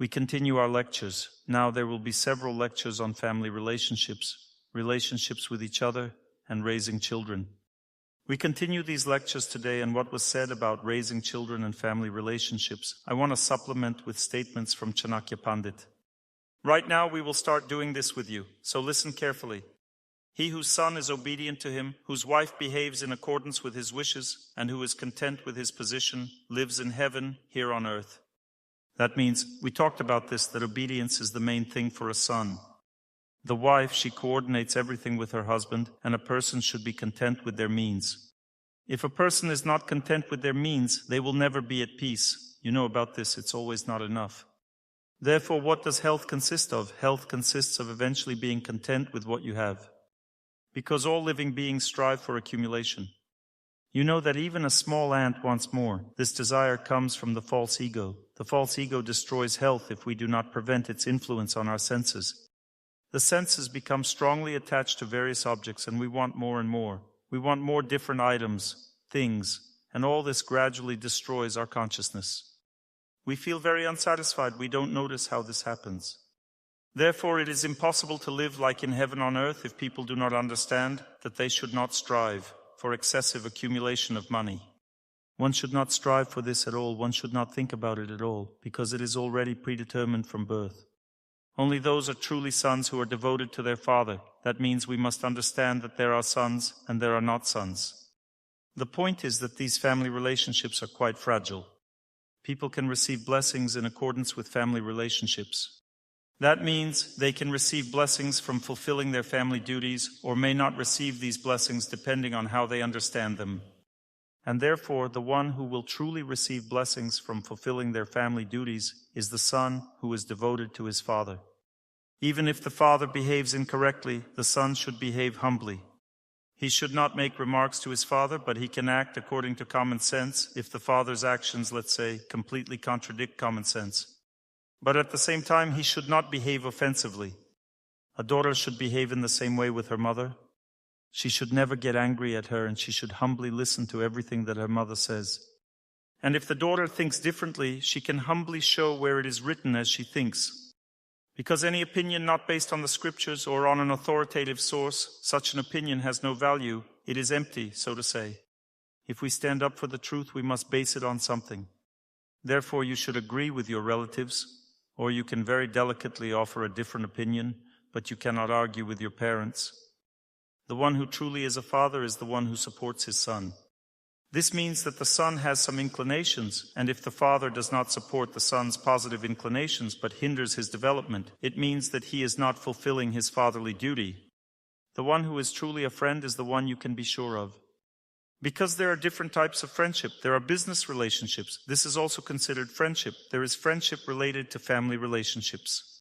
We continue our lectures. Now there will be several lectures on family relationships, relationships with each other, and raising children. We continue these lectures today, and what was said about raising children and family relationships, I want to supplement with statements from Chanakya Pandit. Right now we will start doing this with you, so listen carefully. He whose son is obedient to him, whose wife behaves in accordance with his wishes, and who is content with his position, lives in heaven, here on earth. That means, we talked about this, that obedience is the main thing for a son. The wife, she coordinates everything with her husband, and a person should be content with their means. If a person is not content with their means, they will never be at peace. You know about this, it's always not enough. Therefore, what does health consist of? Health consists of eventually being content with what you have. Because all living beings strive for accumulation. You know that even a small ant wants more. This desire comes from the false ego. The false ego destroys health if we do not prevent its influence on our senses. The senses become strongly attached to various objects, and we want more and more. We want more different items, things, and all this gradually destroys our consciousness. We feel very unsatisfied. We don't notice how this happens. Therefore, it is impossible to live like in heaven on earth if people do not understand that they should not strive for excessive accumulation of money. One should not strive for this at all. One should not think about it at all, because it is already predetermined from birth. Only those are truly sons who are devoted to their father. That means we must understand that there are sons and there are not sons. The point is that these family relationships are quite fragile. People can receive blessings in accordance with family relationships. That means they can receive blessings from fulfilling their family duties, or may not receive these blessings depending on how they understand them. And therefore, the one who will truly receive blessings from fulfilling their family duties is the son who is devoted to his father. Even if the father behaves incorrectly, the son should behave humbly. He should not make remarks to his father, but he can act according to common sense if the father's actions, let's say, completely contradict common sense. But at the same time, he should not behave offensively. A daughter should behave in the same way with her mother. She should never get angry at her, and she should humbly listen to everything that her mother says. And if the daughter thinks differently, she can humbly show where it is written as she thinks. Because any opinion not based on the scriptures or on an authoritative source, such an opinion has no value. It is empty, so to say. If we stand up for the truth, we must base it on something. Therefore, you should agree with your relatives, or you can very delicately offer a different opinion, but you cannot argue with your parents. The one who truly is a father is the one who supports his son. This means that the son has some inclinations, and if the father does not support the son's positive inclinations but hinders his development, it means that he is not fulfilling his fatherly duty. The one who is truly a friend is the one you can be sure of. Because there are different types of friendship. There are business relationships. This is also considered friendship. There is friendship related to family relationships.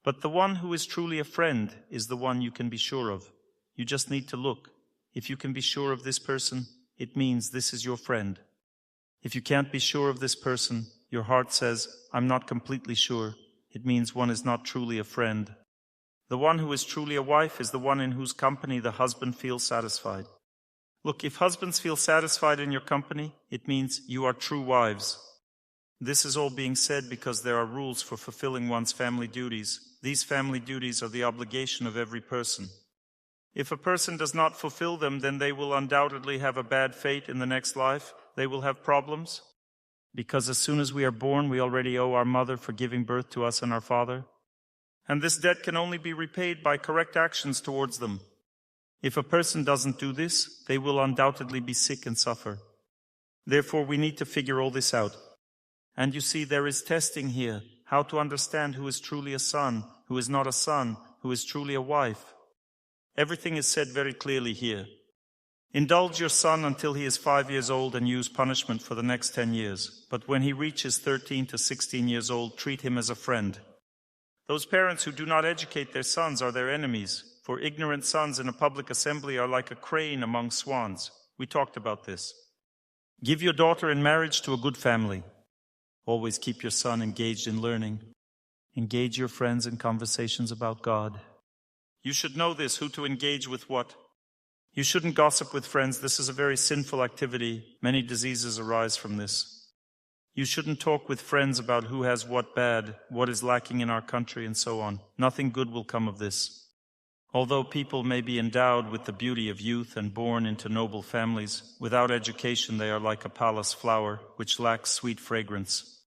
But the one who is truly a friend is the one you can be sure of. You just need to look. If you can be sure of this person, it means this is your friend. If you can't be sure of this person, your heart says, I'm not completely sure. It means one is not truly a friend. The one who is truly a wife is the one in whose company the husband feels satisfied. Look, if husbands feel satisfied in your company, it means you are true wives. This is all being said because there are rules for fulfilling one's family duties. These family duties are the obligation of every person. If a person does not fulfill them, then they will undoubtedly have a bad fate in the next life. They will have problems. Because as soon as we are born, we already owe our mother for giving birth to us and our father. And this debt can only be repaid by correct actions towards them. If a person doesn't do this, they will undoubtedly be sick and suffer. Therefore, we need to figure all this out. And you see, there is testing here, how to understand who is truly a son, who is not a son, who is truly a wife. Everything is said very clearly here. Indulge your son until he is 5 years old and use punishment for the next 10 years. But when he reaches 13 to 16 years old, treat him as a friend. Those parents who do not educate their sons are their enemies, for ignorant sons in a public assembly are like a crane among swans. We talked about this. Give your daughter in marriage to a good family. Always keep your son engaged in learning. Engage your friends in conversations about God. You should know this, who to engage with what. You shouldn't gossip with friends. This is a very sinful activity. Many diseases arise from this. You shouldn't talk with friends about who has what bad, what is lacking in our country, and so on. Nothing good will come of this. Although people may be endowed with the beauty of youth and born into noble families, without education they are like a palace flower, which lacks sweet fragrance.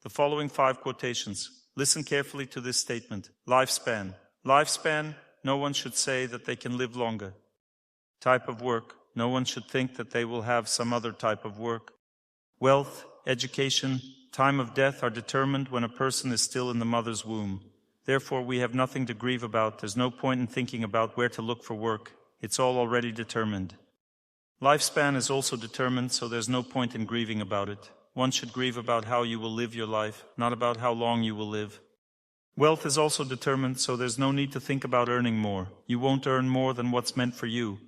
The following 5 quotations. Listen carefully to this statement. Lifespan. Lifespan, no one should say that they can live longer. Type of work. No one should think that they will have some other type of work. Wealth, education, time of death are determined when a person is still in the mother's womb. Therefore, we have nothing to grieve about. There's no point in thinking about where to look for work. It's all already determined. Lifespan is also determined, so there's no point in grieving about it. One should grieve about how you will live your life, not about how long you will live. Wealth is also determined, so there's no need to think about earning more. You won't earn more than what's meant for you.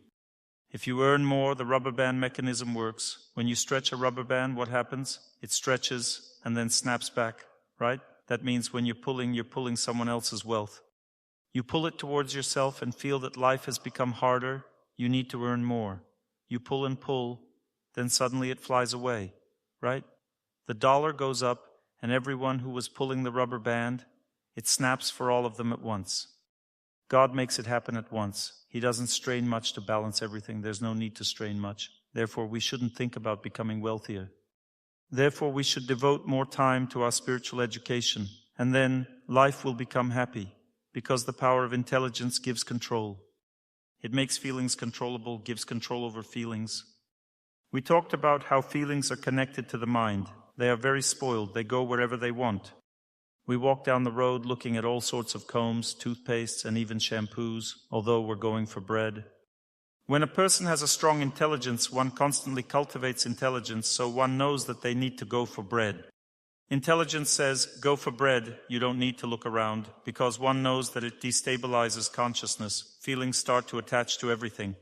If you earn more, the rubber band mechanism works. When you stretch a rubber band, what happens? It stretches and then snaps back, right? That means when you're pulling someone else's wealth. You pull it towards yourself and feel that life has become harder. You need to earn more. You pull and pull, then suddenly it flies away, right? The dollar goes up, and everyone who was pulling the rubber band, it snaps for all of them at once. God makes it happen at once. He doesn't strain much to balance everything. There's no need to strain much. Therefore, we shouldn't think about becoming wealthier. Therefore, we should devote more time to our spiritual education, and then life will become happy, because the power of intelligence gives control. It makes feelings controllable, gives control over feelings. We talked about how feelings are connected to the mind. They are very spoiled. They go wherever they want. We walk down the road looking at all sorts of combs, toothpastes, and even shampoos, although we're going for bread. When a person has a strong intelligence, one constantly cultivates intelligence, so one knows that they need to go for bread. Intelligence says, go for bread, you don't need to look around, because one knows that it destabilizes consciousness. Feelings start to attach to everything.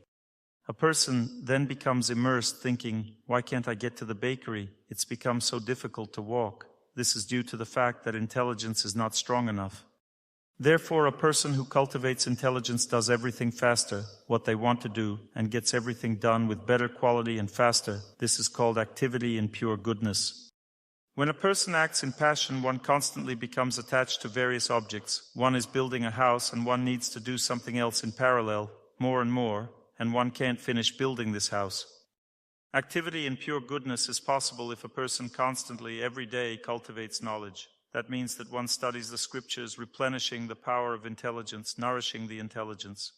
A person then becomes immersed thinking, why can't I get to the bakery? It's become so difficult to walk. This is due to the fact that intelligence is not strong enough. Therefore, a person who cultivates intelligence does everything faster, what they want to do, and gets everything done with better quality and faster. This is called activity in pure goodness. When a person acts in passion, one constantly becomes attached to various objects. One is building a house and one needs to do something else in parallel, more and more, and one can't finish building this house. Activity in pure goodness is possible if a person constantly, every day, cultivates knowledge. That means that one studies the scriptures, replenishing the power of intelligence, nourishing the intelligence.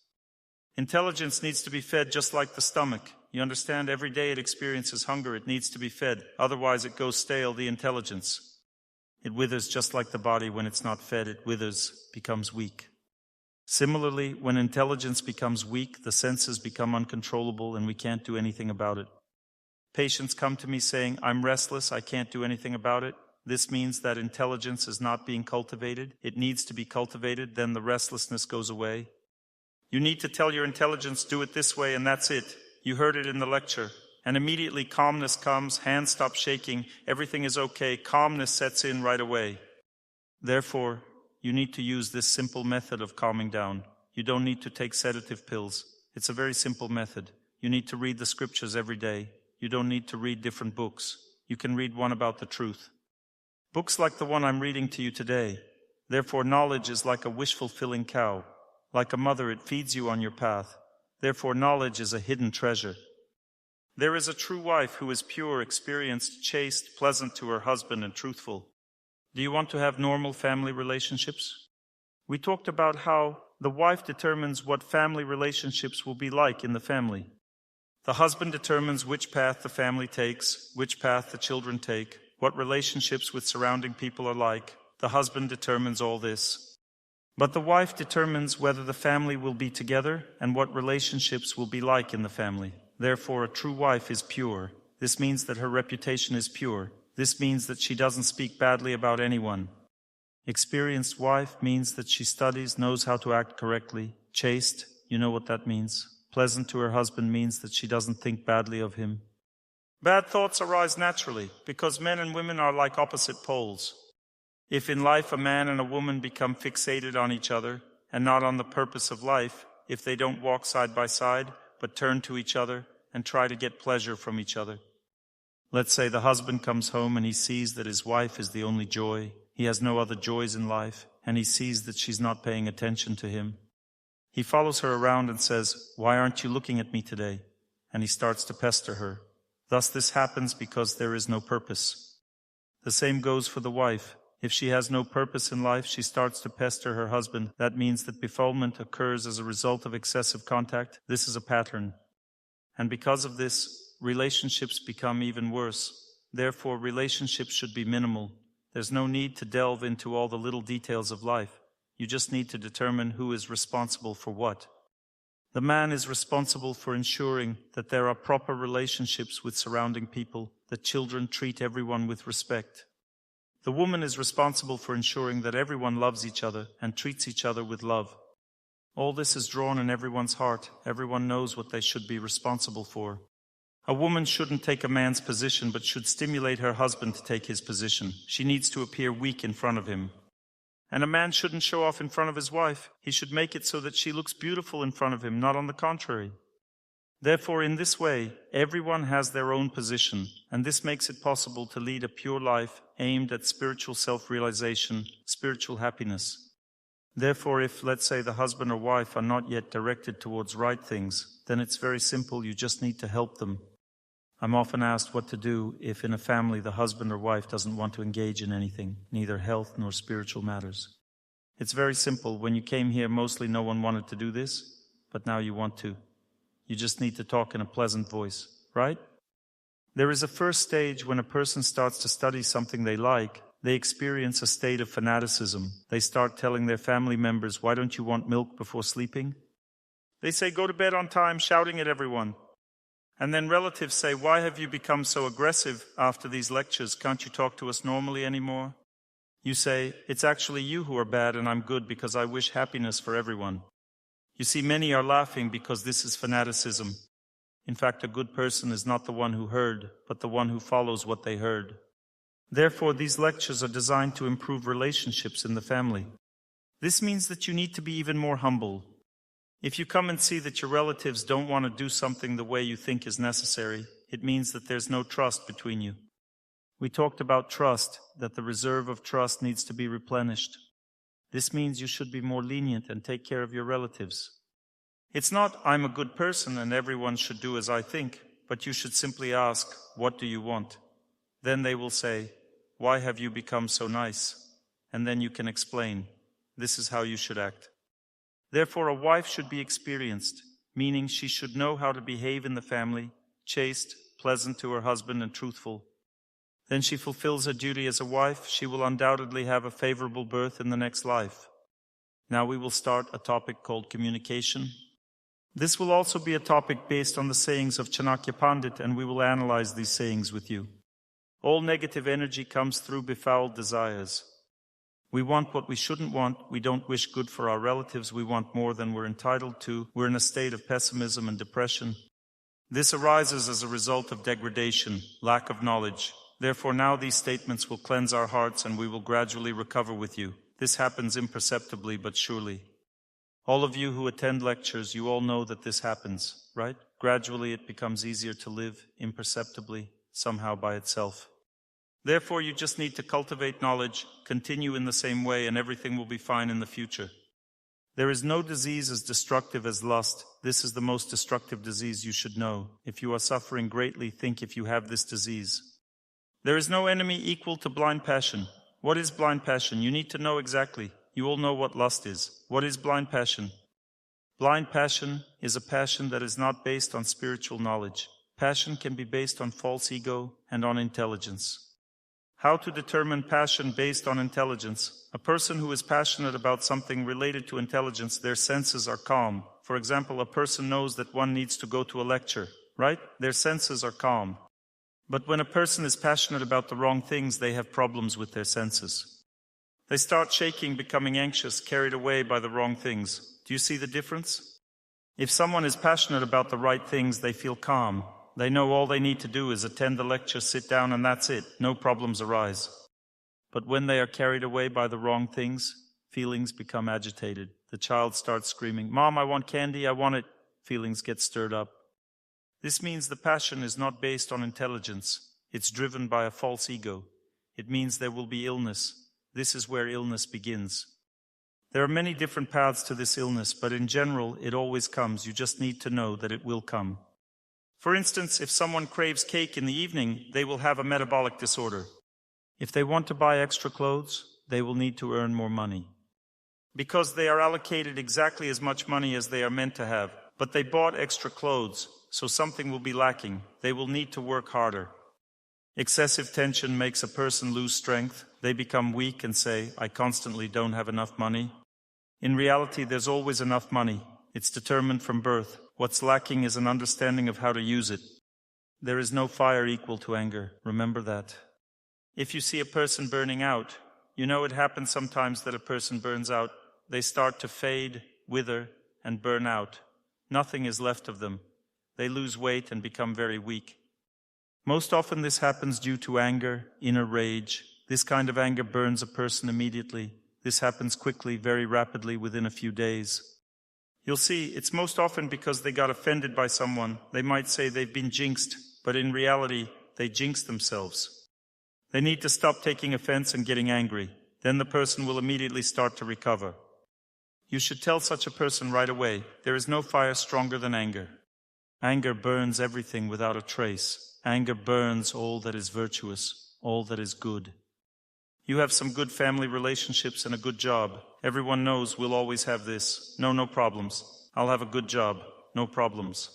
Intelligence needs to be fed just like the stomach. You understand, every day it experiences hunger, it needs to be fed. Otherwise it goes stale, the intelligence. It withers just like the body. When it's not fed, it withers, becomes weak. Similarly, when intelligence becomes weak, the senses become uncontrollable and we can't do anything about it. Patients come to me saying, I'm restless, I can't do anything about it. This means that intelligence is not being cultivated. It needs to be cultivated, then the restlessness goes away. You need to tell your intelligence, do it this way, and that's it. You heard it in the lecture. And immediately calmness comes, hands stop shaking, everything is okay, calmness sets in right away. Therefore, you need to use this simple method of calming down. You don't need to take sedative pills. It's a very simple method. You need to read the scriptures every day. You don't need to read different books. You can read one about the truth. Books like the one I'm reading to you today. Therefore, knowledge is like a wish-fulfilling cow. Like a mother, it feeds you on your path. Therefore, knowledge is a hidden treasure. There is a true wife who is pure, experienced, chaste, pleasant to her husband, and truthful. Do you want to have normal family relationships? We talked about how the wife determines what family relationships will be like in the family. The husband determines which path the family takes, which path the children take, what relationships with surrounding people are like. The husband determines all this. But the wife determines whether the family will be together and what relationships will be like in the family. Therefore, a true wife is pure. This means that her reputation is pure. This means that she doesn't speak badly about anyone. Experienced wife means that she studies, knows how to act correctly. Chaste, you know what that means. Pleasant to her husband means that she doesn't think badly of him. Bad thoughts arise naturally, because men and women are like opposite poles. If in life a man and a woman become fixated on each other and not on the purpose of life, if they don't walk side by side, but turn to each other and try to get pleasure from each other. Let's say the husband comes home and he sees that his wife is the only joy. He has no other joys in life, and he sees that she's not paying attention to him. He follows her around and says, "Why aren't you looking at me today?" And he starts to pester her. Thus this happens because there is no purpose. The same goes for the wife. If she has no purpose in life, she starts to pester her husband. That means that befoulment occurs as a result of excessive contact. This is a pattern. And because of this, relationships become even worse. Therefore, relationships should be minimal. There's no need to delve into all the little details of life. You just need to determine who is responsible for what. The man is responsible for ensuring that there are proper relationships with surrounding people, that children treat everyone with respect. The woman is responsible for ensuring that everyone loves each other and treats each other with love. All this is drawn in everyone's heart. Everyone knows what they should be responsible for. A woman shouldn't take a man's position, but should stimulate her husband to take his position. She needs to appear weak in front of him. And a man shouldn't show off in front of his wife. He should make it so that she looks beautiful in front of him, not on the contrary. Therefore, in this way, everyone has their own position, and this makes it possible to lead a pure life aimed at spiritual self-realization, spiritual happiness. Therefore, if, let's say, the husband or wife are not yet directed towards right things, then it's very simple. You just need to help them. I'm often asked what to do if in a family the husband or wife doesn't want to engage in anything, neither health nor spiritual matters. It's very simple. When you came here, mostly no one wanted to do this, but now you want to. You just need to talk in a pleasant voice, right? There is a first stage when a person starts to study something they like. They experience a state of fanaticism. They start telling their family members, "Why don't you want milk before sleeping?" They say, "Go to bed on time," shouting at everyone. And then relatives say, "Why have you become so aggressive after these lectures? Can't you talk to us normally anymore?" You say, "It's actually you who are bad and I'm good because I wish happiness for everyone." You see, many are laughing because this is fanaticism. In fact, a good person is not the one who heard, but the one who follows what they heard. Therefore, these lectures are designed to improve relationships in the family. This means that you need to be even more humble. If you come and see that your relatives don't want to do something the way you think is necessary, it means that there's no trust between you. We talked about trust, that the reserve of trust needs to be replenished. This means you should be more lenient and take care of your relatives. It's not, "I'm a good person and everyone should do as I think," but you should simply ask, "What do you want?" Then they will say, "Why have you become so nice?" And then you can explain, "This is how you should act." Therefore, a wife should be experienced, meaning she should know how to behave in the family, chaste, pleasant to her husband, and truthful. Then she fulfills her duty as a wife. She will undoubtedly have a favorable birth in the next life. Now we will start a topic called communication. This will also be a topic based on the sayings of Chanakya Pandit, and we will analyze these sayings with you. All negative energy comes through befouled desires. We want what we shouldn't want. We don't wish good for our relatives. We want more than we're entitled to. We're in a state of pessimism and depression. This arises as a result of degradation, lack of knowledge. Therefore, now these statements will cleanse our hearts and we will gradually recover with you. This happens imperceptibly but surely. All of you who attend lectures, you all know that this happens, right? Gradually it becomes easier to live imperceptibly, somehow by itself. Therefore, you just need to cultivate knowledge, continue in the same way, and everything will be fine in the future. There is no disease as destructive as lust. This is the most destructive disease you should know. If you are suffering greatly, think if you have this disease. There is no enemy equal to blind passion. What is blind passion? You need to know exactly. You all know what lust is. What is blind passion? Blind passion is a passion that is not based on spiritual knowledge. Passion can be based on false ego and on intelligence. How to determine passion based on intelligence? A person who is passionate about something related to intelligence, their senses are calm. For example, a person knows that one needs to go to a lecture, right? Their senses are calm. But when a person is passionate about the wrong things, they have problems with their senses. They start shaking, becoming anxious, carried away by the wrong things. Do you see the difference? If someone is passionate about the right things, they feel calm. They know all they need to do is attend the lecture, sit down, and that's it. No problems arise. But when they are carried away by the wrong things, feelings become agitated. The child starts screaming, "Mom, I want candy, I want it." Feelings get stirred up. This means the passion is not based on intelligence. It's driven by a false ego. It means there will be illness. This is where illness begins. There are many different paths to this illness, but in general, it always comes. You just need to know that it will come. For instance, if someone craves cake in the evening, they will have a metabolic disorder. If they want to buy extra clothes, they will need to earn more money. Because they are allocated exactly as much money as they are meant to have, but they bought extra clothes, so something will be lacking. They will need to work harder. Excessive tension makes a person lose strength. They become weak and say, I constantly don't have enough money. In reality, there's always enough money. It's determined from birth. What's lacking is an understanding of how to use it. There is no fire equal to anger. Remember that. If you see a person burning out, you know it happens sometimes that a person burns out. They start to fade, wither, and burn out. Nothing is left of them. They lose weight and become very weak. Most often this happens due to anger, inner rage. This kind of anger burns a person immediately. This happens quickly, very rapidly, within a few days. You'll see, it's most often because they got offended by someone. They might say they've been jinxed, but in reality, they jinxed themselves. They need to stop taking offense and getting angry. Then the person will immediately start to recover. You should tell such a person right away, there is no fire stronger than anger. Anger burns everything without a trace. Anger burns all that is virtuous, all that is good. You have some good family relationships and a good job. Everyone knows we'll always have this. No problems. I'll have a good job. No problems.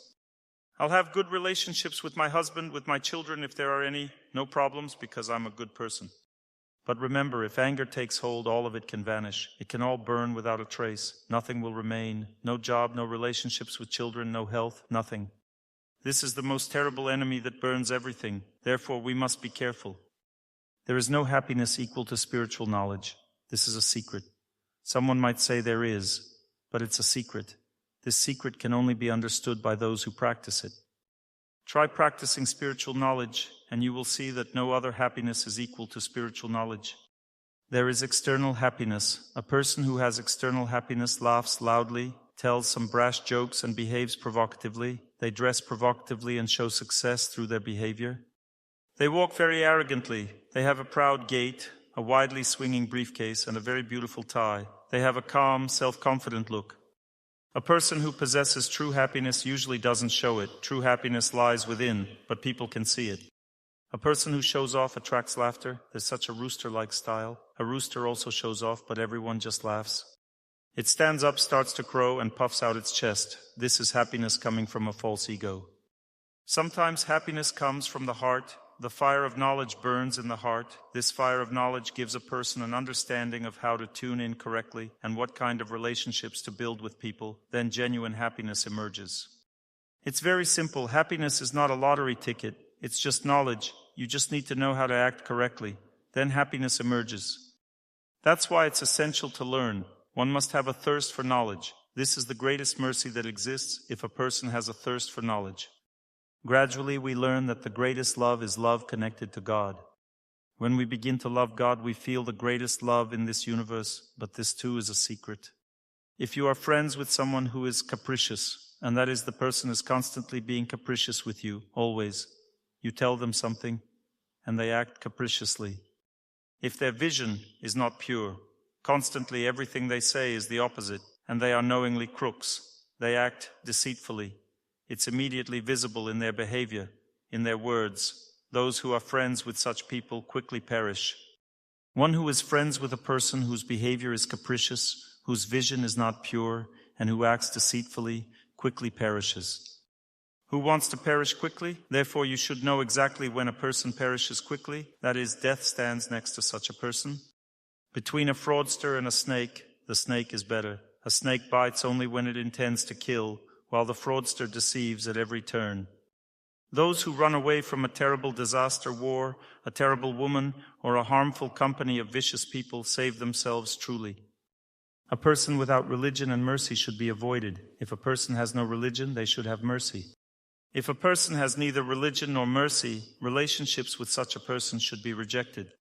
I'll have good relationships with my husband, with my children, if there are any. No problems, because I'm a good person. But remember, if anger takes hold, all of it can vanish. It can all burn without a trace. Nothing will remain. No job, no relationships with children, no health, nothing. This is the most terrible enemy that burns everything. Therefore, we must be careful. There is no happiness equal to spiritual knowledge. This is a secret. Someone might say there is, but it's a secret. This secret can only be understood by those who practice it. Try practicing spiritual knowledge, and you will see that no other happiness is equal to spiritual knowledge. There is external happiness. A person who has external happiness laughs loudly, tells some brash jokes, and behaves provocatively. They dress provocatively and show success through their behavior. They walk very arrogantly. They have a proud gait, a widely swinging briefcase, and a very beautiful tie. They have a calm, self-confident look. A person who possesses true happiness usually doesn't show it. True happiness lies within, but people can see it. A person who shows off attracts laughter. There's such a rooster-like style. A rooster also shows off, but everyone just laughs. It stands up, starts to crow, and puffs out its chest. This is happiness coming from a false ego. Sometimes happiness comes from the heart. The fire of knowledge burns in the heart. This fire of knowledge gives a person an understanding of how to tune in correctly and what kind of relationships to build with people. Then genuine happiness emerges. It's very simple. Happiness is not a lottery ticket. It's just knowledge. You just need to know how to act correctly. Then happiness emerges. That's why it's essential to learn. One must have a thirst for knowledge. This is the greatest mercy that exists if a person has a thirst for knowledge. Gradually, we learn that the greatest love is love connected to God. When we begin to love God, we feel the greatest love in this universe, but this too is a secret. If you are friends with someone who is capricious, and that is the person is constantly being capricious with you, always, you tell them something, and they act capriciously. If their vision is not pure, constantly everything they say is the opposite, and they are knowingly crooks, they act deceitfully. It's immediately visible in their behavior, in their words. Those who are friends with such people quickly perish. One who is friends with a person whose behavior is capricious, whose vision is not pure, and who acts deceitfully, quickly perishes. Who wants to perish quickly? Therefore, you should know exactly when a person perishes quickly. That is, death stands next to such a person. Between a fraudster and a snake, the snake is better. A snake bites only when it intends to kill, while the fraudster deceives at every turn. Those who run away from a terrible disaster, war, a terrible woman, or a harmful company of vicious people save themselves truly. A person without religion and mercy should be avoided. If a person has no religion, they should have mercy. If a person has neither religion nor mercy, relationships with such a person should be rejected.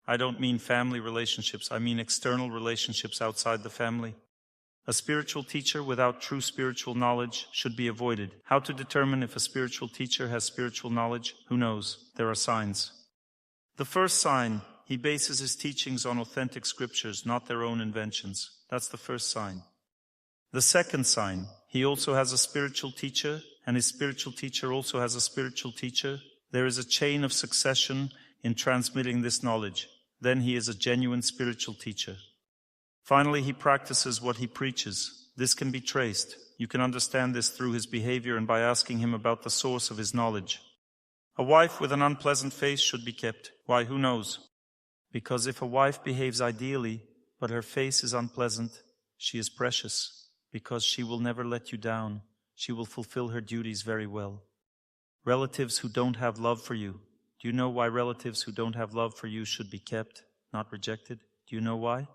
I don't mean family relationships, I mean external relationships outside the family. A spiritual teacher without true spiritual knowledge should be avoided. How to determine if a spiritual teacher has spiritual knowledge? Who knows? There are signs. The first sign, he bases his teachings on authentic scriptures, not their own inventions. That's the first sign. The second sign, he also has a spiritual teacher, and his spiritual teacher also has a spiritual teacher. There is a chain of succession in transmitting this knowledge. Then he is a genuine spiritual teacher. Finally, he practices what he preaches. This can be traced. You can understand this through his behavior and by asking him about the source of his knowledge. A wife with an unpleasant face should be kept. Why? Who knows? Because if a wife behaves ideally, but her face is unpleasant, she is precious, because she will never let you down. She will fulfill her duties very well. Relatives who don't have love for you. Do you know why relatives who don't have love for you should be kept, not rejected? Do you know why?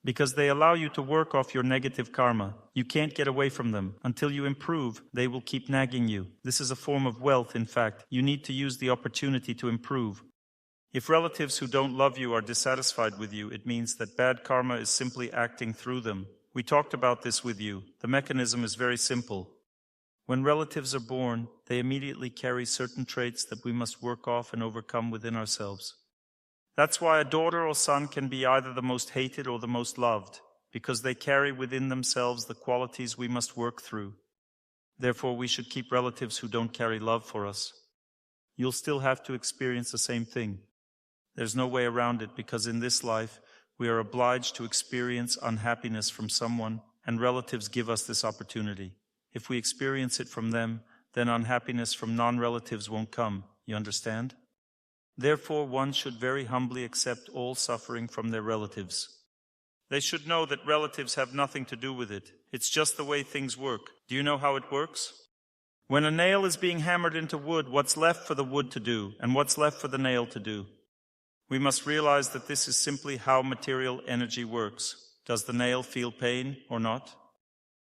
Because they allow you to work off your negative karma. You can't get away from them. Until you improve, they will keep nagging you. This is a form of wealth, in fact. You need to use the opportunity to improve. If relatives who don't love you are dissatisfied with you, it means that bad karma is simply acting through them. We talked about this with you. The mechanism is very simple. When relatives are born, they immediately carry certain traits that we must work off and overcome within ourselves. That's why a daughter or son can be either the most hated or the most loved, because they carry within themselves the qualities we must work through. Therefore, we should keep relatives who don't carry love for us. You'll still have to experience the same thing. There's no way around it, because in this life, we are obliged to experience unhappiness from someone, and relatives give us this opportunity. If we experience it from them, then unhappiness from non-relatives won't come. You understand? Therefore, one should very humbly accept all suffering from their relatives. They should know that relatives have nothing to do with it. It's just the way things work. Do you know how it works? When a nail is being hammered into wood, what's left for the wood to do, and what's left for the nail to do? We must realize that this is simply how material energy works. Does the nail feel pain or not?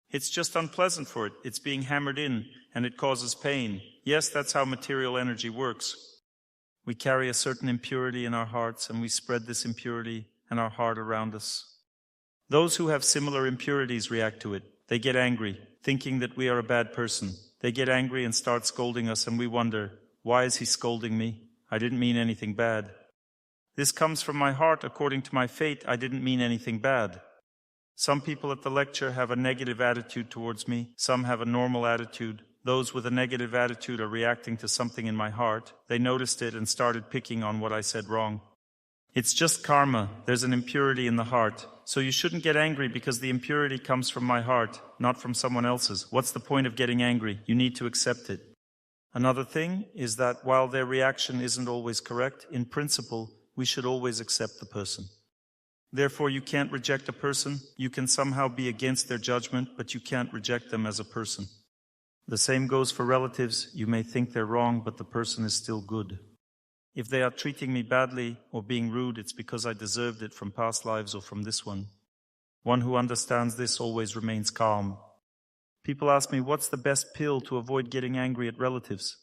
It's just unpleasant for it. It's being hammered in, and it causes pain. Yes, that's how material energy works. We carry a certain impurity in our hearts, and we spread this impurity and our heart around us. Those who have similar impurities react to it. They get angry, thinking that we are a bad person. They get angry and start scolding us, and we wonder, why is he scolding me? I didn't mean anything bad. This comes from my heart. According to my fate, I didn't mean anything bad. Some people at the lecture have a negative attitude towards me. Some have a normal attitude. Those with a negative attitude are reacting to something in my heart. They noticed it and started picking on what I said wrong. It's just karma. There's an impurity in the heart. So you shouldn't get angry because the impurity comes from my heart, not from someone else's. What's the point of getting angry? You need to accept it. Another thing is that while their reaction isn't always correct, in principle, we should always accept the person. Therefore, you can't reject a person. You can somehow be against their judgment, but you can't reject them as a person. The same goes for relatives. You may think they're wrong, but the person is still good. If they are treating me badly or being rude, it's because I deserved it from past lives or from this one. One who understands this always remains calm. People ask me, what's the best pill to avoid getting angry at relatives?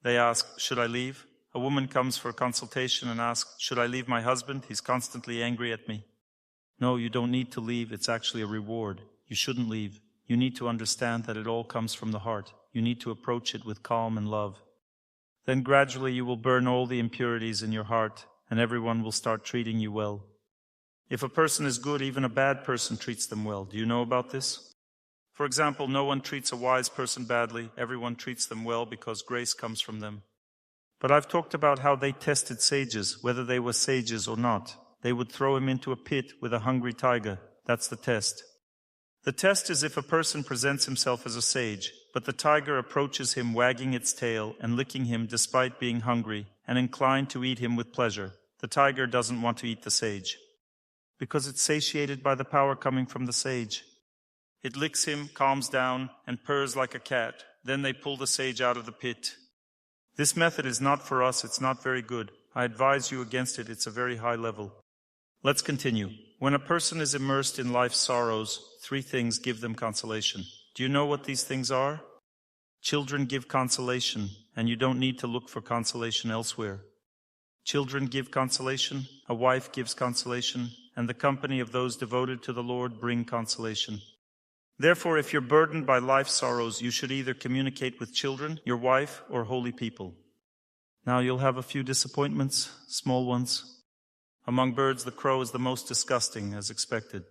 They ask, should I leave? A woman comes for a consultation and asks, should I leave my husband? He's constantly angry at me. No, you don't need to leave. It's actually a reward. You shouldn't leave. You need to understand that it all comes from the heart. You need to approach it with calm and love. Then gradually you will burn all the impurities in your heart, and everyone will start treating you well. If a person is good, even a bad person treats them well. Do you know about this? For example, no one treats a wise person badly. Everyone treats them well because grace comes from them. But I've talked about how they tested sages, whether they were sages or not. They would throw him into a pit with a hungry tiger. That's the test. The test is if a person presents himself as a sage, but the tiger approaches him wagging its tail and licking him despite being hungry and inclined to eat him with pleasure. The tiger doesn't want to eat the sage because it's satiated by the power coming from the sage. It licks him, calms down, and purrs like a cat. Then they pull the sage out of the pit. This method is not for us. It's not very good. I advise you against it. It's a very high level. Let's continue. When a person is immersed in life's sorrows, 3 things give them consolation. Do you know what these things are? Children give consolation, and you don't need to look for consolation elsewhere. Children give consolation, a wife gives consolation, and the company of those devoted to the Lord bring consolation. Therefore, if you're burdened by life's sorrows, you should either communicate with children, your wife, or holy people. Now you'll have a few disappointments, small ones. Among birds, the crow is the most disgusting, as expected.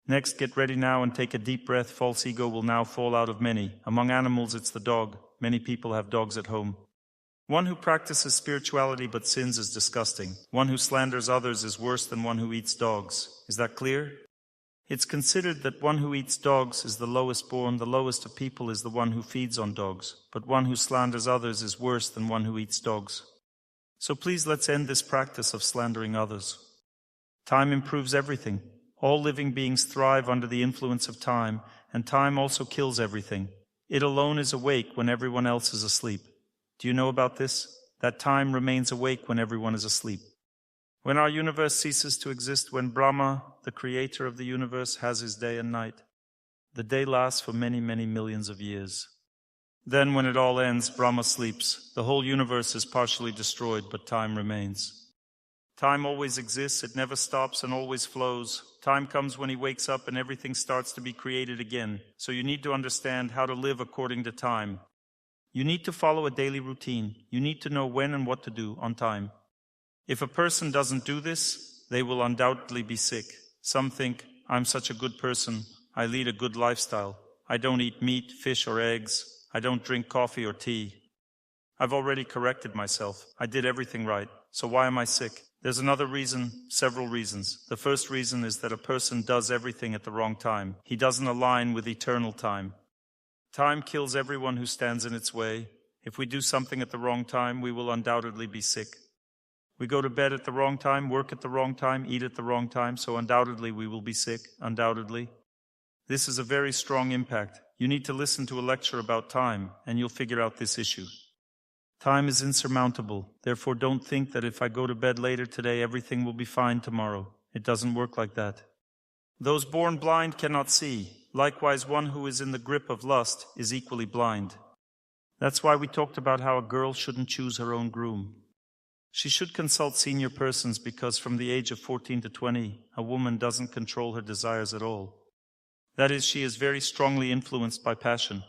Next, get ready now and take a deep breath. False ego will now fall out of many. Among animals, it's the dog. Many people have dogs at home. One who practices spirituality but sins is disgusting. One who slanders others is worse than one who eats dogs. Is that clear? It's considered that one who eats dogs is the lowest born. The lowest of people is the one who feeds on dogs. But one who slanders others is worse than one who eats dogs. So please let's end this practice of slandering others. Time improves everything. All living beings thrive under the influence of time, and time also kills everything. It alone is awake when everyone else is asleep. Do you know about this? That time remains awake when everyone is asleep. When our universe ceases to exist, when Brahma, the creator of the universe, has his day and night, the day lasts for many, many millions of years. Then when it all ends, Brahma sleeps. The whole universe is partially destroyed, but time remains. Time always exists, it never stops and always flows. Time comes when he wakes up and everything starts to be created again. So you need to understand how to live according to time. You need to follow a daily routine. You need to know when and what to do on time. If a person doesn't do this, they will undoubtedly be sick. Some think, I'm such a good person. I lead a good lifestyle. I don't eat meat, fish, or eggs. I don't drink coffee or tea. I've already corrected myself. I did everything right. So why am I sick? There's another reason, several reasons. The first reason is that a person does everything at the wrong time. He doesn't align with eternal time. Time kills everyone who stands in its way. If we do something at the wrong time, we will undoubtedly be sick. We go to bed at the wrong time, work at the wrong time, eat at the wrong time, so undoubtedly we will be sick, undoubtedly. This is a very strong impact. You need to listen to a lecture about time, and you'll figure out this issue. Time is insurmountable. Therefore, don't think that if I go to bed later today, everything will be fine tomorrow. It doesn't work like that. Those born blind cannot see. Likewise, one who is in the grip of lust is equally blind. That's why we talked about how a girl shouldn't choose her own groom. She should consult senior persons because from the age of 14 to 20, a woman doesn't control her desires at all. That is, she is very strongly influenced by passion.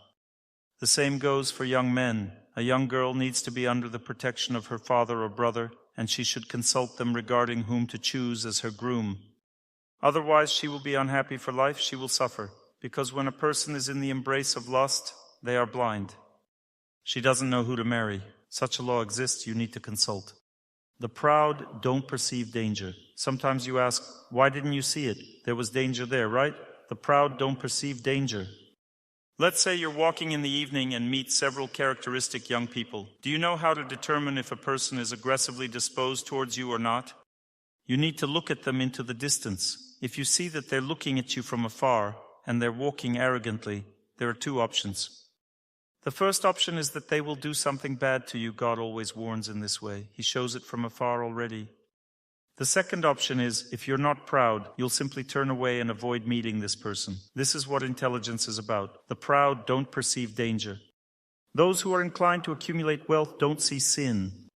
The same goes for young men. A young girl needs to be under the protection of her father or brother, and she should consult them regarding whom to choose as her groom. Otherwise, she will be unhappy for life, she will suffer, because when a person is in the embrace of lust, they are blind. She doesn't know who to marry. Such a law exists, you need to consult. The proud don't perceive danger. Sometimes you ask, why didn't you see it? There was danger there, right? The proud don't perceive danger. Let's say you're walking in the evening and meet several characteristic young people. Do you know how to determine if a person is aggressively disposed towards you or not? You need to look at them into the distance. If you see that they're looking at you from afar and they're walking arrogantly, there are two options. The first option is that they will do something bad to you. God always warns in this way. He shows it from afar already. The second option is, if you're not proud, you'll simply turn away and avoid meeting this person. This is what intelligence is about. The proud don't perceive danger. Those who are inclined to accumulate wealth don't see sin.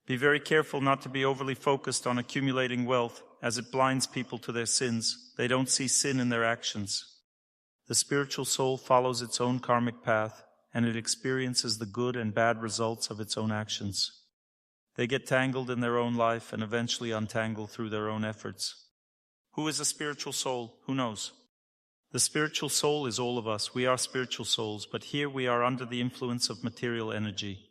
Be very careful not to be overly focused on accumulating wealth, as it blinds people to their sins. They don't see sin in their actions. The spiritual soul follows its own karmic path, and it experiences the good and bad results of its own actions. They get tangled in their own life and eventually untangle through their own efforts. Who is a spiritual soul? Who knows? The spiritual soul is all of us. We are spiritual souls, but here we are under the influence of material energy.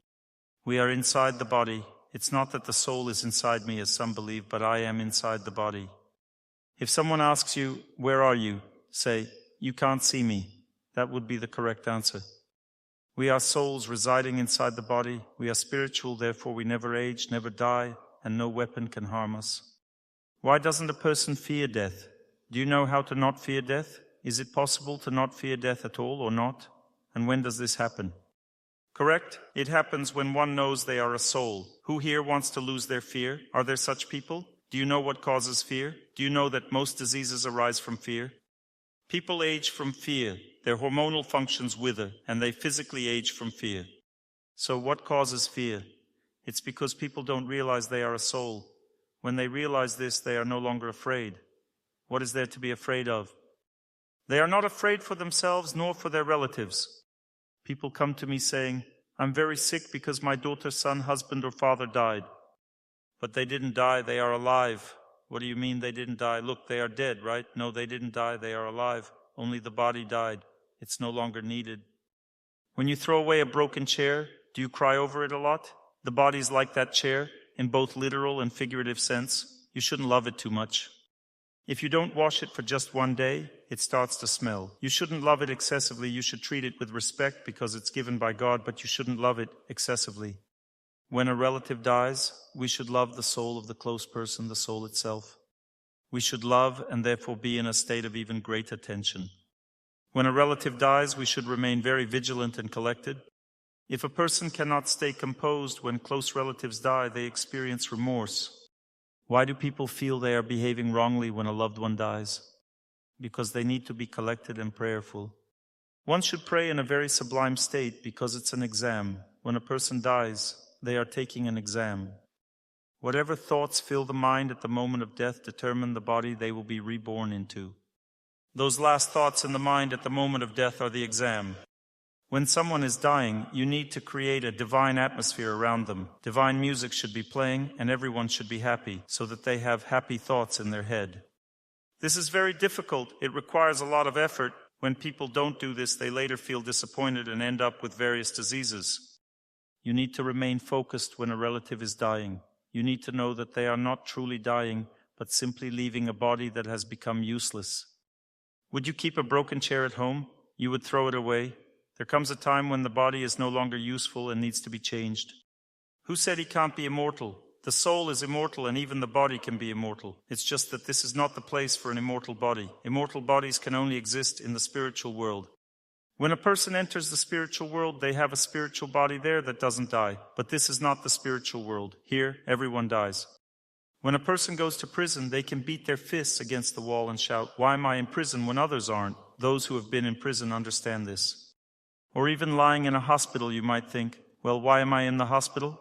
We are inside the body. It's not that the soul is inside me, as some believe, but I am inside the body. If someone asks you, where are you? Say, you can't see me. That would be the correct answer. We are souls residing inside the body. We are spiritual, therefore we never age, never die, and no weapon can harm us. Why doesn't a person fear death? Do you know how to not fear death? Is it possible to not fear death at all or not? And when does this happen? Correct? It happens when one knows they are a soul. Who here wants to lose their fear? Are there such people? Do you know what causes fear? Do you know that most diseases arise from fear? People age from fear. Their hormonal functions wither, and they physically age from fear. So what causes fear? It's because people don't realize they are a soul. When they realize this, they are no longer afraid. What is there to be afraid of? They are not afraid for themselves nor for their relatives. People come to me saying, I'm very sick because my daughter's son, husband, or father died. But they didn't die, they are alive. What do you mean they didn't die? Look, they are dead, right? No, they didn't die, they are alive. Only the body died. It's no longer needed. When you throw away a broken chair, do you cry over it a lot? The body's like that chair, in both literal and figurative sense. You shouldn't love it too much. If you don't wash it for just one day, it starts to smell. You shouldn't love it excessively. You should treat it with respect because it's given by God, but you shouldn't love it excessively. When a relative dies, we should love the soul of the close person, the soul itself. We should love and therefore be in a state of even greater tension. When a relative dies, we should remain very vigilant and collected. If a person cannot stay composed when close relatives die, they experience remorse. Why do people feel they are behaving wrongly when a loved one dies? Because they need to be collected and prayerful. One should pray in a very sublime state because it's an exam. When a person dies, they are taking an exam. Whatever thoughts fill the mind at the moment of death determine the body they will be reborn into. Those last thoughts in the mind at the moment of death are the exam. When someone is dying, you need to create a divine atmosphere around them. Divine music should be playing, and everyone should be happy, so that they have happy thoughts in their head. This is very difficult. It requires a lot of effort. When people don't do this, they later feel disappointed and end up with various diseases. You need to remain focused when a relative is dying. You need to know that they are not truly dying, but simply leaving a body that has become useless. Would you keep a broken chair at home? You would throw it away. There comes a time when the body is no longer useful and needs to be changed. Who said he can't be immortal? The soul is immortal and even the body can be immortal. It's just that this is not the place for an immortal body. Immortal bodies can only exist in the spiritual world. When a person enters the spiritual world, they have a spiritual body there that doesn't die. But this is not the spiritual world. Here, everyone dies. When a person goes to prison, they can beat their fists against the wall and shout, "Why am I in prison when others aren't?" Those who have been in prison understand this. Or even lying in a hospital, you might think, well, why am I in the hospital?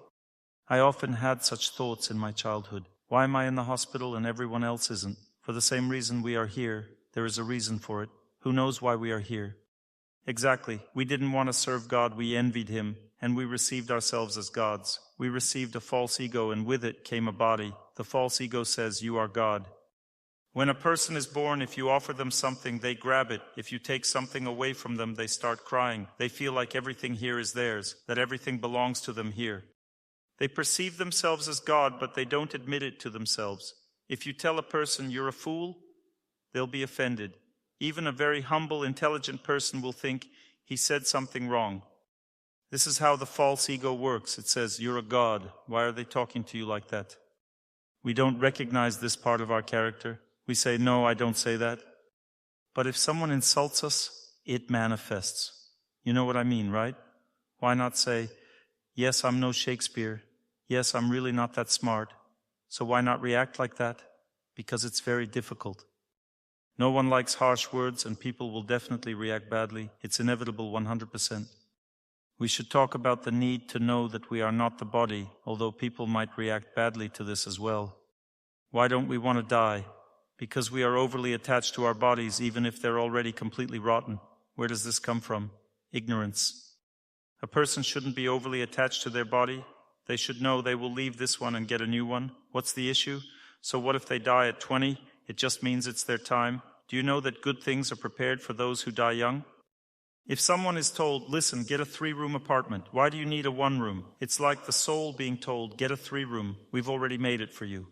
I often had such thoughts in my childhood. Why am I in the hospital and everyone else isn't? For the same reason we are here, there is a reason for it. Who knows why we are here? Exactly. We didn't want to serve God, we envied Him, and we received ourselves as gods. We received a false ego, and with it came a body. The false ego says, you are God. When a person is born, if you offer them something, they grab it. If you take something away from them, they start crying. They feel like everything here is theirs, that everything belongs to them here. They perceive themselves as God, but they don't admit it to themselves. If you tell a person you're a fool, they'll be offended. Even a very humble, intelligent person will think he said something wrong. This is how the false ego works. It says, you're a god. Why are they talking to you like that? We don't recognize this part of our character. We say, no, I don't say that. But if someone insults us, it manifests. You know what I mean, right? Why not say, yes, I'm no Shakespeare. Yes, I'm really not that smart. So why not react like that? Because it's very difficult. No one likes harsh words, and people will definitely react badly. It's inevitable 100%. We should talk about the need to know that we are not the body, although people might react badly to this as well. Why don't we want to die? Because we are overly attached to our bodies, even if they're already completely rotten. Where does this come from? Ignorance. A person shouldn't be overly attached to their body. They should know they will leave this one and get a new one. What's the issue? So what if they die at 20? It just means it's their time. Do you know that good things are prepared for those who die young? If someone is told, listen, get a 3-room apartment, why do you need a 1-room? It's like the soul being told, get a 3-room. We've already made it for you.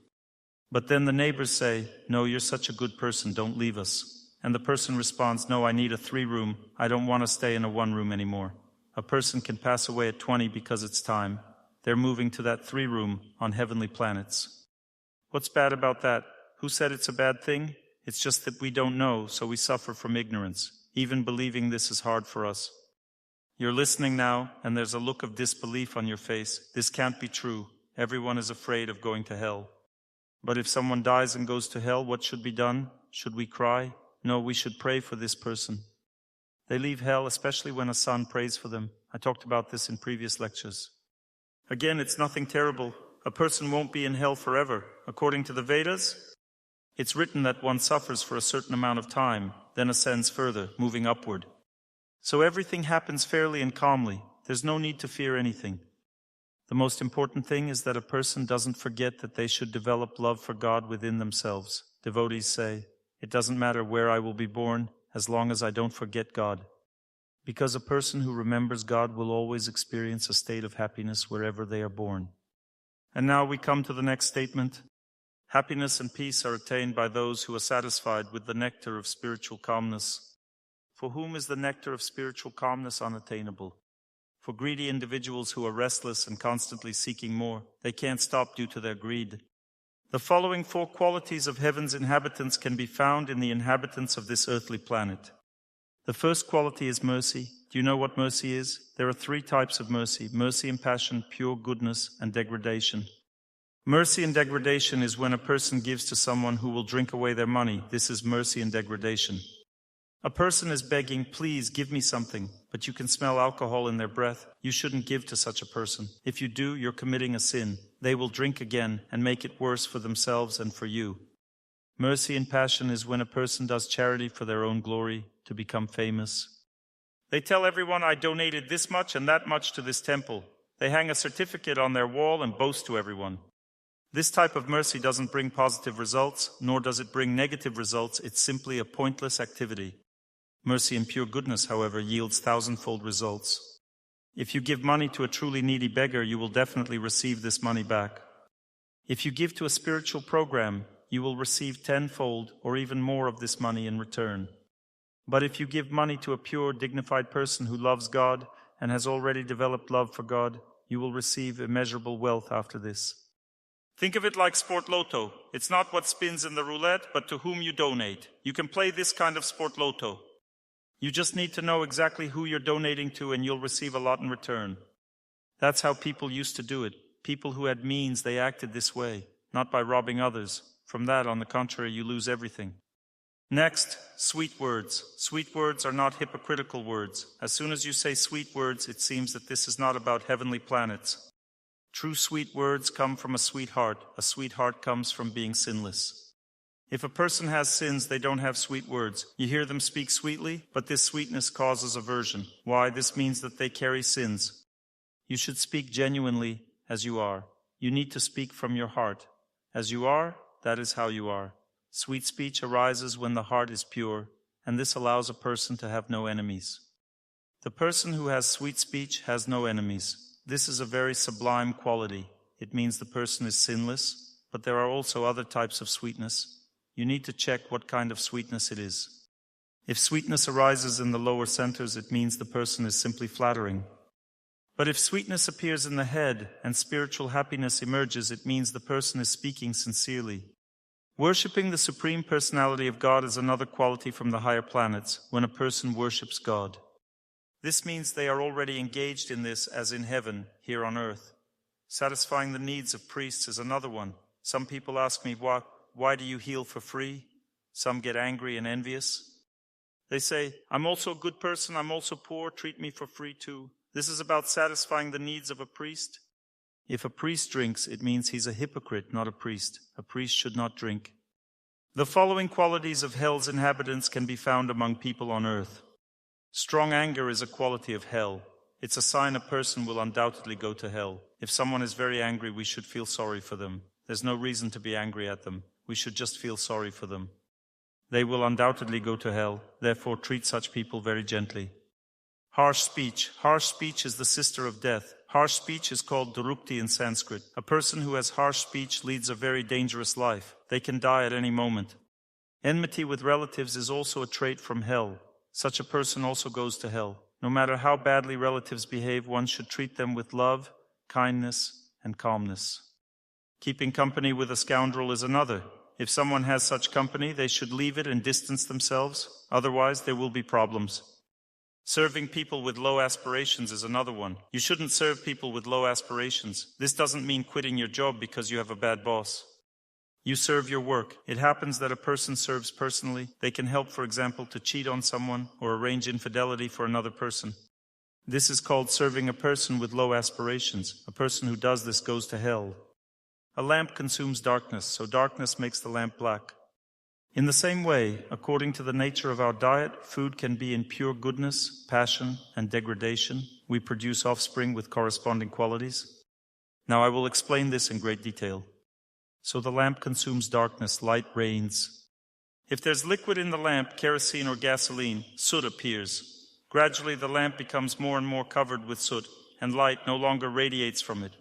But then the neighbors say, no, you're such a good person, don't leave us. And the person responds, no, I need a 3-room. I don't want to stay in a 1-room anymore. A person can pass away at 20 because it's time. They're moving to that 3-room on heavenly planets. What's bad about that? Who said it's a bad thing? It's just that we don't know, so we suffer from ignorance. Even believing this is hard for us. You're listening now, and there's a look of disbelief on your face. This can't be true. Everyone is afraid of going to hell. But if someone dies and goes to hell, what should be done? Should we cry? No, we should pray for this person. They leave hell, especially when a son prays for them. I talked about this in previous lectures. Again, it's nothing terrible. A person won't be in hell forever. According to the Vedas, It's written that one suffers for a certain amount of time, then ascends further, moving upward. So everything happens fairly and calmly. There's no need to fear anything. The most important thing is that a person doesn't forget that they should develop love for God within themselves. Devotees say, "It doesn't matter where I will be born, as long as I don't forget God." Because a person who remembers God will always experience a state of happiness wherever they are born. And now we come to the next statement. Happiness and peace are attained by those who are satisfied with the nectar of spiritual calmness. For whom is the nectar of spiritual calmness unattainable? For greedy individuals who are restless and constantly seeking more, they can't stop due to their greed. The following 4 qualities of heaven's inhabitants can be found in the inhabitants of this earthly planet. The first quality is mercy. Do you know what mercy is? There are 3 types of mercy: mercy and passion, pure goodness, and degradation. Mercy and degradation is when a person gives to someone who will drink away their money. This is mercy and degradation. A person is begging, "Please give me something," but you can smell alcohol in their breath. You shouldn't give to such a person. If you do, you're committing a sin. They will drink again and make it worse for themselves and for you. Mercy and passion is when a person does charity for their own glory, to become famous. They tell everyone, "I donated this much and that much to this temple." They hang a certificate on their wall and boast to everyone. This type of mercy doesn't bring positive results, nor does it bring negative results. It's simply a pointless activity. Mercy and pure goodness, however, yields 1,000-fold results. If you give money to a truly needy beggar, you will definitely receive this money back. If you give to a spiritual program, you will receive 10-fold or even more of this money in return. But if you give money to a pure, dignified person who loves God and has already developed love for God, you will receive immeasurable wealth after this. Think of it like Sport Lotto. It's not what spins in the roulette, but to whom you donate. You can play this kind of Sport Lotto. You just need to know exactly who you're donating to and you'll receive a lot in return. That's how people used to do it. People who had means, they acted this way, not by robbing others. From that, on the contrary, you lose everything. Next, sweet words. Sweet words are not hypocritical words. As soon as you say sweet words, it seems that this is not about heavenly planets. True sweet words come from a sweet heart. A sweet heart comes from being sinless. If a person has sins, they don't have sweet words. You hear them speak sweetly, but this sweetness causes aversion. Why? This means that they carry sins. You should speak genuinely as you are. You need to speak from your heart. As you are, that is how you are. Sweet speech arises when the heart is pure, and this allows a person to have no enemies. The person who has sweet speech has no enemies. This is a very sublime quality. It means the person is sinless, but there are also other types of sweetness. You need to check what kind of sweetness it is. If sweetness arises in the lower centers, it means the person is simply flattering. But if sweetness appears in the head and spiritual happiness emerges, it means the person is speaking sincerely. Worshipping the Supreme Personality of God is another quality from the higher planets, when a person worships God. This means they are already engaged in this as in heaven, here on earth. Satisfying the needs of priests is another one. Some people ask me, why do you heal for free? Some get angry and envious. They say, "I'm also a good person, I'm also poor, treat me for free too." This is about satisfying the needs of a priest. If a priest drinks, it means he's a hypocrite, not a priest. A priest should not drink. The following qualities of hell's inhabitants can be found among people on earth. Strong anger is a quality of hell. It's a sign a person will undoubtedly go to hell. If someone is very angry, we should feel sorry for them. There's no reason to be angry at them. We should just feel sorry for them. They will undoubtedly go to hell. Therefore, treat such people very gently. Harsh speech. Harsh speech is the sister of death. Harsh speech is called durukti in Sanskrit. A person who has harsh speech leads a very dangerous life. They can die at any moment. Enmity with relatives is also a trait from hell. Such a person also goes to hell. No matter how badly relatives behave, one should treat them with love, kindness, and calmness. Keeping company with a scoundrel is another. If someone has such company, they should leave it and distance themselves. Otherwise, there will be problems. Serving people with low aspirations is another one. You shouldn't serve people with low aspirations. This doesn't mean quitting your job because you have a bad boss. You serve your work. It happens that a person serves personally. They can help, for example, to cheat on someone or arrange infidelity for another person. This is called serving a person with low aspirations. A person who does this goes to hell. A lamp consumes darkness, so darkness makes the lamp black. In the same way, according to the nature of our diet, food can be in pure goodness, passion, and degradation. We produce offspring with corresponding qualities. Now I will explain this in great detail. So the lamp consumes darkness, light reigns. If there's liquid in the lamp, kerosene or gasoline, soot appears. Gradually the lamp becomes more and more covered with soot, and light no longer radiates from it.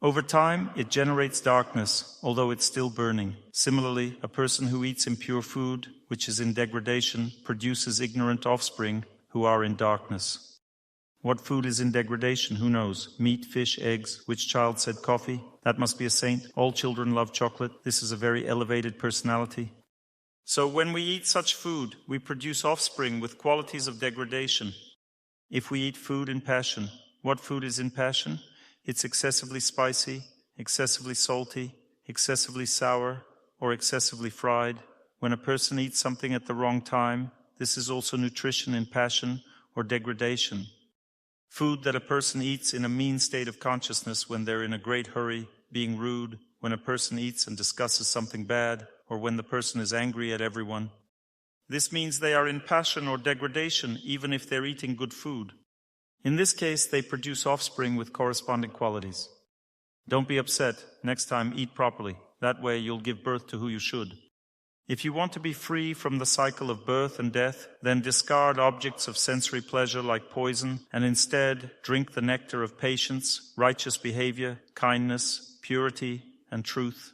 Over time, it generates darkness, although it's still burning. Similarly, a person who eats impure food, which is in degradation, produces ignorant offspring who are in darkness. What food is in degradation? Who knows? Meat, fish, eggs. Which child said coffee? That must be a saint. All children love chocolate. This is a very elevated personality. So when we eat such food, we produce offspring with qualities of degradation. If we eat food in passion, what food is in passion? It's excessively spicy, excessively salty, excessively sour, or excessively fried. When a person eats something at the wrong time, this is also nutrition in passion or degradation. Food that a person eats in a mean state of consciousness when they're in a great hurry, being rude, when a person eats and discusses something bad, or when the person is angry at everyone. This means they are in passion or degradation even if they're eating good food. In this case, they produce offspring with corresponding qualities. Don't be upset. Next time, eat properly. That way you'll give birth to who you should. If you want to be free from the cycle of birth and death, then discard objects of sensory pleasure like poison, and instead drink the nectar of patience, righteous behavior, kindness, purity, and truth.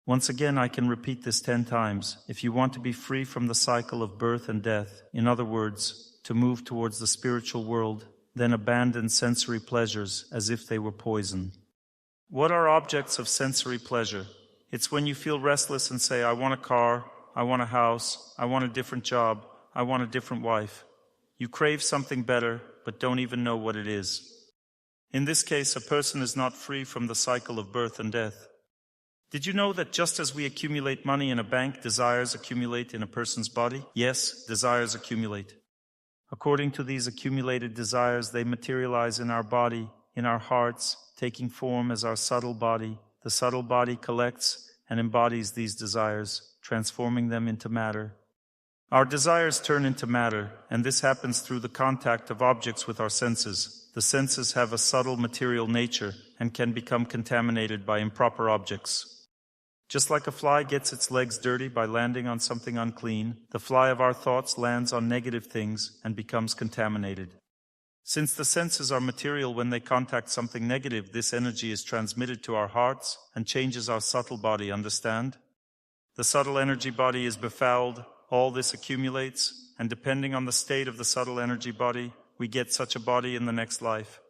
Once again, I can repeat this 10 times. If you want to be free from the cycle of birth and death, in other words, to move towards the spiritual world, then abandon sensory pleasures as if they were poison. What are objects of sensory pleasure? It's when you feel restless and say, I want a car, I want a house, I want a different job, I want a different wife. You crave something better, but don't even know what it is. In this case, a person is not free from the cycle of birth and death. Did you know that just as we accumulate money in a bank, desires accumulate in a person's body? Yes, desires accumulate. According to these accumulated desires, they materialize in our body, in our hearts, taking form as our subtle body. The subtle body collects and embodies these desires, transforming them into matter. Our desires turn into matter, and this happens through the contact of objects with our senses. The senses have a subtle material nature and can become contaminated by improper objects. Just like a fly gets its legs dirty by landing on something unclean, the fly of our thoughts lands on negative things and becomes contaminated. Since the senses are material, when they contact something negative, this energy is transmitted to our hearts and changes our subtle body, understand? The subtle energy body is befouled, all this accumulates, and depending on the state of the subtle energy body, we get such a body in the next life.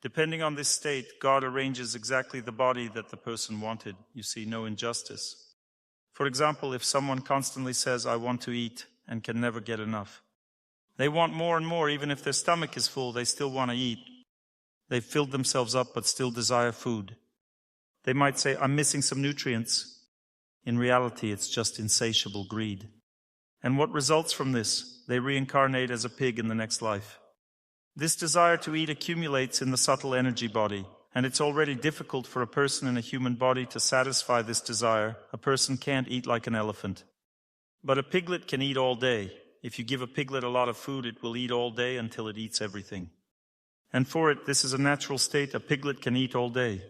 Depending on this state, God arranges exactly the body that the person wanted. You see, no injustice. For example, if someone constantly says, I want to eat, and can never get enough. They want more and more, even if their stomach is full, they still want to eat. They've filled themselves up, but still desire food. They might say, I'm missing some nutrients. In reality, it's just insatiable greed. And what results from this? They reincarnate as a pig in the next life. This desire to eat accumulates in the subtle energy body, and it's already difficult for a person in a human body to satisfy this desire. A person can't eat like an elephant. But a piglet can eat all day. If you give a piglet a lot of food, it will eat all day until it eats everything. And for it, this is a natural state. A piglet can eat all day.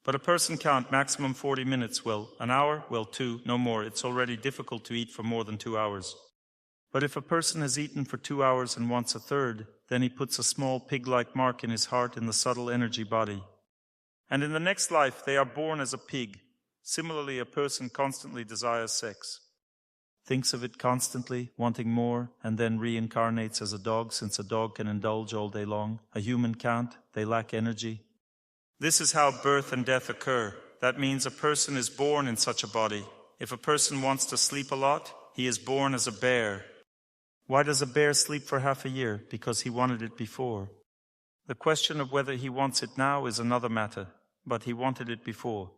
But a person can't, maximum 40 minutes. Well, an hour? Well, 2, no more. It's already difficult to eat for more than 2 hours. But if a person has eaten for 2 hours and wants a third, then he puts a small pig-like mark in his heart in the subtle energy body. And in the next life, they are born as a pig. Similarly, a person constantly desires sex. Thinks of it constantly, wanting more, and then reincarnates as a dog, since a dog can indulge all day long. A human can't. They lack energy. This is how birth and death occur. That means a person is born in such a body. If a person wants to sleep a lot, he is born as a bear. Why does a bear sleep for half a year? Because he wanted it before. The question of whether he wants it now is another matter, but he wanted it before.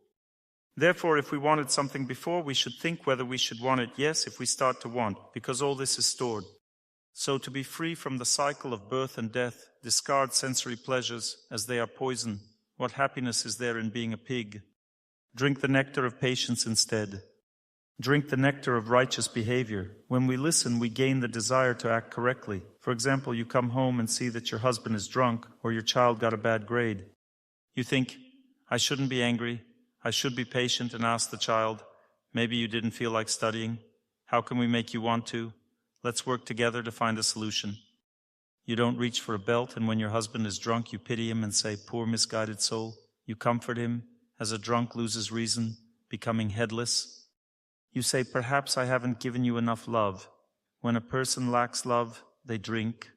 Therefore, if we wanted something before, we should think whether we should want it, yes, if we start to want, because all this is stored. So to be free from the cycle of birth and death, discard sensory pleasures, as they are poison. What happiness is there in being a pig? Drink the nectar of patience instead. Drink the nectar of righteous behavior. When we listen, we gain the desire to act correctly. For example, you come home and see that your husband is drunk or your child got a bad grade. You think, I shouldn't be angry. I should be patient and ask the child, maybe you didn't feel like studying. How can we make you want to? Let's work together to find a solution. You don't reach for a belt, and when your husband is drunk, you pity him and say, poor misguided soul. You comfort him as a drunk loses reason, becoming headless. You say, perhaps I haven't given you enough love. When a person lacks love, they drink.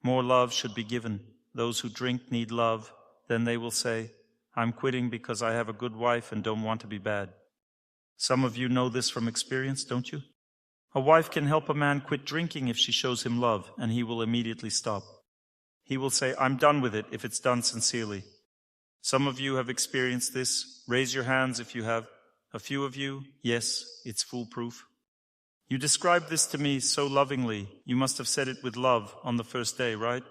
More love should be given. Those who drink need love. Then they will say, I'm quitting because I have a good wife and don't want to be bad. Some of you know this from experience, don't you? A wife can help a man quit drinking if she shows him love, and he will immediately stop. He will say, I'm done with it if it's done sincerely. Some of you have experienced this. Raise your hands if you have. A few of you, yes, it's foolproof. You described this to me so lovingly. You must have said it with love on the first day, right?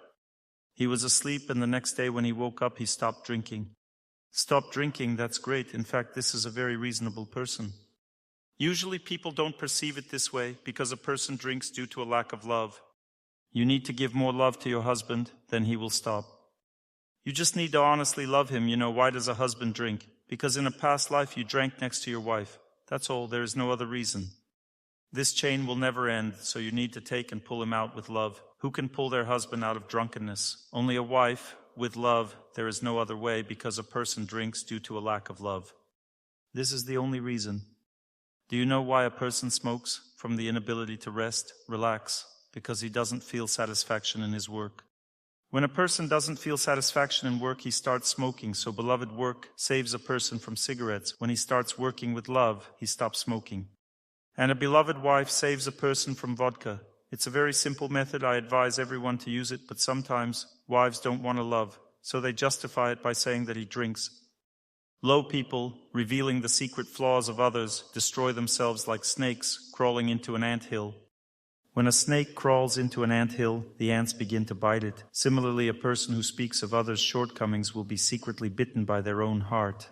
He was asleep, and the next day when he woke up, he stopped drinking. Stop drinking, that's great. In fact, this is a very reasonable person. Usually people don't perceive it this way because a person drinks due to a lack of love. You need to give more love to your husband, then he will stop. You just need to honestly love him. You know, why does a husband drink? Because in a past life you drank next to your wife. That's all, there is no other reason. This chain will never end, so you need to take and pull him out with love. Who can pull their husband out of drunkenness? Only a wife. With love, there is no other way because a person drinks due to a lack of love. This is the only reason. Do you know why a person smokes? From the inability to rest, relax, because he doesn't feel satisfaction in his work. When a person doesn't feel satisfaction in work, he starts smoking. So beloved, work saves a person from cigarettes. When he starts working with love, he stops smoking. And a beloved wife saves a person from vodka. It's a very simple method. I advise everyone to use it, but sometimes wives don't want to love, so they justify it by saying that he drinks. Low people, revealing the secret flaws of others, destroy themselves like snakes crawling into an anthill. When a snake crawls into an anthill, the ants begin to bite it. Similarly, a person who speaks of others' shortcomings will be secretly bitten by their own heart.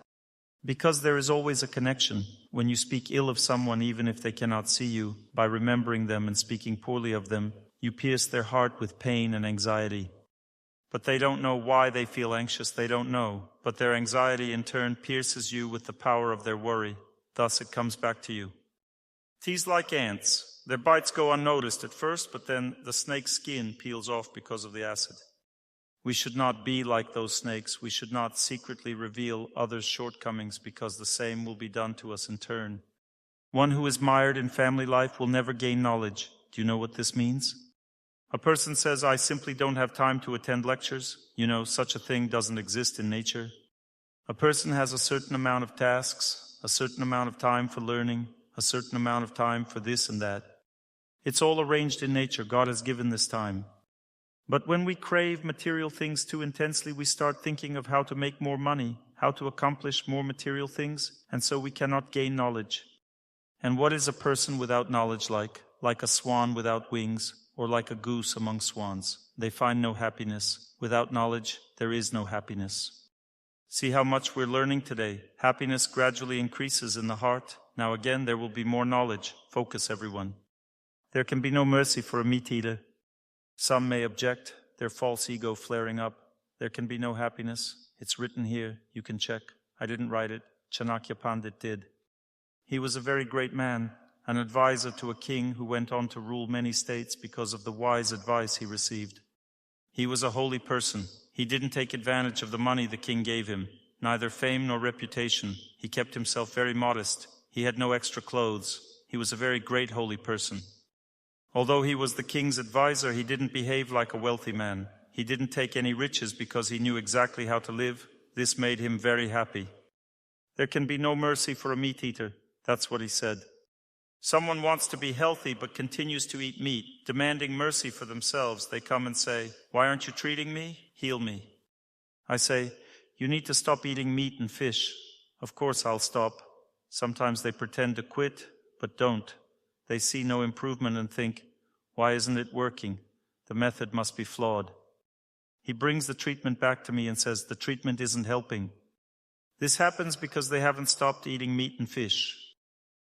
Because there is always a connection. When you speak ill of someone, even if they cannot see you, by remembering them and speaking poorly of them, you pierce their heart with pain and anxiety. But they don't know why they feel anxious, they don't know. But their anxiety in turn pierces you with the power of their worry. Thus it comes back to you. These like ants. Their bites go unnoticed at first, but then the snake's skin peels off because of the acid. We should not be like those snakes. We should not secretly reveal others' shortcomings because the same will be done to us in turn. One who is mired in family life will never gain knowledge. Do you know what this means? A person says, I simply don't have time to attend lectures. You know, such a thing doesn't exist in nature. A person has a certain amount of tasks, a certain amount of time for learning, a certain amount of time for this and that. It's all arranged in nature. God has given this time. But when we crave material things too intensely, we start thinking of how to make more money, how to accomplish more material things, and so we cannot gain knowledge. And what is a person without knowledge like? Like a swan without wings, or like a goose among swans. They find no happiness. Without knowledge, there is no happiness. See how much we're learning today. Happiness gradually increases in the heart. Now again, there will be more knowledge. Focus, everyone. There can be no mercy for a meat eater. Some may object, their false ego flaring up. There can be no happiness. It's written here. You can check. I didn't write it. Chanakya Pandit did. He was a very great man, an advisor to a king who went on to rule many states because of the wise advice he received. He was a holy person. He didn't take advantage of the money the king gave him, neither fame nor reputation. He kept himself very modest. He had no extra clothes. He was a very great holy person. Although he was the king's advisor, he didn't behave like a wealthy man. He didn't take any riches because he knew exactly how to live. This made him very happy. There can be no mercy for a meat eater. That's what he said. Someone wants to be healthy but continues to eat meat, demanding mercy for themselves. They come and say, why aren't you treating me? Heal me. I say, you need to stop eating meat and fish. Of course I'll stop. Sometimes they pretend to quit, but don't. They see no improvement and think, why isn't it working? The method must be flawed. He brings the treatment back to me and says, the treatment isn't helping. This happens because they haven't stopped eating meat and fish.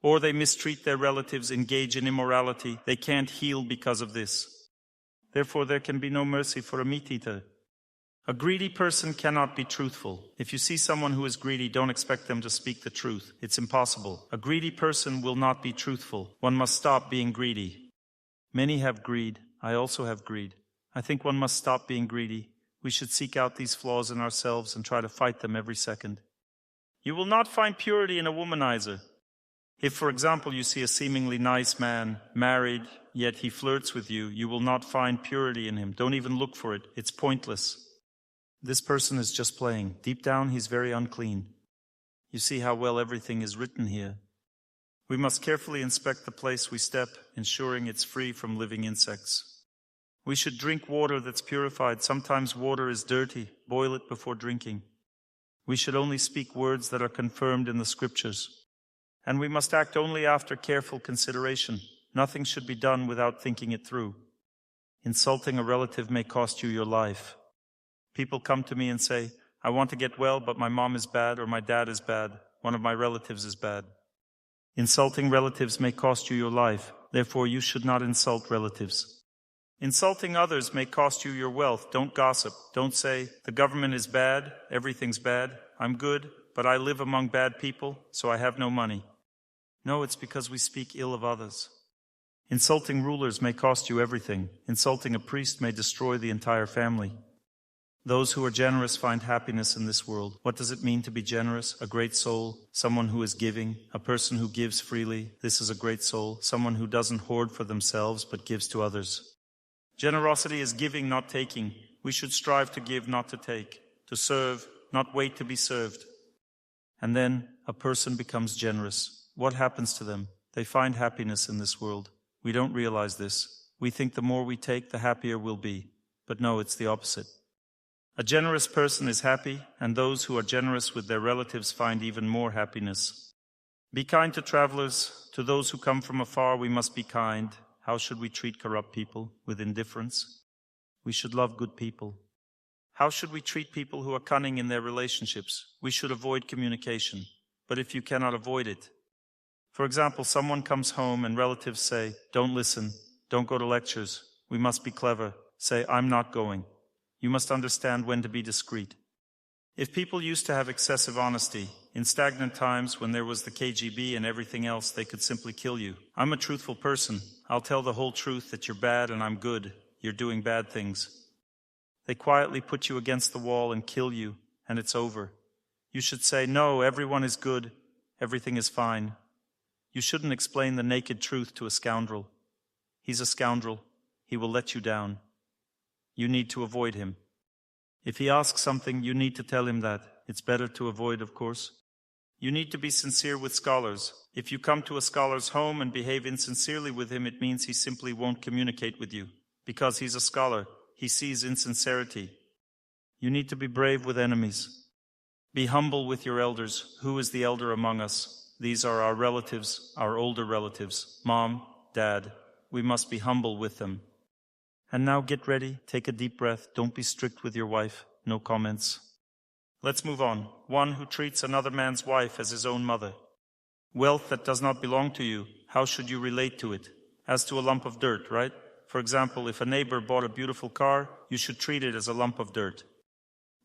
Or they mistreat their relatives, engage in immorality. They can't heal because of this. Therefore, there can be no mercy for a meat-eater. A greedy person cannot be truthful. If you see someone who is greedy, don't expect them to speak the truth. It's impossible. A greedy person will not be truthful. One must stop being greedy. Many have greed. I also have greed. I think one must stop being greedy. We should seek out these flaws in ourselves and try to fight them every second. You will not find purity in a womanizer. If, for example, you see a seemingly nice man, married, yet he flirts with you, you will not find purity in him. Don't even look for it. It's pointless. This person is just playing. Deep down, he's very unclean. You see how well everything is written here. We must carefully inspect the place we step, ensuring it's free from living insects. We should drink water that's purified. Sometimes water is dirty. Boil it before drinking. We should only speak words that are confirmed in the scriptures. And we must act only after careful consideration. Nothing should be done without thinking it through. Insulting a relative may cost you your life. People come to me and say, I want to get well, but my mom is bad or my dad is bad. One of my relatives is bad. Insulting relatives may cost you your life. Therefore, you should not insult relatives. Insulting others may cost you your wealth. Don't gossip. Don't say, the government is bad, everything's bad, I'm good, but I live among bad people, so I have no money. No, it's because we speak ill of others. Insulting rulers may cost you everything. Insulting a priest may destroy the entire family. Those who are generous find happiness in this world. What does it mean to be generous? A great soul, someone who is giving, a person who gives freely. This is a great soul, someone who doesn't hoard for themselves but gives to others. Generosity is giving, not taking. We should strive to give, not to take, to serve, not wait to be served. And then a person becomes generous. What happens to them? They find happiness in this world. We don't realize this. We think the more we take, the happier we'll be. But no, it's the opposite. A generous person is happy, and those who are generous with their relatives find even more happiness. Be kind to travelers. To those who come from afar, we must be kind. How should we treat corrupt people? With indifference? We should love good people. How should we treat people who are cunning in their relationships? We should avoid communication. But if you cannot avoid it, for example, someone comes home and relatives say, don't listen, don't go to lectures, we must be clever. Say, I'm not going. You must understand when to be discreet. If people used to have excessive honesty, in stagnant times when there was the KGB and everything else, they could simply kill you. I'm a truthful person. I'll tell the whole truth that you're bad and I'm good. You're doing bad things. They quietly put you against the wall and kill you, and it's over. You should say, no, everyone is good. Everything is fine. You shouldn't explain the naked truth to a scoundrel. He's a scoundrel. He will let you down. You need to avoid him. If he asks something, you need to tell him that. It's better to avoid, of course. You need to be sincere with scholars. If you come to a scholar's home and behave insincerely with him, it means he simply won't communicate with you. Because he's a scholar, he sees insincerity. You need to be brave with enemies. Be humble with your elders. Who is the elder among us? These are our relatives, our older relatives. Mom, Dad. We must be humble with them. And now get ready, take a deep breath, don't be strict with your wife, no comments. Let's move on. One who treats another man's wife as his own mother. Wealth that does not belong to you, how should you relate to it? As to a lump of dirt, right? For example, if a neighbor bought a beautiful car, you should treat it as a lump of dirt.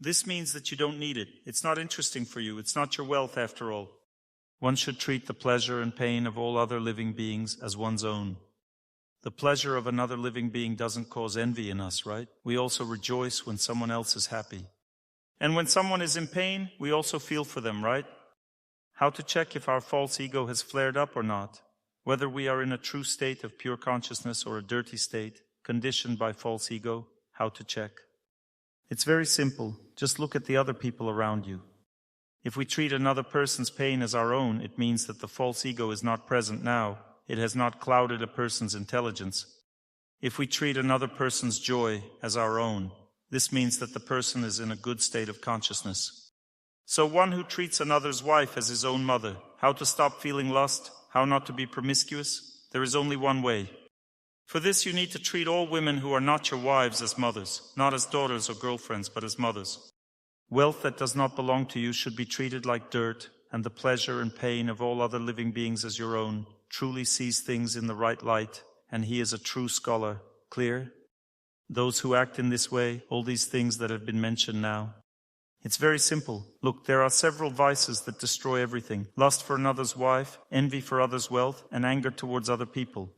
This means that you don't need it. It's not interesting for you. It's not your wealth after all. One should treat the pleasure and pain of all other living beings as one's own. The pleasure of another living being doesn't cause envy in us, right? We also rejoice when someone else is happy. And when someone is in pain, we also feel for them, right? How to check if our false ego has flared up or not? Whether we are in a true state of pure consciousness or a dirty state, conditioned by false ego, how to check? It's very simple. Just look at the other people around you. If we treat another person's pain as our own, it means that the false ego is not present now. It has not clouded a person's intelligence. If we treat another person's joy as our own, this means that the person is in a good state of consciousness. So one who treats another's wife as his own mother, how to stop feeling lust, how not to be promiscuous, there is only one way. For this you need to treat all women who are not your wives as mothers, not as daughters or girlfriends, but as mothers. Wealth that does not belong to you should be treated like dirt. and the pleasure and pain of all other living beings as your own, truly sees things in the right light, and he is a true scholar. Clear? Those who act in this way, all these things that have been mentioned now. It's very simple. Look, there are several vices that destroy everything. Lust for another's wife, envy for others' wealth, and anger towards other people.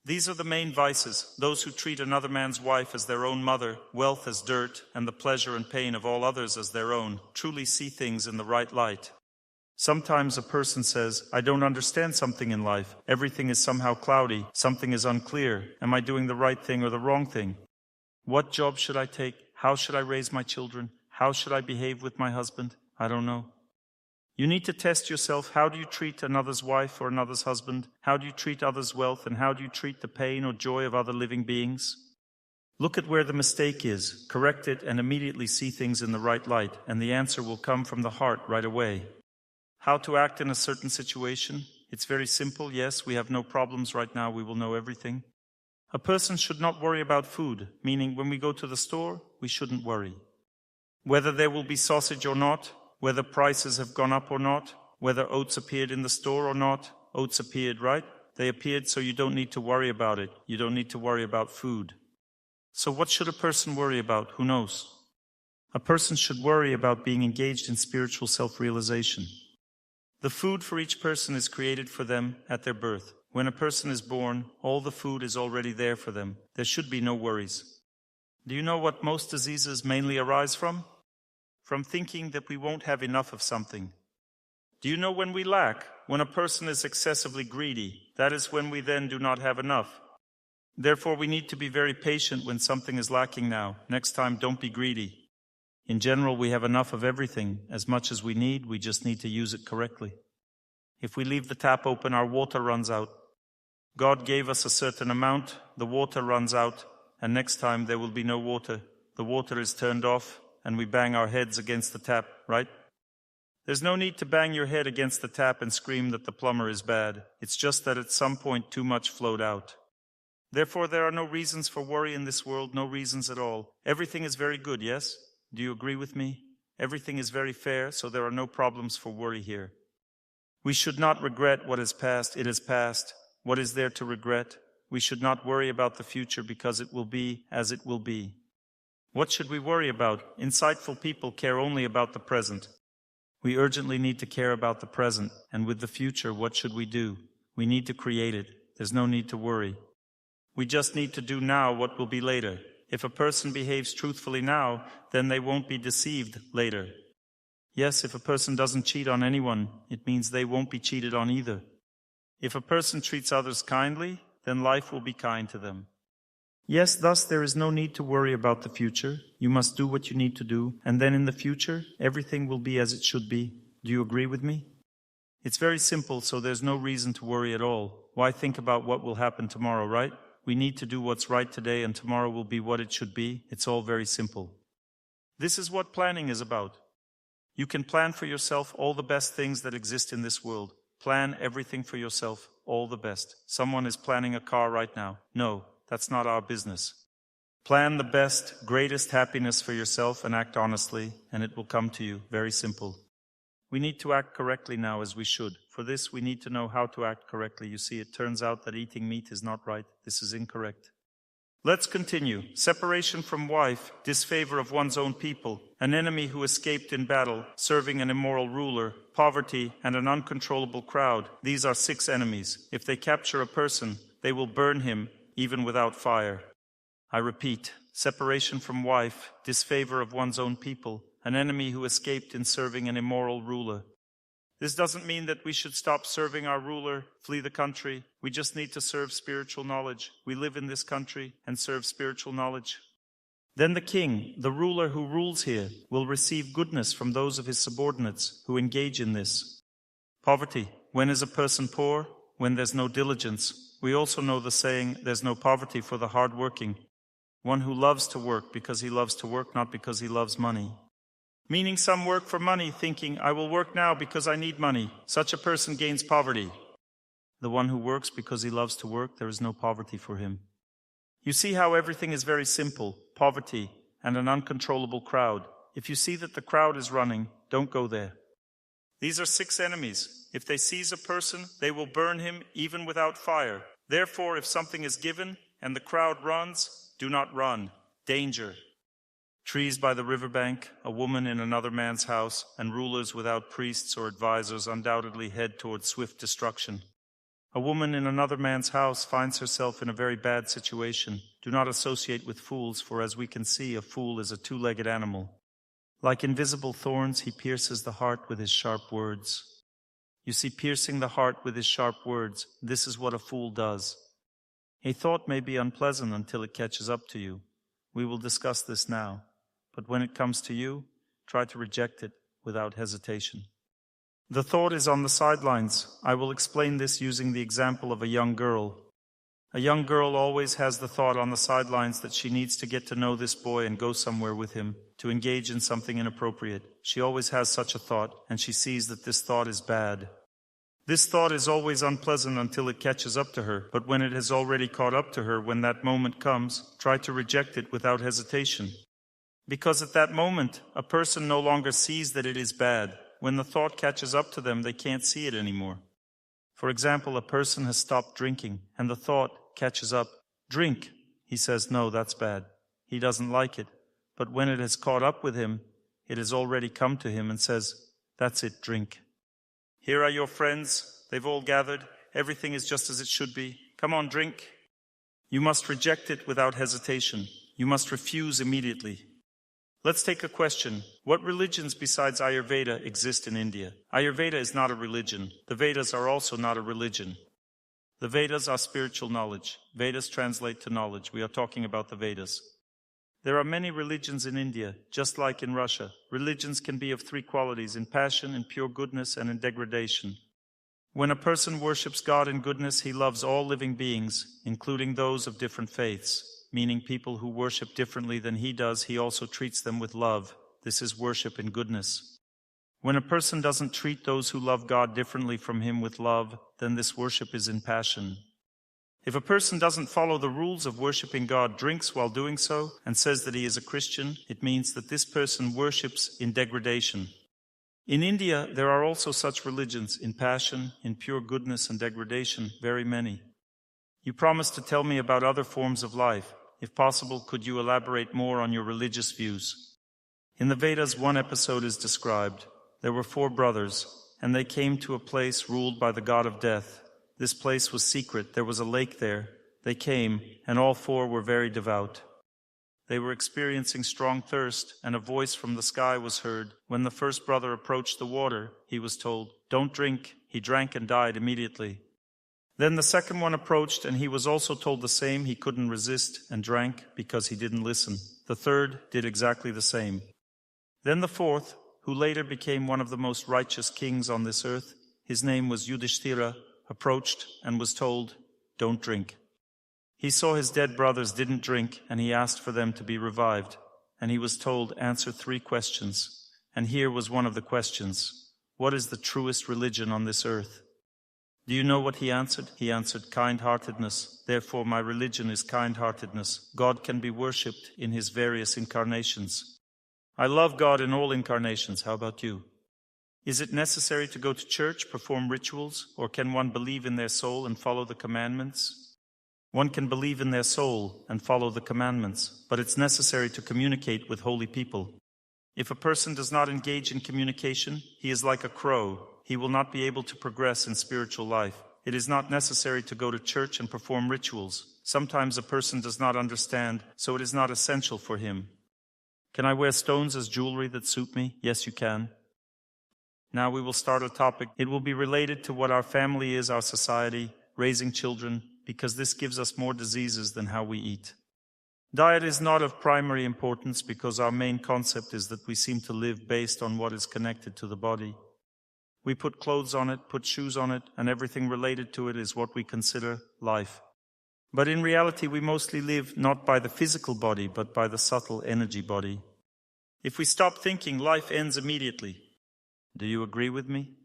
These are the main vices. Those who treat another man's wife as their own mother, wealth as dirt, and the pleasure and pain of all others as their own, truly see things in the right light. Sometimes a person says, I don't understand something in life. Everything is somehow cloudy. Something is unclear. Am I doing the right thing or the wrong thing? What job should I take? How should I raise my children? How should I behave with my husband? I don't know. You need to test yourself. How do you treat another's wife or another's husband? How do you treat others' wealth? And how do you treat the pain or joy of other living beings? Look at where the mistake is, correct it, and immediately see things in the right light, and the answer will come from the heart right away. How to act in a certain situation? It's very simple. Yes, we have no problems right now. We will know everything. A person should not worry about food, meaning when we go to the store, we shouldn't worry. Whether there will be sausage or not, whether prices have gone up or not, whether oats appeared in the store or not, oats appeared, right? They appeared, so you don't need to worry about it. You don't need to worry about food. So what should a person worry about? Who knows? A person should worry about being engaged in spiritual self-realization. The food for each person is created for them at their birth. When a person is born, all the food is already there for them. There should be no worries. Do you know what most diseases mainly arise from? From thinking that we won't have enough of something. Do you know when we lack? When a person is excessively greedy, that is when we then do not have enough. Therefore, we need to be very patient when something is lacking now. Next time, don't be greedy. In general, we have enough of everything. As much as we need, we just need to use it correctly. If we leave the tap open, our water runs out. God gave us a certain amount, the water runs out, and next time there will be no water. The water is turned off, and we bang our heads against the tap, right? There's no need to bang your head against the tap and scream that the plumber is bad. It's just that at some point too much flowed out. Therefore, there are no reasons for worry in this world, no reasons at all. Everything is very good, yes? Do you agree with me? Everything is very fair, so there are no problems for worry here. We should not regret what is past. It is past. What is there to regret? We should not worry about the future because it will be as it will be. What should we worry about? Insightful people care only about the present. We urgently need to care about the present, and with the future, what should we do? We need to create it. There's no need to worry. We just need to do now what will be later. If a person behaves truthfully now, then they won't be deceived later. Yes, if a person doesn't cheat on anyone, it means they won't be cheated on either. If a person treats others kindly, then life will be kind to them. Yes, thus there is no need to worry about the future. You must do what you need to do, and then in the future, everything will be as it should be. Do you agree with me? It's very simple, so there's no reason to worry at all. Why think about what will happen tomorrow, right? We need to do what's right today, and tomorrow will be what it should be. It's all very simple. This is what planning is about. You can plan for yourself all the best things that exist in this world. Plan everything for yourself, all the best. Someone is planning a car right now. No, that's not our business. Plan the best, greatest happiness for yourself and act honestly, and it will come to you. Very simple. We need to act correctly now as we should. For this, we need to know how to act correctly. You see, it turns out that eating meat is not right. This is incorrect. Let's continue. Separation from wife, disfavor of one's own people, an enemy who escaped in battle, serving an immoral ruler, poverty, and an uncontrollable crowd. These are 6 enemies. If they capture a person, they will burn him, even without fire. I repeat, separation from wife, disfavor of one's own people, an enemy who escaped in serving an immoral ruler. This doesn't mean that we should stop serving our ruler, flee the country. We just need to serve spiritual knowledge. We live in this country and serve spiritual knowledge. Then the king, the ruler who rules here, will receive goodness from those of his subordinates who engage in this. Poverty. When is a person poor? When there's no diligence. We also know the saying, there's no poverty for the hard-working. One who loves to work because he loves to work, not because he loves money. Meaning some work for money, thinking, I will work now because I need money. Such a person gains poverty. The one who works because he loves to work, there is no poverty for him. You see how everything is very simple. Poverty and an uncontrollable crowd. If you see that the crowd is running, don't go there. These are 6 enemies. If they seize a person, they will burn him even without fire. Therefore, if something is given and the crowd runs, do not run. Danger. Trees by the riverbank, a woman in another man's house, and rulers without priests or advisors undoubtedly head toward swift destruction. A woman in another man's house finds herself in a very bad situation. Do not associate with fools, for as we can see, a fool is a 2-legged animal. Like invisible thorns, he pierces the heart with his sharp words. You see, piercing the heart with his sharp words, this is what a fool does. A thought may be unpleasant until it catches up to you. We will discuss this now. But when it comes to you, try to reject it without hesitation. The thought is on the sidelines. I will explain this using the example of a young girl. A young girl always has the thought on the sidelines that she needs to get to know this boy and go somewhere with him, to engage in something inappropriate. She always has such a thought, and she sees that this thought is bad. This thought is always unpleasant until it catches up to her, but when it has already caught up to her, when that moment comes, try to reject it without hesitation. Because at that moment, a person no longer sees that it is bad. When the thought catches up to them, they can't see it anymore. For example, a person has stopped drinking, and the thought catches up. Drink. He says, no, that's bad. He doesn't like it. But when it has caught up with him, it has already come to him and says, that's it, drink. Here are your friends. They've all gathered. Everything is just as it should be. Come on, drink. You must reject it without hesitation. You must refuse immediately. Let's take a question. What religions besides Ayurveda exist in India? Ayurveda is not a religion. The Vedas are also not a religion. The Vedas are spiritual knowledge. Vedas translate to knowledge. We are talking about the Vedas. There are many religions in India, just like in Russia. Religions can be of 3 qualities: in passion, in pure goodness, and in degradation. When a person worships God in goodness, he loves all living beings, including those of different faiths. Meaning people who worship differently than he does, he also treats them with love. This is worship in goodness. When a person doesn't treat those who love God differently from him with love, then this worship is in passion. If a person doesn't follow the rules of worshiping God, drinks while doing so, and says that he is a Christian, it means that this person worships in degradation. In India, there are also such religions, in passion, in pure goodness and degradation, very many. You promised to tell me about other forms of life. If possible, could you elaborate more on your religious views? In the Vedas, one episode is described. There were 4 brothers, and they came to a place ruled by the god of death. This place was secret. There was a lake there. They came, and all 4 were very devout. They were experiencing strong thirst, and a voice from the sky was heard. When the first brother approached the water, he was told, "Don't drink." He drank and died immediately. Then the second one approached, and he was also told the same. He couldn't resist and drank because he didn't listen. The third did exactly the same. Then the fourth, who later became one of the most righteous kings on this earth, his name was Yudhishthira, approached and was told, "Don't drink." He saw his dead brothers didn't drink, and he asked for them to be revived. And he was told, "Answer 3 questions." And here was one of the questions. What is the truest religion on this earth? Do you know what he answered? He answered, kind-heartedness. Therefore, my religion is kind-heartedness. God can be worshipped in his various incarnations. I love God in all incarnations. How about you? Is it necessary to go to church, perform rituals, or can one believe in their soul and follow the commandments? One can believe in their soul and follow the commandments, but it's necessary to communicate with holy people. If a person does not engage in communication, he is like a crow. He will not be able to progress in spiritual life. It is not necessary to go to church and perform rituals. Sometimes a person does not understand, so it is not essential for him. Can I wear stones as jewelry that suit me? Yes, you can. Now we will start a topic. It will be related to what our family is, our society, raising children, because this gives us more diseases than how we eat. Diet is not of primary importance because our main concept is that we seem to live based on what is connected to the body. We put clothes on it, put shoes on it, and everything related to it is what we consider life. But in reality, we mostly live not by the physical body, but by the subtle energy body. If we stop thinking, life ends immediately. Do you agree with me?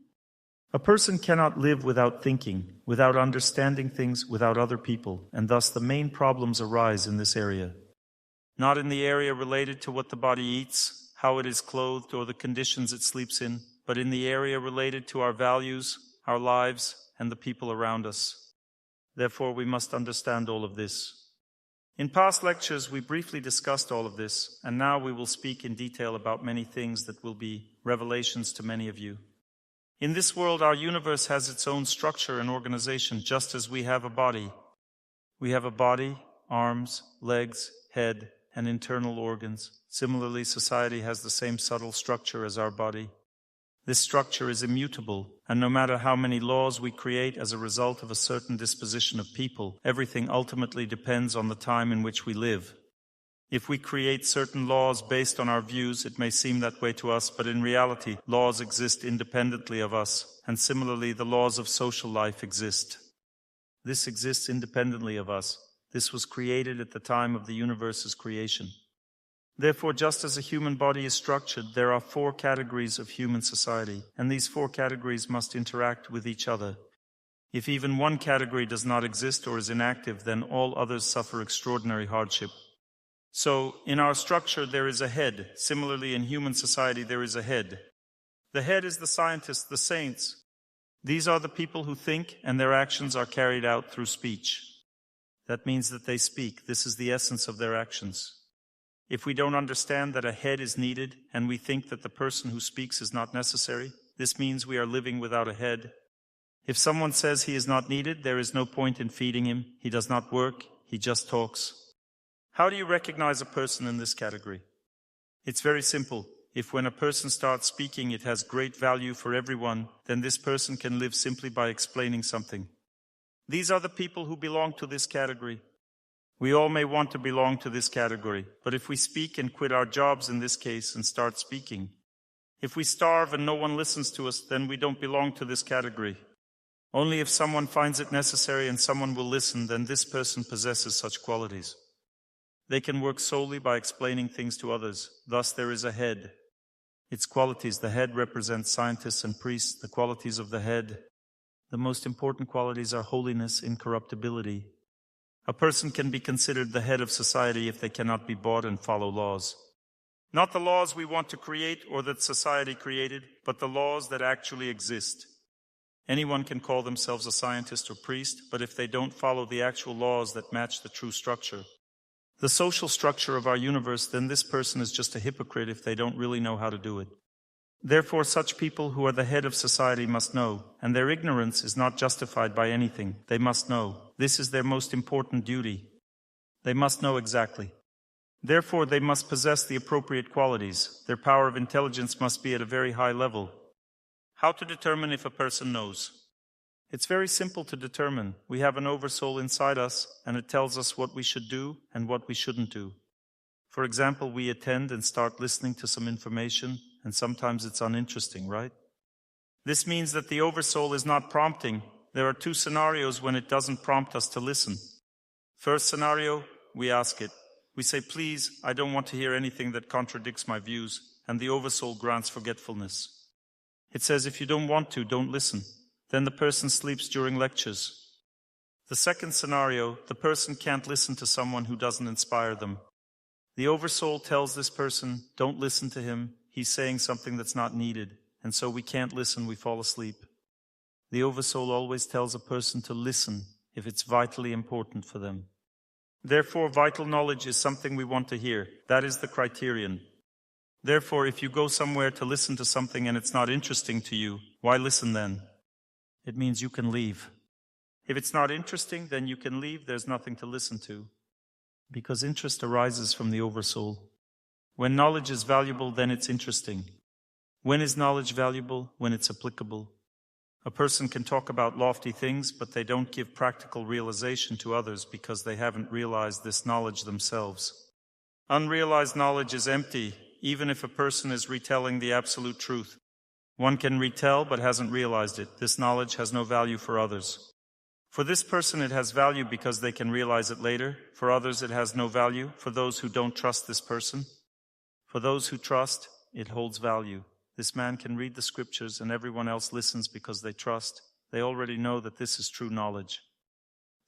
A person cannot live without thinking, without understanding things, without other people, and thus the main problems arise in this area. Not in the area related to what the body eats, how it is clothed, or the conditions it sleeps in, but in the area related to our values, our lives, and the people around us. Therefore, we must understand all of this. In past lectures, we briefly discussed all of this, and now we will speak in detail about many things that will be revelations to many of you. In this world, our universe has its own structure and organization, just as we have a body. We have a body, arms, legs, head, and internal organs. Similarly, society has the same subtle structure as our body. This structure is immutable, and no matter how many laws we create as a result of a certain disposition of people, everything ultimately depends on the time in which we live. If we create certain laws based on our views, it may seem that way to us, but in reality, laws exist independently of us, and similarly, the laws of social life exist. This exists independently of us. This was created at the time of the universe's creation. Therefore, just as a human body is structured, there are 4 categories of human society, and these 4 categories must interact with each other. If even one category does not exist or is inactive, then all others suffer extraordinary hardship. So, in our structure, there is a head. Similarly, in human society, there is a head. The head is the scientists, the saints. These are the people who think, and their actions are carried out through speech. That means that they speak. This is the essence of their actions. If we don't understand that a head is needed, and we think that the person who speaks is not necessary, this means we are living without a head. If someone says he is not needed, there is no point in feeding him. He does not work. He just talks. How do you recognize a person in this category? It's very simple. If when a person starts speaking it has great value for everyone, then this person can live simply by explaining something. These are the people who belong to this category. We all may want to belong to this category, but if we speak and quit our jobs in this case and start speaking, if we starve and no one listens to us, then we don't belong to this category. Only if someone finds it necessary and someone will listen, then this person possesses such qualities. They can work solely by explaining things to others. Thus there is a head. Its qualities: the head represents scientists and priests. The qualities of the head: the most important qualities are holiness, incorruptibility. A person can be considered the head of society if they cannot be bought and follow laws. Not the laws we want to create or that society created, but the laws that actually exist. Anyone can call themselves a scientist or priest, but if they don't follow the actual laws that match the true structure, the social structure of our universe, then this person is just a hypocrite if they don't really know how to do it. Therefore, such people who are the head of society must know, and their ignorance is not justified by anything. They must know. This is their most important duty. They must know exactly. Therefore, they must possess the appropriate qualities. Their power of intelligence must be at a very high level. How to determine if a person knows? It's very simple to determine. We have an oversoul inside us, and it tells us what we should do and what we shouldn't do. For example, we attend and start listening to some information, and sometimes it's uninteresting, right? This means that the oversoul is not prompting. There are 2 scenarios when it doesn't prompt us to listen. First scenario, we ask it. We say, "Please, I don't want to hear anything that contradicts my views," and the oversoul grants forgetfulness. It says, "If you don't want to, don't listen." Then the person sleeps during lectures. The second scenario, the person can't listen to someone who doesn't inspire them. The oversoul tells this person, "Don't listen to him. He's saying something that's not needed." And so we can't listen, we fall asleep. The oversoul always tells a person to listen if it's vitally important for them. Therefore, vital knowledge is something we want to hear. That is the criterion. Therefore, if you go somewhere to listen to something and it's not interesting to you, why listen then? It means you can leave. If it's not interesting, then you can leave. There's nothing to listen to. Because interest arises from the oversoul. When knowledge is valuable, then it's interesting. When is knowledge valuable? When it's applicable. A person can talk about lofty things, but they don't give practical realization to others because they haven't realized this knowledge themselves. Unrealized knowledge is empty, even if a person is retelling the absolute truth. One can retell but hasn't realized it. This knowledge has no value for others. For this person it has value because they can realize it later. For others it has no value, for those who don't trust this person. For those who trust, it holds value. This man can read the scriptures and everyone else listens because they trust. They already know that this is true knowledge.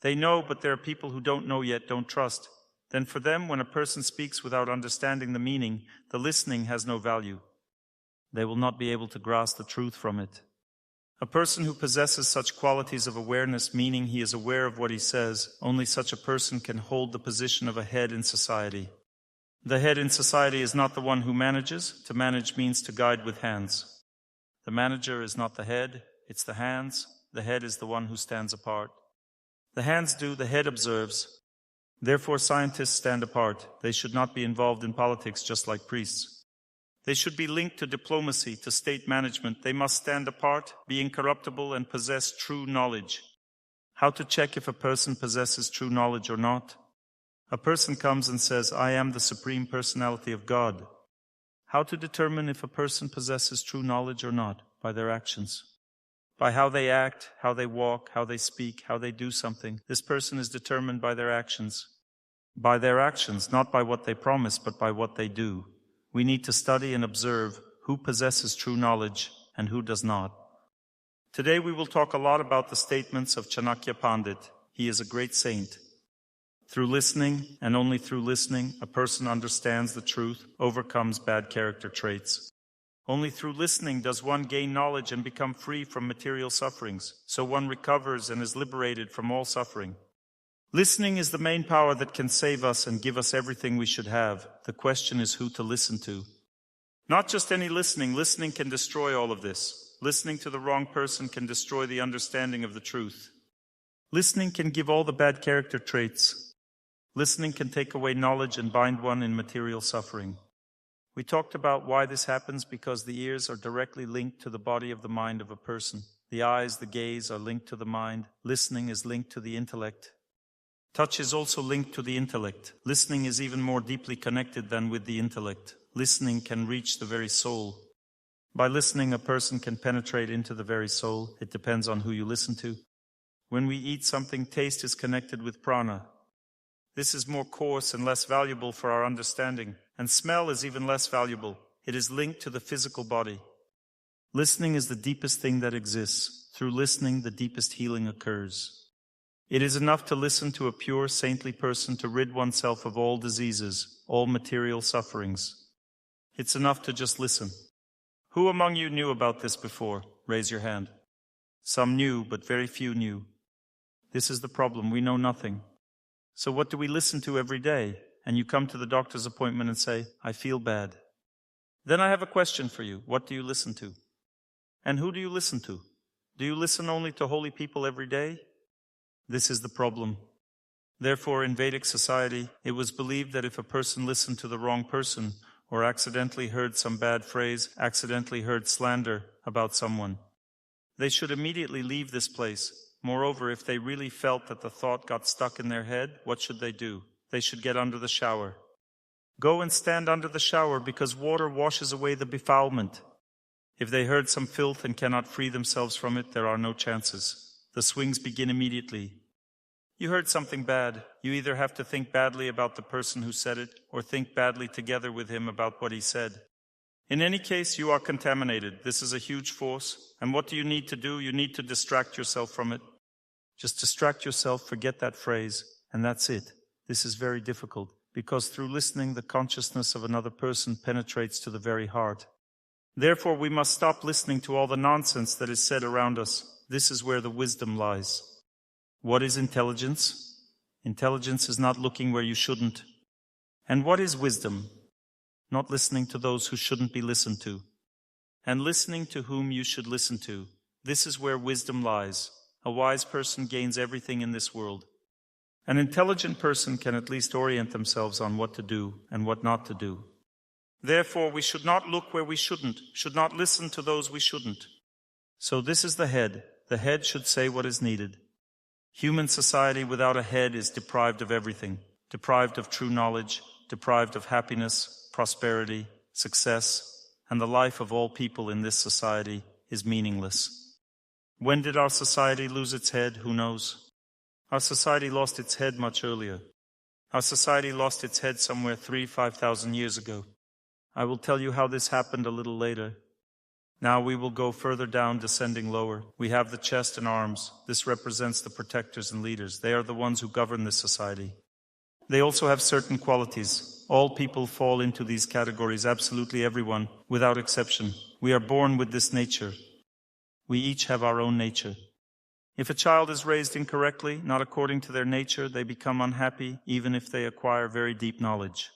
They know, but there are people who don't know yet, don't trust. Then for them, when a person speaks without understanding the meaning, the listening has no value. They will not be able to grasp the truth from it. A person who possesses such qualities of awareness, meaning he is aware of what he says, only such a person can hold the position of a head in society. The head in society is not the one who manages. To manage means to guide with hands. The manager is not the head, it's the hands. The head is the one who stands apart. The hands do, the head observes. Therefore, scientists stand apart. They should not be involved in politics just like priests. They should be linked to diplomacy, to state management. They must stand apart, be incorruptible, and possess true knowledge. How to check if a person possesses true knowledge or not? A person comes and says, I am the Supreme Personality of God. How to determine if a person possesses true knowledge or not? By their actions. By how they act, how they walk, how they speak, how they do something. This person is determined by their actions. By their actions, not by what they promise, but by what they do. We need to study and observe who possesses true knowledge and who does not. Today we will talk a lot about the statements of Chanakya Pandit. He is a great saint. Through listening, and only through listening, a person understands the truth, overcomes bad character traits. Only through listening does one gain knowledge and become free from material sufferings, so one recovers and is liberated from all suffering. Listening is the main power that can save us and give us everything we should have. The question is who to listen to. Not just any listening. Listening can destroy all of this. Listening to the wrong person can destroy the understanding of the truth. Listening can give all the bad character traits. Listening can take away knowledge and bind one in material suffering. We talked about why this happens because the ears are directly linked to the body of the mind of a person. The eyes, the gaze are linked to the mind. Listening is linked to the intellect. Touch is also linked to the intellect. Listening is even more deeply connected than with the intellect. Listening can reach the very soul. By listening, a person can penetrate into the very soul. It depends on who you listen to. When we eat something, taste is connected with prana. This is more coarse and less valuable for our understanding. And smell is even less valuable. It is linked to the physical body. Listening is the deepest thing that exists. Through listening, the deepest healing occurs. It is enough to listen to a pure, saintly person to rid oneself of all diseases, all material sufferings. It's enough to just listen. Who among you knew about this before? Raise your hand. Some knew, but very few knew. This is the problem. We know nothing. So what do we listen to every day? And you come to the doctor's appointment and say, I feel bad. Then I have a question for you. What do you listen to? And who do you listen to? Do you listen only to holy people every day? This is the problem. Therefore, in Vedic society, it was believed that if a person listened to the wrong person, or accidentally heard some bad phrase, accidentally heard slander about someone, they should immediately leave this place. Moreover, if they really felt that the thought got stuck in their head, what should they do? They should get under the shower. Go and stand under the shower because water washes away the befoulment. If they heard some filth and cannot free themselves from it, there are no chances. The swings begin immediately. You heard something bad. You either have to think badly about the person who said it or think badly together with him about what he said. In any case, you are contaminated. This is a huge force. And what do you need to do? You need to distract yourself from it. Just distract yourself, forget that phrase, and that's it. This is very difficult because through listening, the consciousness of another person penetrates to the very heart. Therefore, we must stop listening to all the nonsense that is said around us. This is where the wisdom lies. What is intelligence? Intelligence is not looking where you shouldn't. And what is wisdom? Not listening to those who shouldn't be listened to. And listening to whom you should listen to. This is where wisdom lies. A wise person gains everything in this world. An intelligent person can at least orient themselves on what to do and what not to do. Therefore, we should not look where we shouldn't, should not listen to those we shouldn't. So this is the head. The head should say what is needed. Human society without a head is deprived of everything, deprived of true knowledge, deprived of happiness, prosperity, success, and the life of all people in this society is meaningless. When did our society lose its head? Who knows? Our society lost its head much earlier. Our society lost its head somewhere 3,000-5,000 years ago. I will tell you how this happened a little later. Now we will go further down, descending lower. We have the chest and arms. This represents the protectors and leaders. They are the ones who govern this society. They also have certain qualities. All people fall into these categories, absolutely everyone, without exception. We are born with this nature. We each have our own nature. If a child is raised incorrectly, not according to their nature, they become unhappy, even if they acquire very deep knowledge.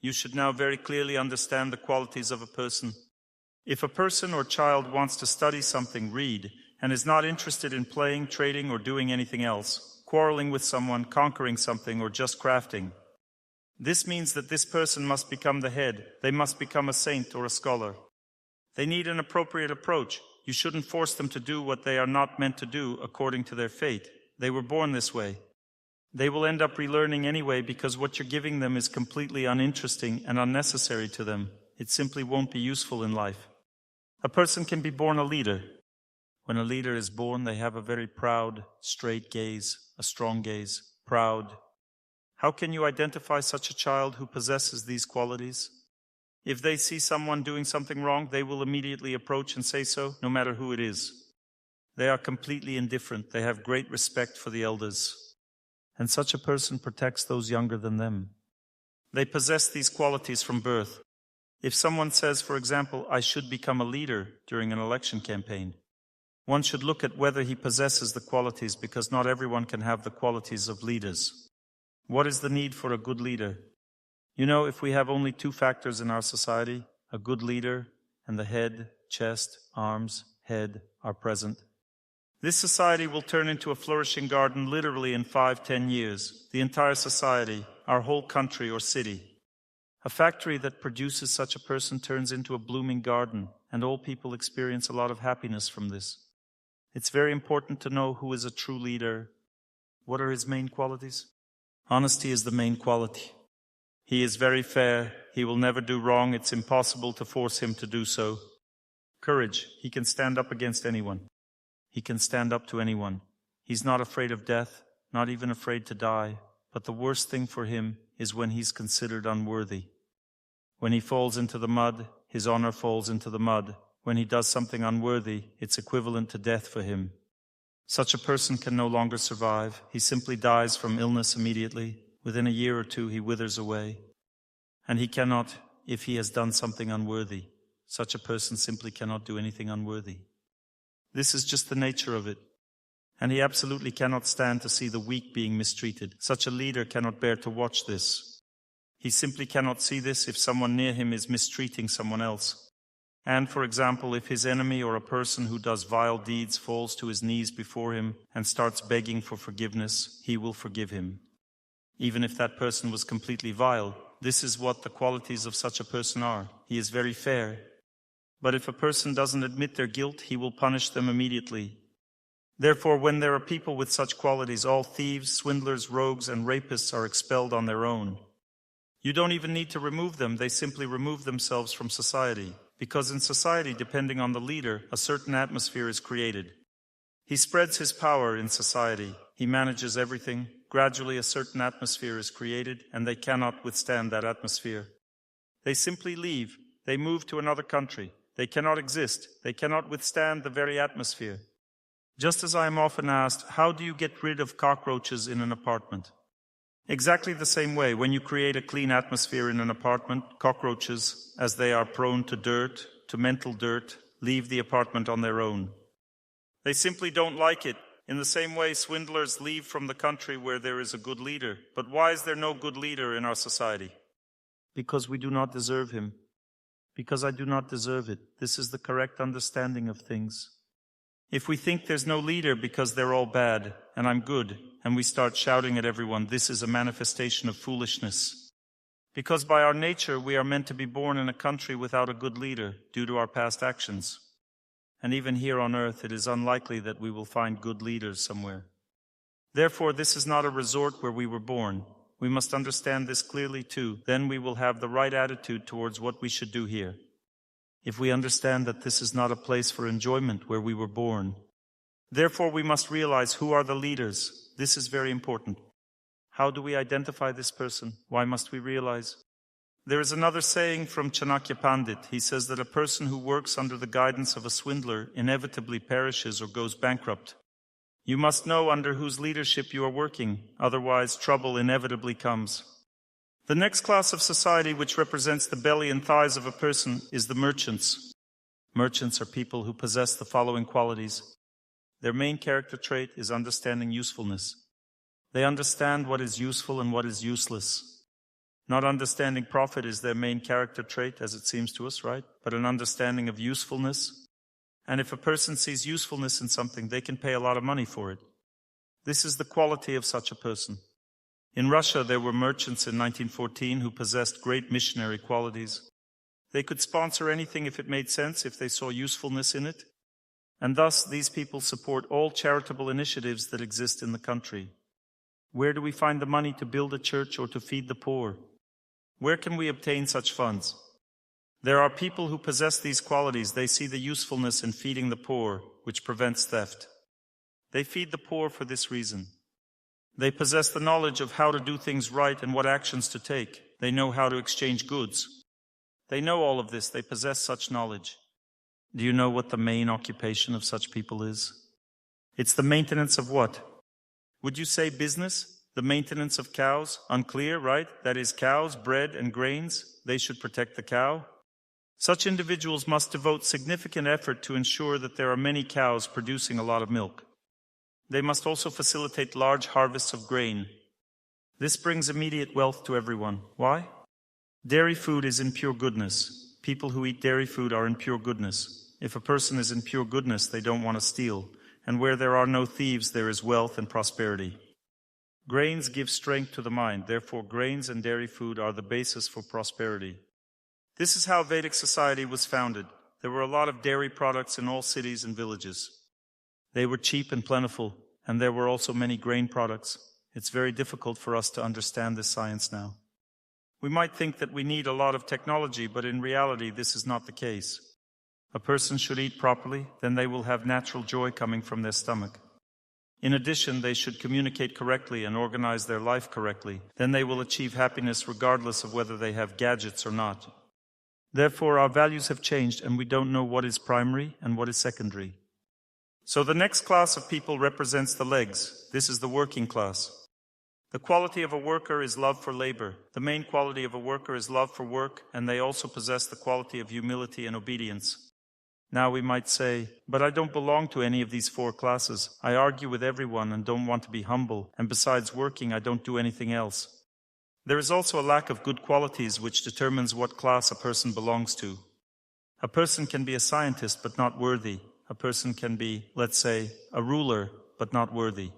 You should now very clearly understand the qualities of a person. If a person or child wants to study something, read, and is not interested in playing, trading, or doing anything else, quarreling with someone, conquering something, or just crafting, this means that this person must become the head. They must become a saint or a scholar. They need an appropriate approach. You shouldn't force them to do what they are not meant to do according to their fate. They were born this way. They will end up relearning anyway because what you're giving them is completely uninteresting and unnecessary to them. It simply won't be useful in life. A person can be born a leader. When a leader is born, they have a very proud, straight gaze, a strong gaze, proud. How can you identify such a child who possesses these qualities? If they see someone doing something wrong, they will immediately approach and say so, no matter who it is. They are completely indifferent. They have great respect for the elders. And such a person protects those younger than them. They possess these qualities from birth. If someone says, for example, I should become a leader during an election campaign, one should look at whether he possesses the qualities, because not everyone can have the qualities of leaders. What is the need for a good leader? You know, if we have only two factors in our society, a good leader and the head, chest, arms, head are present, this society will turn into a flourishing garden literally in 5-10 years. The entire society, our whole country or city. A factory that produces such a person turns into a blooming garden, and all people experience a lot of happiness from this. It's very important to know who is a true leader. What are his main qualities? Honesty is the main quality. He is very fair. He will never do wrong. It's impossible to force him to do so. Courage. He can stand up against anyone. He can stand up to anyone. He's not afraid of death, not even afraid to die. But the worst thing for him is when he's considered unworthy. When he falls into the mud, his honor falls into the mud. When he does something unworthy, it's equivalent to death for him. Such a person can no longer survive. He simply dies from illness immediately. Within a year or two, he withers away. And he cannot, if he has done something unworthy. Such a person simply cannot do anything unworthy. This is just the nature of it. And he absolutely cannot stand to see the weak being mistreated. Such a leader cannot bear to watch this. He simply cannot see this if someone near him is mistreating someone else. And, for example, if his enemy or a person who does vile deeds falls to his knees before him and starts begging for forgiveness, he will forgive him. Even if that person was completely vile, this is what the qualities of such a person are. He is very fair. But if a person doesn't admit their guilt, he will punish them immediately. Therefore, when there are people with such qualities, all thieves, swindlers, rogues, and rapists are expelled on their own. You don't even need to remove them. They simply remove themselves from society. Because in society, depending on the leader, a certain atmosphere is created. He spreads his power in society. He manages everything. Gradually, a certain atmosphere is created, and they cannot withstand that atmosphere. They simply leave. They move to another country. They cannot exist. They cannot withstand the very atmosphere. Just as I am often asked, how do you get rid of cockroaches in an apartment? Exactly the same way, when you create a clean atmosphere in an apartment, cockroaches, as they are prone to dirt, to mental dirt, leave the apartment on their own. They simply don't like it. In the same way, swindlers leave from the country where there is a good leader. But why is there no good leader in our society? Because we do not deserve him. Because I do not deserve it. This is the correct understanding of things. If we think there's no leader because they're all bad, and I'm good, and we start shouting at everyone, this is a manifestation of foolishness. Because by our nature, we are meant to be born in a country without a good leader due to our past actions. And even here on earth, it is unlikely that we will find good leaders somewhere. Therefore, this is not a resort where we were born. We must understand this clearly too. Then we will have the right attitude towards what we should do here. If we understand that this is not a place for enjoyment where we were born. Therefore, we must realize who are the leaders. This is very important. How do we identify this person? Why must we realize? There is another saying from Chanakya Pandit. He says that a person who works under the guidance of a swindler inevitably perishes or goes bankrupt. You must know under whose leadership you are working, otherwise trouble inevitably comes. The next class of society which represents the belly and thighs of a person is the merchants. Merchants are people who possess the following qualities. Their main character trait is understanding usefulness. They understand what is useful and what is useless. Not understanding profit is their main character trait, as it seems to us, right? But an understanding of usefulness. And if a person sees usefulness in something, they can pay a lot of money for it. This is the quality of such a person. In Russia, there were merchants in 1914 who possessed great missionary qualities. They could sponsor anything if it made sense, if they saw usefulness in it. And thus, these people support all charitable initiatives that exist in the country. Where do we find the money to build a church or to feed the poor? Where can we obtain such funds? There are people who possess these qualities. They see the usefulness in feeding the poor, which prevents theft. They feed the poor for this reason. They possess the knowledge of how to do things right and what actions to take. They know how to exchange goods. They know all of this. They possess such knowledge. Do you know what the main occupation of such people is? It's the maintenance of what? Would you say business? The maintenance of cows? Unclear, right? That is cows, bread, and grains. They should protect the cow. Such individuals must devote significant effort to ensure that there are many cows producing a lot of milk. They must also facilitate large harvests of grain. This brings immediate wealth to everyone. Why? Dairy food is in pure goodness. People who eat dairy food are in pure goodness. If a person is in pure goodness, they don't want to steal. And where there are no thieves, there is wealth and prosperity. Grains give strength to the mind. Therefore, grains and dairy food are the basis for prosperity. This is how Vedic society was founded. There were a lot of dairy products in all cities and villages. They were cheap and plentiful, and there were also many grain products. It's very difficult for us to understand this science now. We might think that we need a lot of technology, but in reality, this is not the case. A person should eat properly, then they will have natural joy coming from their stomach. In addition, they should communicate correctly and organize their life correctly. Then they will achieve happiness regardless of whether they have gadgets or not. Therefore, our values have changed and we don't know what is primary and what is secondary. So the next class of people represents the legs. This is the working class. The quality of a worker is love for labor. The main quality of a worker is love for work, and they also possess the quality of humility and obedience. Now we might say, but I don't belong to any of these four classes. I argue with everyone and don't want to be humble, and besides working, I don't do anything else. There is also a lack of good qualities which determines what class a person belongs to. A person can be a scientist but not worthy. A person can be, let's say, a ruler but not worthy.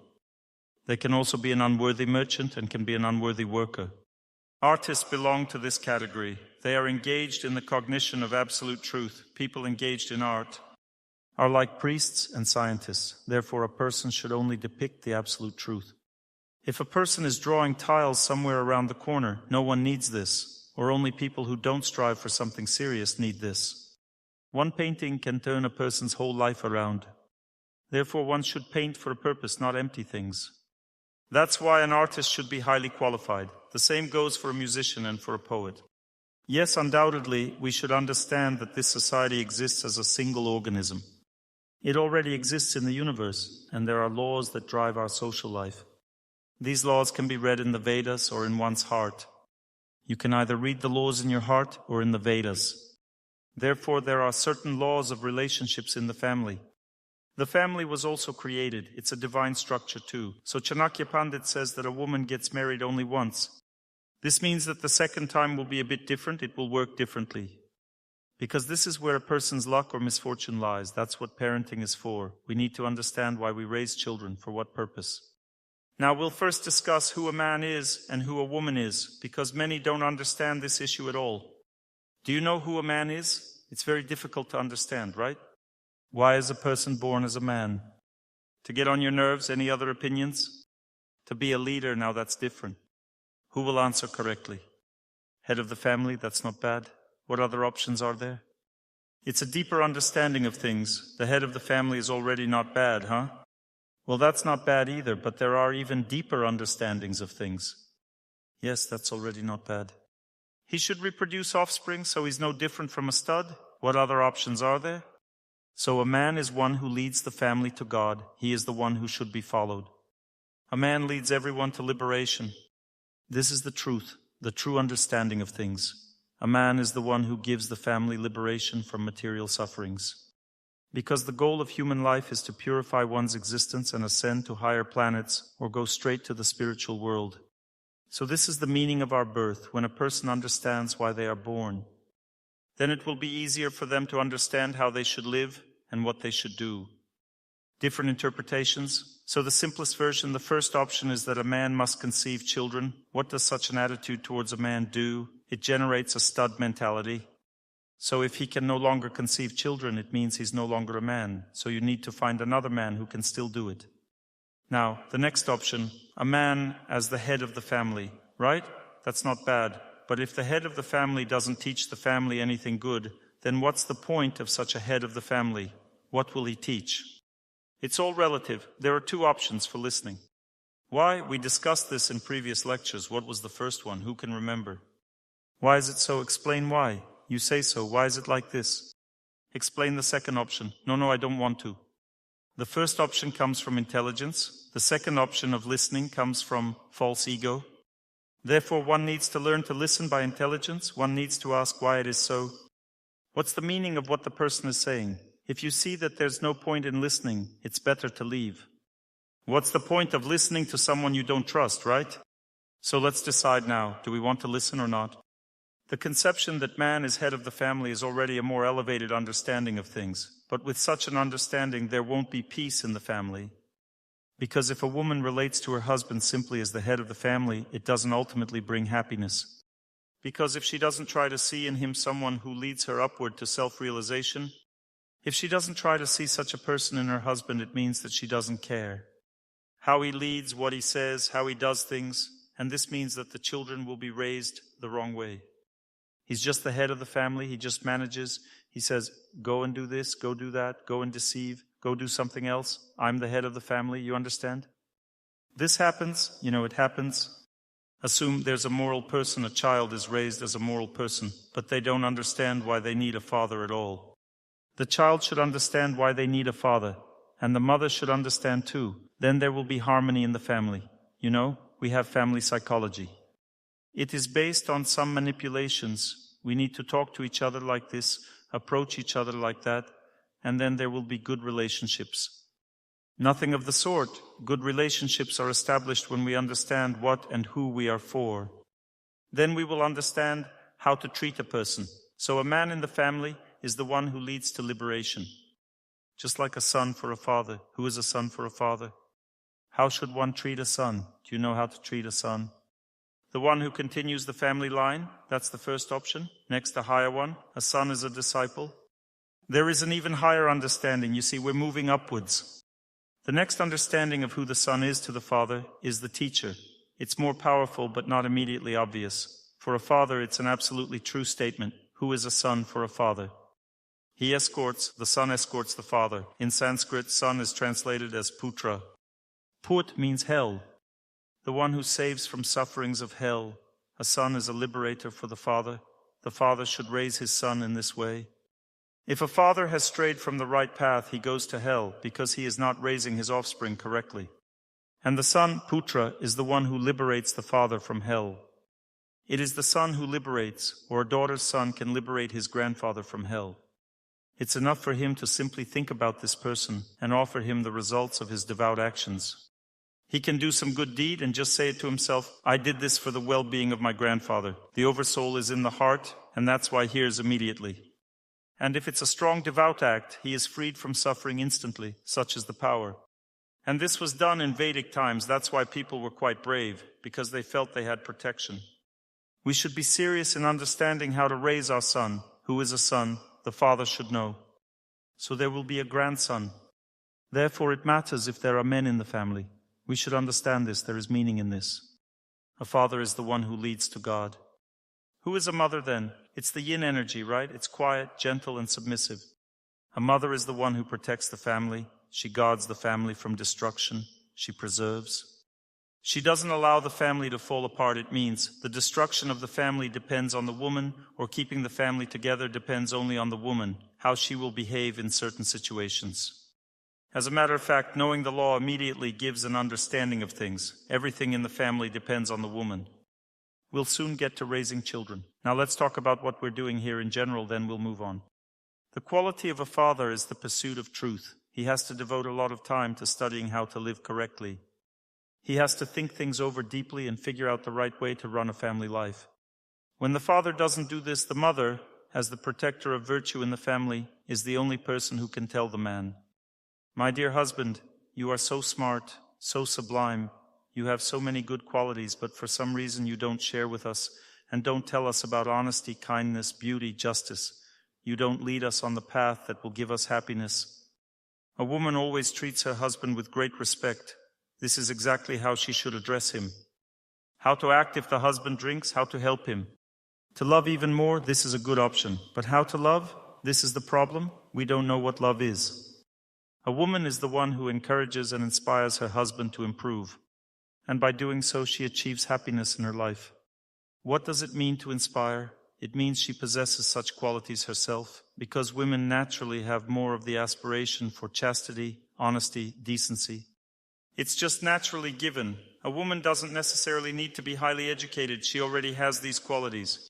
They can also be an unworthy merchant and can be an unworthy worker. Artists belong to this category. They are engaged in the cognition of absolute truth. People engaged in art are like priests and scientists. Therefore, a person should only depict the absolute truth. If a person is drawing tiles somewhere around the corner, no one needs this, or only people who don't strive for something serious need this. One painting can turn a person's whole life around. Therefore, one should paint for a purpose, not empty things. That's why an artist should be highly qualified. The same goes for a musician and for a poet. Yes, undoubtedly, we should understand that this society exists as a single organism. It already exists in the universe, and there are laws that drive our social life. These laws can be read in the Vedas or in one's heart. You can either read the laws in your heart or in the Vedas. Therefore, there are certain laws of relationships in the family. The family was also created. It's a divine structure too. So Chanakya Pandit says that a woman gets married only once. This means that the second time will be a bit different. It will work differently. Because this is where a person's luck or misfortune lies. That's what parenting is for. We need to understand why we raise children, for what purpose. Now we'll first discuss who a man is and who a woman is, because many don't understand this issue at all. Do you know who a man is? It's very difficult to understand, right? Why is a person born as a man? To get on your nerves? Any other opinions? To be a leader? Now that's different. Who will answer correctly? Head of the family? That's not bad. What other options are there? It's a deeper understanding of things. The head of the family is already not bad, huh? Well, that's not bad either, but there are even deeper understandings of things. Yes, that's already not bad. He should reproduce offspring, so he's no different from a stud. What other options are there? So a man is one who leads the family to God. He is the one who should be followed. A man leads everyone to liberation. This is the truth. the true understanding of things. A man is the one who gives the family liberation from material sufferings. Because the goal of human life is to purify one's existence and ascend to higher planets or go straight to the spiritual world. So this is the meaning of our birth, when a person understands why they are born. Then it will be easier for them to understand how they should live and what they should do. Different interpretations. So the simplest version, the first option is that a man must conceive children. What does such an attitude towards a man do? It generates a stud mentality. So if he can no longer conceive children, it means he's no longer a man. So you need to find another man who can still do it. Now, the next option, a man as the head of the family, right? That's not bad. But if the head of the family doesn't teach the family anything good, then what's the point of such a head of the family? What will he teach? It's all relative. There are two options for listening. Why? We discussed this in previous lectures. What was the first one? Who can remember? Why is it so? Explain why. You say so. Why is it like this? Explain the second option. No, I don't want to. The first option comes from intelligence. The second option of listening comes from false ego. Therefore, one needs to learn to listen by intelligence. One needs to ask why it is so. What's the meaning of what the person is saying? If you see that there's no point in listening, it's better to leave. What's the point of listening to someone you don't trust, right? So let's decide now. Do we want to listen or not? The conception that man is head of the family is already a more elevated understanding of things. But with such an understanding, there won't be peace in the family. Because if a woman relates to her husband simply as the head of the family, it doesn't ultimately bring happiness. Because if she doesn't try to see in him someone who leads her upward to self-realization, if she doesn't try to see such a person in her husband, it means that she doesn't care. How he leads, what he says, how he does things, and this means that the children will be raised the wrong way. He's just the head of the family. He just manages. He says, go and do this, go do that, go and deceive, go do something else. I'm the head of the family, you understand? This happens, it happens. Assume there's a moral person, a child is raised as a moral person, but they don't understand why they need a father at all. The child should understand why they need a father, and the mother should understand too. Then there will be harmony in the family. We have family psychology. It is based on some manipulations. We need to talk to each other like this, approach each other like that, and then there will be good relationships. Nothing of the sort. Good relationships are established when we understand what and who we are for. Then we will understand how to treat a person. So a man in the family is the one who leads to liberation. Just like a son for a father. Who is a son for a father? How should one treat a son? Do you know how to treat a son? The one who continues the family line, that's the first option. Next, the higher one, a son is a disciple. There is an even higher understanding. You see, we're moving upwards. The next understanding of who the son is to the father is the teacher. It's more powerful, but not immediately obvious. For a father, it's an absolutely true statement. Who is a son for a father? The son escorts the father. In Sanskrit, son is translated as putra. Put means hell. The one who saves from sufferings of hell. A son is a liberator for the father. The father should raise his son in this way. If a father has strayed from the right path, he goes to hell because he is not raising his offspring correctly. And the son, putra, is the one who liberates the father from hell. It is the son who liberates, or a daughter's son can liberate his grandfather from hell. It's enough for him to simply think about this person and offer him the results of his devout actions. He can do some good deed and just say it to himself, I did this for the well-being of my grandfather. The oversoul is in the heart, and that's why he hears immediately. And if it's a strong devout act, he is freed from suffering instantly, such is the power. And this was done in Vedic times. That's why people were quite brave, because they felt they had protection. We should be serious in understanding how to raise our son. Who is a son? The father should know. So there will be a grandson. Therefore it matters if there are men in the family. We should understand this. There is meaning in this. A father is the one who leads to God. Who is a mother then? It's the yin energy, right? It's quiet, gentle, and submissive. A mother is the one who protects the family. She guards the family from destruction. She preserves. She doesn't allow the family to fall apart. It means the destruction of the family depends on the woman, or keeping the family together depends only on the woman, how she will behave in certain situations. As a matter of fact, knowing the law immediately gives an understanding of things. Everything in the family depends on the woman. We'll soon get to raising children. Now let's talk about what we're doing here in general, then we'll move on. The quality of a father is the pursuit of truth. He has to devote a lot of time to studying how to live correctly. He has to think things over deeply and figure out the right way to run a family life. When the father doesn't do this, the mother, as the protector of virtue in the family, is the only person who can tell the man, "My dear husband, you are so smart, so sublime, you have so many good qualities, but for some reason you don't share with us and don't tell us about honesty, kindness, beauty, justice. You don't lead us on the path that will give us happiness." A woman always treats her husband with great respect. This is exactly how she should address him. How to act if the husband drinks, how to help him. To love even more, this is a good option. But how to love? This is the problem. We don't know what love is. A woman is the one who encourages and inspires her husband to improve. And by doing so, she achieves happiness in her life. What does it mean to inspire? It means she possesses such qualities herself, because women naturally have more of the aspiration for chastity, honesty, decency. It's just naturally given. A woman doesn't necessarily need to be highly educated. She already has these qualities.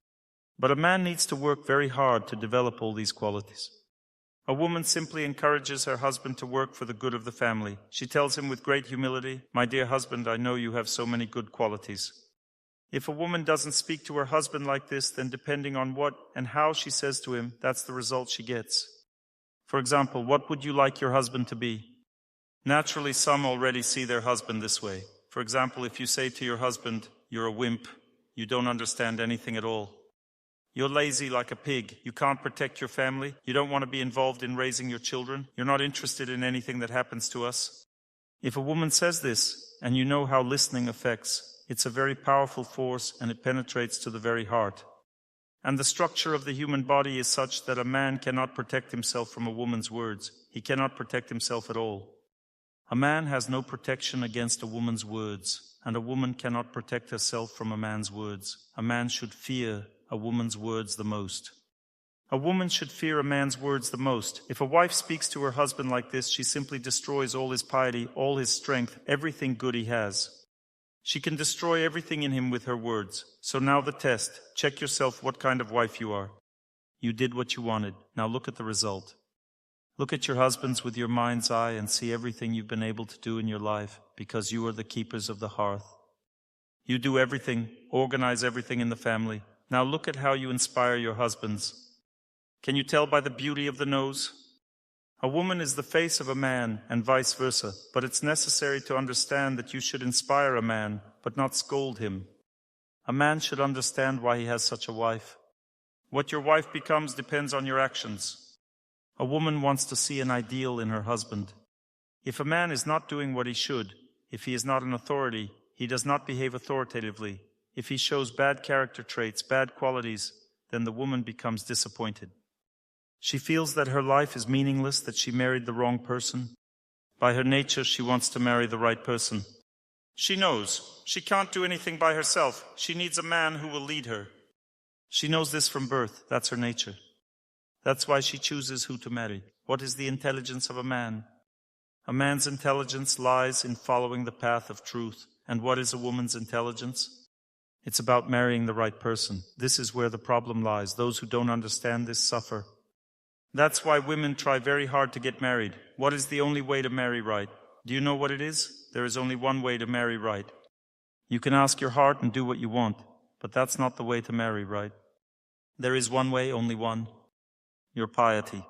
But a man needs to work very hard to develop all these qualities. A woman simply encourages her husband to work for the good of the family. She tells him with great humility, "My dear husband, I know you have so many good qualities." If a woman doesn't speak to her husband like this, then depending on what and how she says to him, that's the result she gets. For example, what would you like your husband to be? Naturally, some already see their husband this way. For example, if you say to your husband, "You're a wimp, you don't understand anything at all. You're lazy like a pig. You can't protect your family. You don't want to be involved in raising your children. You're not interested in anything that happens to us." If a woman says this, and you know how listening affects, it's a very powerful force and it penetrates to the very heart. And the structure of the human body is such that a man cannot protect himself from a woman's words. He cannot protect himself at all. A man has no protection against a woman's words, and a woman cannot protect herself from a man's words. A man should fear a woman's words the most. A woman should fear a man's words the most. If a wife speaks to her husband like this, she simply destroys all his piety, all his strength, everything good he has. She can destroy everything in him with her words. So now the test. Check yourself what kind of wife you are. You did what you wanted. Now look at the result. Look at your husbands with your mind's eye and see everything you've been able to do in your life, because you are the keepers of the hearth. You do everything, organize everything in the family. Now look at how you inspire your husbands. Can you tell by the beauty of the nose? A woman is the face of a man and vice versa, but it's necessary to understand that you should inspire a man, but not scold him. A man should understand why he has such a wife. What your wife becomes depends on your actions. A woman wants to see an ideal in her husband. If a man is not doing what he should, if he is not an authority, he does not behave authoritatively, if he shows bad character traits, bad qualities, then the woman becomes disappointed. She feels that her life is meaningless, that she married the wrong person. By her nature, she wants to marry the right person. She knows she can't do anything by herself. She needs a man who will lead her. She knows this from birth. That's her nature. That's why she chooses who to marry. What is the intelligence of a man? A man's intelligence lies in following the path of truth. And what is a woman's intelligence? It's about marrying the right person. This is where the problem lies. Those who don't understand this suffer. That's why women try very hard to get married. What is the only way to marry right? Do you know what it is? There is only one way to marry right. You can ask your heart and do what you want, but that's not the way to marry right. There is one way, only one. Your piety.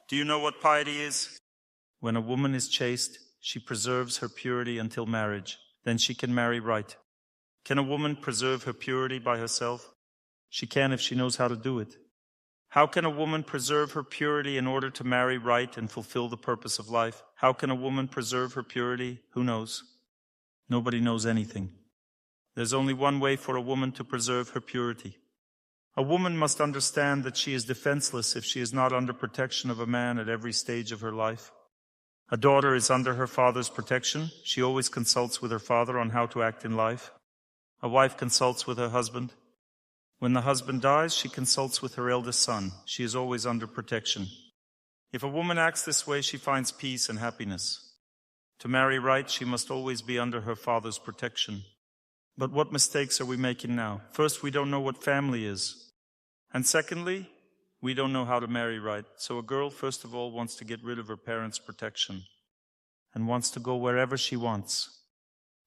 Do you know what piety is? When a woman is chaste, she preserves her purity until marriage. Then she can marry right. Can a woman preserve her purity by herself? She can if she knows how to do it. How can a woman preserve her purity in order to marry right and fulfill the purpose of life? How can a woman preserve her purity? Who knows? Nobody knows anything. There's only one way for a woman to preserve her purity. A woman must understand that she is defenseless if she is not under protection of a man at every stage of her life. A daughter is under her father's protection. She always consults with her father on how to act in life. A wife consults with her husband. When the husband dies, she consults with her eldest son. She is always under protection. If a woman acts this way, she finds peace and happiness. To marry right, she must always be under her father's protection. But what mistakes are we making now? First, we don't know what family is. And secondly, we don't know how to marry right. So a girl, first of all, wants to get rid of her parents' protection and wants to go wherever she wants.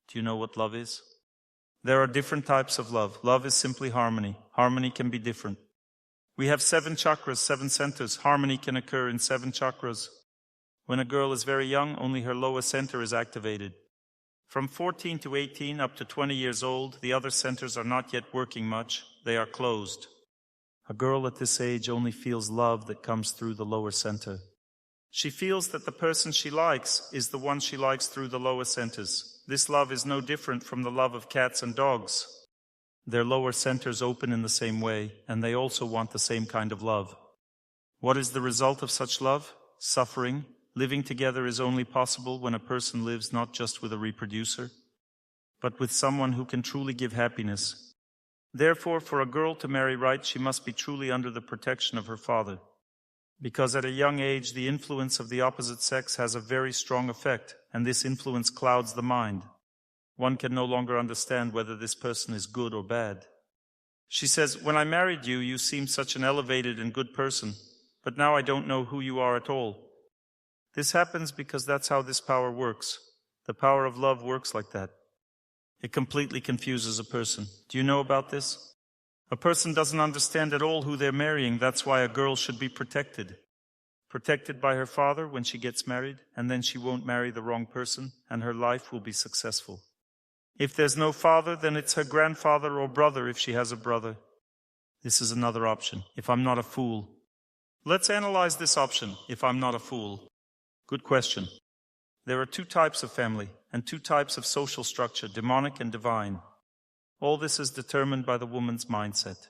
Do you know what love is? There are different types of love. Love is simply harmony. Harmony can be different. We have 7 chakras, 7 centers. Harmony can occur in 7 chakras. When a girl is very young, only her lower center is activated. From 14 to 18 up to 20 years old, the other centers are not yet working much. They are closed. A girl at this age only feels love that comes through the lower center. She feels that the person she likes is the one she likes through the lower centers. This love is no different from the love of cats and dogs. Their lower centers open in the same way, and they also want the same kind of love. What is the result of such love? Suffering. Living together is only possible when a person lives not just with a reproducer, but with someone who can truly give happiness. Therefore, for a girl to marry right, she must be truly under the protection of her father. Because at a young age, the influence of the opposite sex has a very strong effect, and this influence clouds the mind. One can no longer understand whether this person is good or bad. She says, "When I married you, you seemed such an elevated and good person, but now I don't know who you are at all." This happens because that's how this power works. The power of love works like that. It completely confuses a person. Do you know about this? A person doesn't understand at all who they're marrying. That's why a girl should be protected. Protected by her father when she gets married, and then she won't marry the wrong person, and her life will be successful. If there's no father, then it's her grandfather or brother if she has a brother. This is another option. If I'm not a fool. Let's analyze this option, if I'm not a fool. Good question. There are 2 types of family and 2 types of social structure, demonic and divine. All this is determined by the woman's mindset.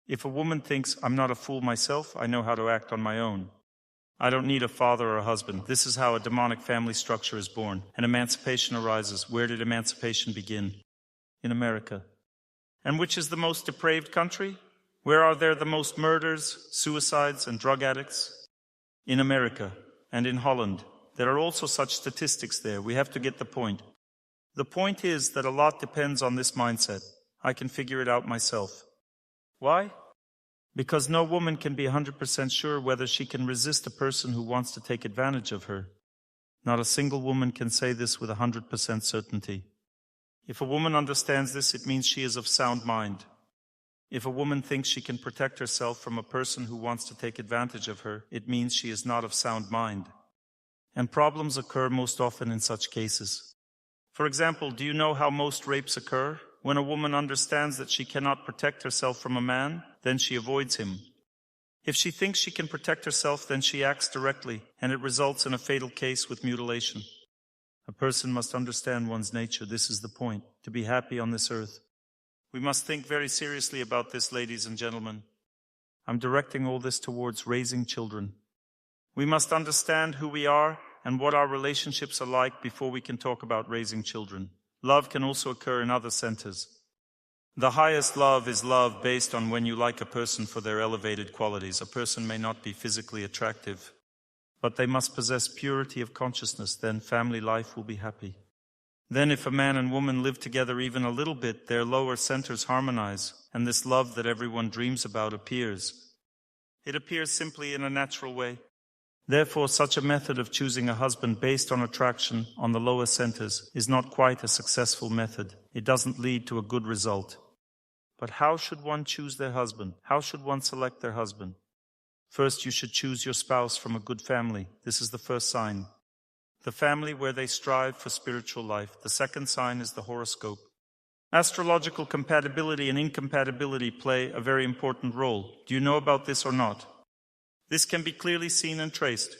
If a woman thinks, "I'm not a fool myself, I know how to act on my own. I don't need a father or a husband," this is how a demonic family structure is born, and emancipation arises. Where did emancipation begin? In America. And which is the most depraved country? Where are there the most murders, suicides, and drug addicts? In America. And in Holland. There are also such statistics there. We have to get the point. The point is that a lot depends on this mindset. I can figure it out myself. Why? Because no woman can be 100% sure whether she can resist a person who wants to take advantage of her. Not a single woman can say this with 100% certainty. If a woman understands this, it means she is of sound mind. If a woman thinks she can protect herself from a person who wants to take advantage of her, it means she is not of sound mind. And problems occur most often in such cases. For example, do you know how most rapes occur? When a woman understands that she cannot protect herself from a man, then she avoids him. If she thinks she can protect herself, then she acts directly, and it results in a fatal case with mutilation. A person must understand one's nature. This is the point, to be happy on this earth. We must think very seriously about this, ladies and gentlemen. I'm directing all this towards raising children. We must understand who we are and what our relationships are like before we can talk about raising children. Love can also occur in other centers. The highest love is love based on when you like a person for their elevated qualities. A person may not be physically attractive, but they must possess purity of consciousness. Then family life will be happy. Then if a man and woman live together even a little bit, their lower centers harmonize, and this love that everyone dreams about appears. It appears simply in a natural way. Therefore, such a method of choosing a husband based on attraction on the lower centers is not quite a successful method. It doesn't lead to a good result. But how should one choose their husband? How should one select their husband? First, you should choose your spouse from a good family. This is the first sign. The family where they strive for spiritual life. The second sign is the horoscope. Astrological compatibility and incompatibility play a very important role. Do you know about this or not? This can be clearly seen and traced.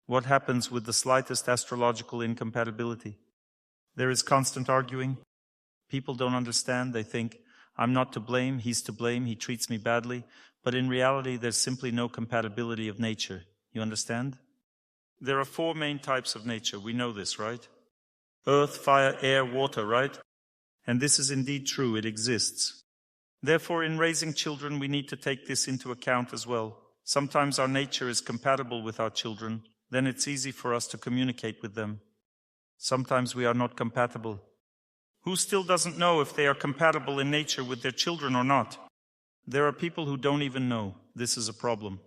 What happens with the slightest astrological incompatibility? There is constant arguing. People don't understand. They think, "I'm not to blame, he's to blame, he treats me badly." But in reality, there's simply no compatibility of nature. You understand? There are 4 main types of nature. We know this, right? Earth, fire, air, water, right? And this is indeed true. It exists. Therefore, in raising children, we need to take this into account as well. Sometimes our nature is compatible with our children. Then it's easy for us to communicate with them. Sometimes we are not compatible. Who still doesn't know if they are compatible in nature with their children or not? There are people who don't even know. This is a problem.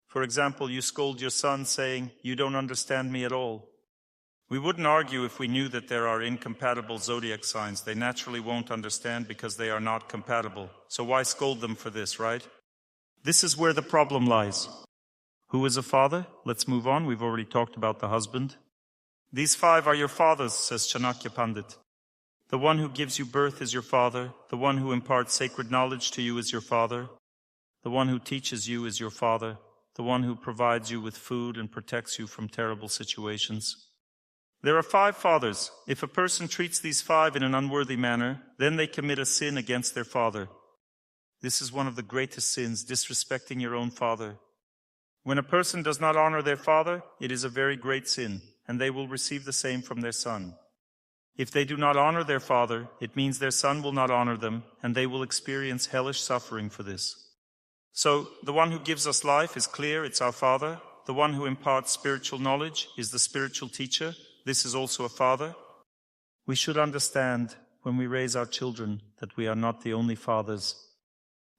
For example, you scold your son saying, "You don't understand me at all." We wouldn't argue if we knew that there are incompatible zodiac signs. They naturally won't understand because they are not compatible. So why scold them for this, right? This is where the problem lies. Who is a father? Let's move on. We've already talked about the husband. These 5 are your fathers, says Chanakya Pandit. The one who gives you birth is your father. The one who imparts sacred knowledge to you is your father. The one who teaches you is your father. The one who provides you with food and protects you from terrible situations. There are 5 fathers. If a person treats these 5 in an unworthy manner, then they commit a sin against their father. This is one of the greatest sins, disrespecting your own father. When a person does not honor their father, it is a very great sin, and they will receive the same from their son. If they do not honor their father, it means their son will not honor them, and they will experience hellish suffering for this. So, the one who gives us life is clear, it's our father. The one who imparts spiritual knowledge is the spiritual teacher. This is also a father. We should understand when we raise our children that we are not the only fathers,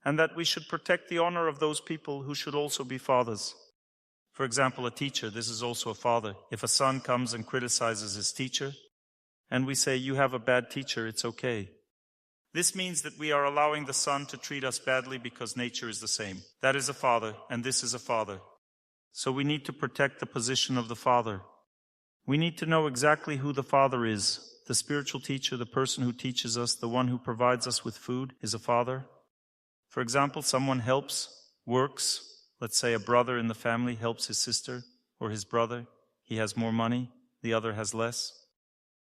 and that we should protect the honor of those people who should also be fathers. For example, a teacher, this is also a father. If a son comes and criticizes his teacher, and we say, "You have a bad teacher, it's okay," this means that we are allowing the son to treat us badly because nature is the same. That is a father, and this is a father. So we need to protect the position of the father. We need to know exactly who the father is. The spiritual teacher, the person who teaches us, the one who provides us with food, is a father. For example, someone helps, works. Let's say a brother in the family helps his sister or his brother. He has more money, the other has less.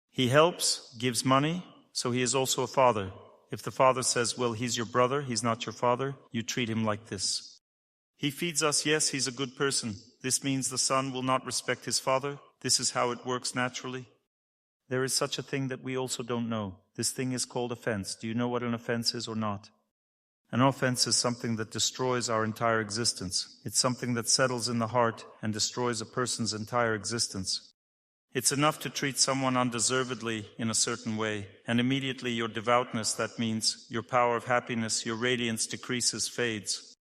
He helps, gives money, so he is also a father. If the father says, "Well, he's your brother, he's not your father," you treat him like this. He feeds us, yes, he's a good person. This means the son will not respect his father. This is how it works naturally. There is such a thing that we also don't know. This thing is called offense. Do you know what an offense is or not? An offense is something that destroys our entire existence. It's something that settles in the heart and destroys a person's entire existence. It's enough to treat someone undeservedly in a certain way, and immediately your devoutness, that means your power of happiness, your radiance decreases, fades.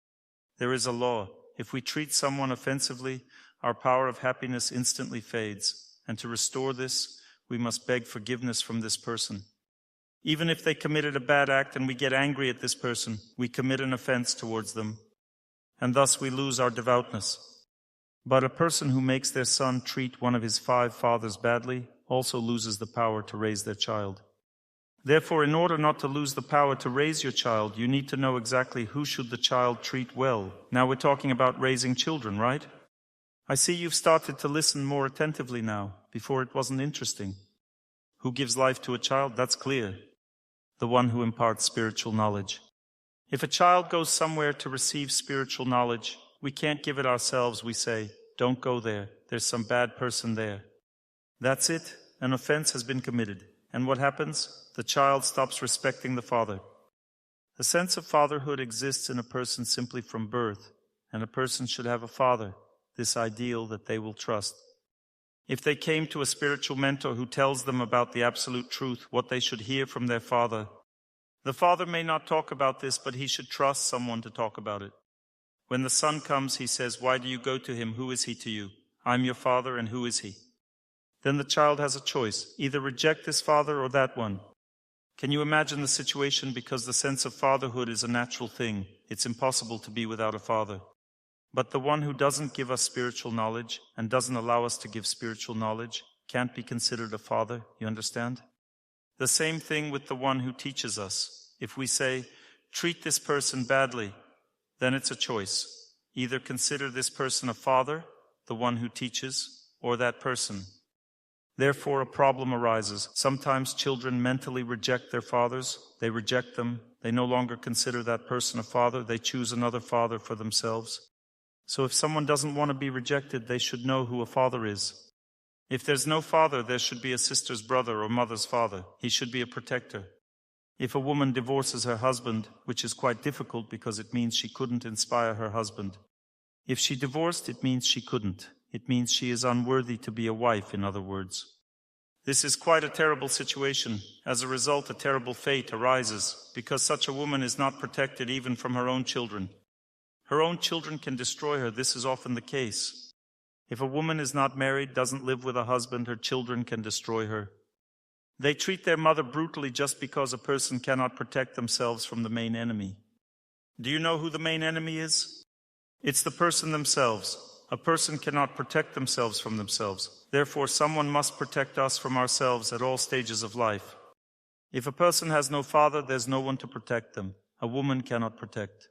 There is a law. If we treat someone offensively, our power of happiness instantly fades. And to restore this, we must beg forgiveness from this person. Even if they committed a bad act and we get angry at this person, we commit an offense towards them, and thus we lose our devoutness. But a person who makes their son treat one of his 5 fathers badly also loses the power to raise their child. Therefore, in order not to lose the power to raise your child, you need to know exactly who should the child treat well. Now we're talking about raising children, right? I see you've started to listen more attentively now. Before it wasn't interesting. Who gives life to a child? That's clear. The one who imparts spiritual knowledge. If a child goes somewhere to receive spiritual knowledge, we can't give it ourselves. We say, "Don't go there. There's some bad person there." That's it. An offense has been committed. And what happens? The child stops respecting the father. The sense of fatherhood exists in a person simply from birth, and a person should have a father, this ideal that they will trust. If they came to a spiritual mentor who tells them about the absolute truth, what they should hear from their father, the father may not talk about this, but he should trust someone to talk about it. When the son comes, he says, "Why do you go to him? Who is he to you? I'm your father, and who is he?" Then the child has a choice, either reject this father or that one. Can you imagine the situation? Because the sense of fatherhood is a natural thing. It's impossible to be without a father. But the one who doesn't give us spiritual knowledge and doesn't allow us to give spiritual knowledge can't be considered a father, you understand? The same thing with the one who teaches us. If we say, "Treat this person badly," then it's a choice. Either consider this person a father, the one who teaches, or that person. Therefore, a problem arises. Sometimes children mentally reject their fathers. They reject them. They no longer consider that person a father. They choose another father for themselves. So if someone doesn't want to be rejected, they should know who a father is. If there's no father, there should be a sister's brother or mother's father. He should be a protector. If a woman divorces her husband, which is quite difficult because it means she couldn't inspire her husband. If she divorced, it means she couldn't. It means she is unworthy to be a wife, in other words. This is quite a terrible situation. As a result, a terrible fate arises, because such a woman is not protected even from her own children. Her own children can destroy her. This is often the case. If a woman is not married, doesn't live with a husband, her children can destroy her. They treat their mother brutally just because a person cannot protect themselves from the main enemy. Do you know who the main enemy is? It's the person themselves. A person cannot protect themselves from themselves. Therefore, someone must protect us from ourselves at all stages of life. If a person has no father, there's no one to protect them. A woman cannot protect.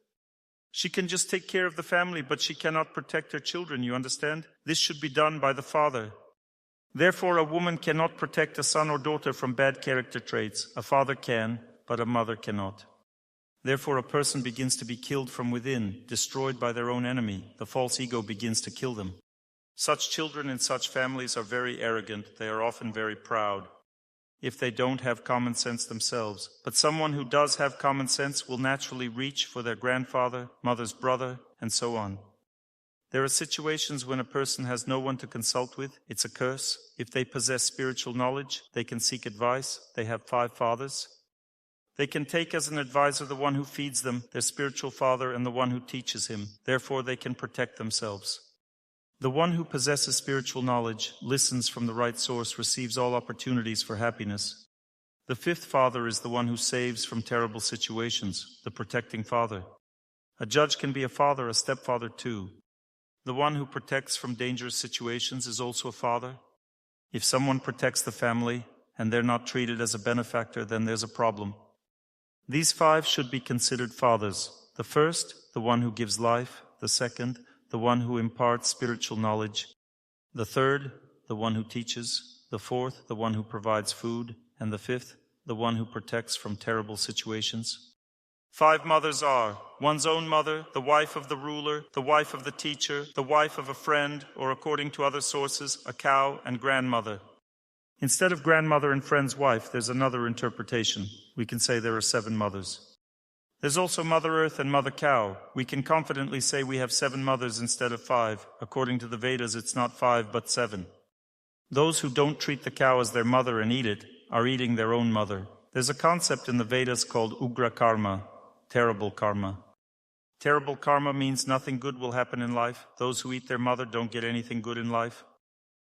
She can just take care of the family, but she cannot protect her children, you understand? This should be done by the father. Therefore, a woman cannot protect a son or daughter from bad character traits. A father can, but a mother cannot. Therefore, a person begins to be killed from within, destroyed by their own enemy. The false ego begins to kill them. Such children in such families are very arrogant. They are often very proud, if they don't have common sense themselves. But someone who does have common sense will naturally reach for their grandfather, mother's brother, and so on. There are situations when a person has no one to consult with. It's a curse. If they possess spiritual knowledge, they can seek advice. They have 5 fathers. They can take as an advisor the one who feeds them, their spiritual father, and the one who teaches him. Therefore, they can protect themselves. The one who possesses spiritual knowledge, listens from the right source, receives all opportunities for happiness. The 5th father is the one who saves from terrible situations, the protecting father. A judge can be a father, a stepfather too. The one who protects from dangerous situations is also a father. If someone protects the family and they're not treated as a benefactor, then there's a problem. These 5 should be considered fathers. The first, the one who gives life. The second, the one who imparts spiritual knowledge. The third, the one who teaches. The fourth, the one who provides food. And the 5th, the one who protects from terrible situations. 5 mothers are one's own mother, the wife of the ruler, the wife of the teacher, the wife of a friend, or according to other sources, a cow, and grandmother. Instead of grandmother and friend's wife, there's another interpretation. We can say there are 7 mothers. There's also Mother Earth and Mother Cow. We can confidently say we have 7 mothers instead of 5. According to the Vedas, it's not 5 but 7. Those who don't treat the cow as their mother and eat it are eating their own mother. There's a concept in the Vedas called ugra karma, terrible karma. Terrible karma means nothing good will happen in life. Those who eat their mother don't get anything good in life.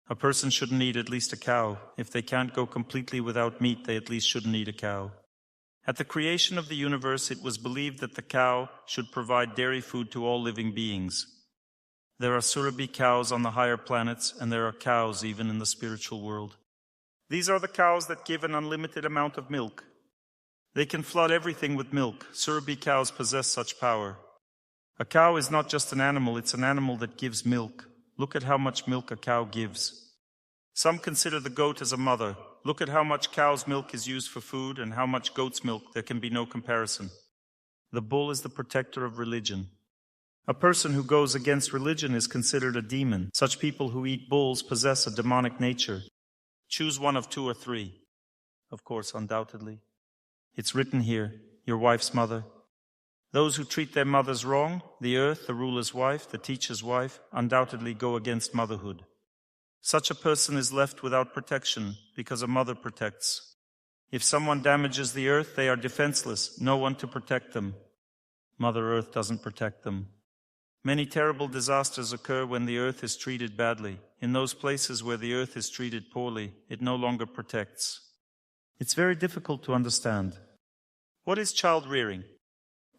A person shouldn't eat at least a cow. If they can't go completely without meat, they at least shouldn't eat a cow. At the creation of the universe, it was believed that the cow should provide dairy food to all living beings. There are surabhi cows on the higher planets, and there are cows even in the spiritual world. These are the cows that give an unlimited amount of milk. They can flood everything with milk. Surabhi cows possess such power. A cow is not just an animal, it's an animal that gives milk. Look at how much milk a cow gives. Some consider the goat as a mother. Look at how much cow's milk is used for food and how much goat's milk. There can be no comparison. The bull is the protector of religion. A person who goes against religion is considered a demon. Such people who eat bulls possess a demonic nature. Choose one of 2 or 3. Of course, undoubtedly. It's written here, your wife's mother. Those who treat their mothers wrong, the earth, the ruler's wife, the teacher's wife, undoubtedly go against motherhood. Such a person is left without protection because a mother protects. If someone damages the earth, they are defenseless, no one to protect them. Mother Earth doesn't protect them. Many terrible disasters occur when the earth is treated badly. In those places where the earth is treated poorly, it no longer protects. It's very difficult to understand. What is child rearing?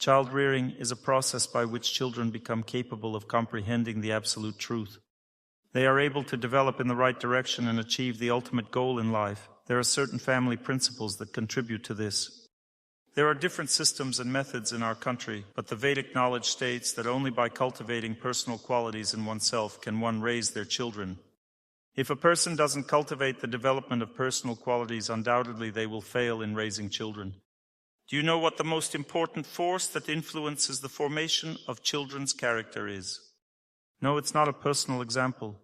Child rearing is a process by which children become capable of comprehending the absolute truth. They are able to develop in the right direction and achieve the ultimate goal in life. There are certain family principles that contribute to this. There are different systems and methods in our country, but the Vedic knowledge states that only by cultivating personal qualities in oneself can one raise their children. If a person doesn't cultivate the development of personal qualities, undoubtedly they will fail in raising children. Do you know what the most important force that influences the formation of children's character is? No, it's not a personal example.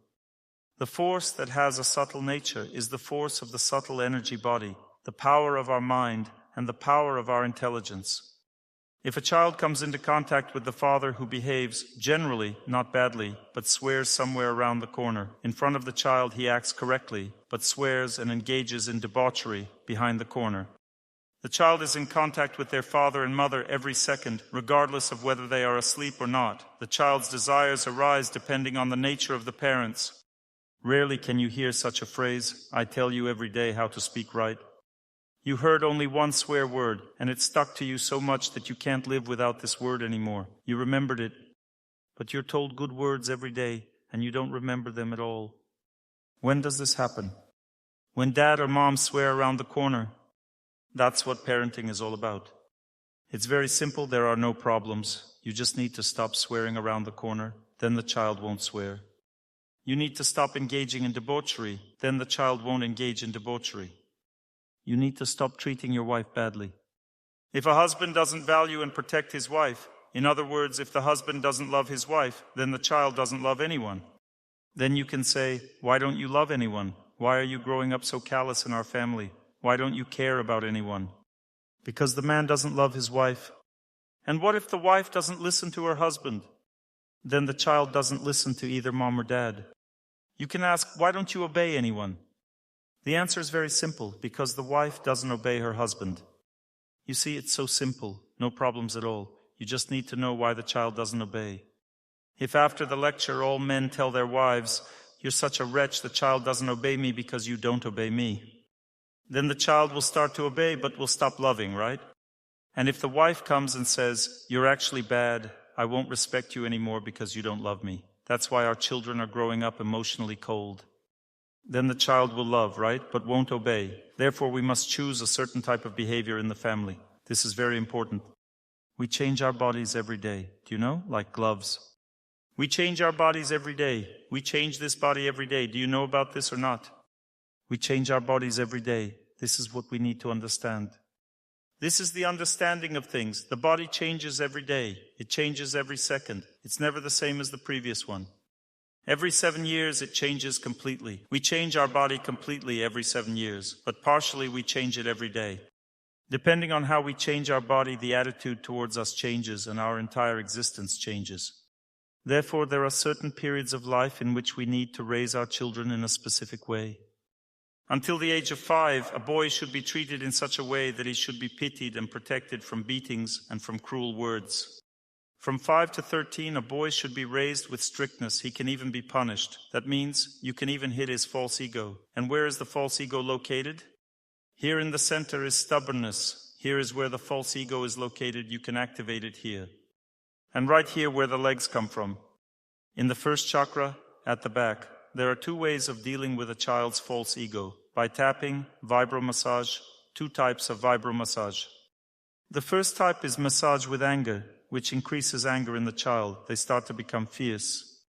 The force that has a subtle nature is the force of the subtle energy body, the power of our mind, and the power of our intelligence. If a child comes into contact with the father who behaves, generally, not badly, but swears somewhere around the corner, in front of the child he acts correctly, but swears and engages in debauchery behind the corner. The child is in contact with their father and mother every second, regardless of whether they are asleep or not. The child's desires arise depending on the nature of the parents. Rarely can you hear such a phrase, "I tell you every day how to speak right." You heard only one swear word, and it stuck to you so much that you can't live without this word anymore. You remembered it. But you're told good words every day, and you don't remember them at all. When does this happen? When dad or mom swear around the corner. That's what parenting is all about. It's very simple, there are no problems. You just need to stop swearing around the corner, then the child won't swear. You need to stop engaging in debauchery, then the child won't engage in debauchery. You need to stop treating your wife badly. If a husband doesn't value and protect his wife, in other words, if the husband doesn't love his wife, then the child doesn't love anyone. Then you can say, "Why don't you love anyone? Why are you growing up so callous in our family? Why don't you care about anyone?" Because the man doesn't love his wife. And what if the wife doesn't listen to her husband? Then the child doesn't listen to either mom or dad. You can ask, "Why don't you obey anyone?" The answer is very simple, because the wife doesn't obey her husband. You see, it's so simple, no problems at all. You just need to know why the child doesn't obey. If after the lecture all men tell their wives, "You're such a wretch, the child doesn't obey me because you don't obey me," then the child will start to obey but will stop loving, right? And if the wife comes and says, "You're actually bad, I won't respect you anymore because you don't love me. That's why our children are growing up emotionally cold," then the child will love, right, but won't obey. Therefore, we must choose a certain type of behavior in the family. This is very important. We change our bodies every day. Do you know? Like gloves. We change our bodies every day. We change this body every day. Do you know about this or not? We change our bodies every day. This is what we need to understand. This is the understanding of things. The body changes every day. It changes every second. It's never the same as the previous one. Every 7 years, it changes completely. We change our body completely every 7 years, but partially we change it every day. Depending on how we change our body, the attitude towards us changes and our entire existence changes. Therefore, there are certain periods of life in which we need to raise our children in a specific way. Until the age of 5, a boy should be treated in such a way that he should be pitied and protected from beatings and from cruel words. From 5 to 13, a boy should be raised with strictness. He can even be punished. That means you can even hit his false ego. And where is the false ego located? Here in the center is stubbornness. Here is where the false ego is located. You can activate it here. And right here where the legs come from. In the first chakra, at the back, there are 2 ways of dealing with a child's false ego. By tapping, vibromassage, 2 types of vibromassage. The first type is massage with anger, which increases anger in the child. They start to become fierce.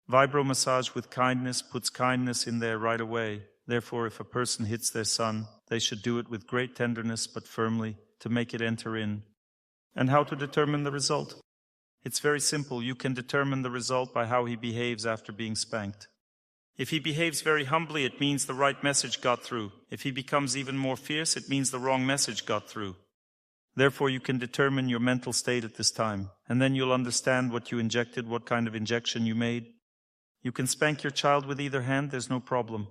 Vibromassage with kindness puts kindness in there right away. Therefore, if a person hits their son, they should do it with great tenderness but firmly to make it enter in. And how to determine the result? It's very simple. You can determine the result by how he behaves after being spanked. If he behaves very humbly, it means the right message got through. If he becomes even more fierce, it means the wrong message got through. Therefore, you can determine your mental state at this time, and then you'll understand what you injected, what kind of injection you made. You can spank your child with either hand, there's no problem.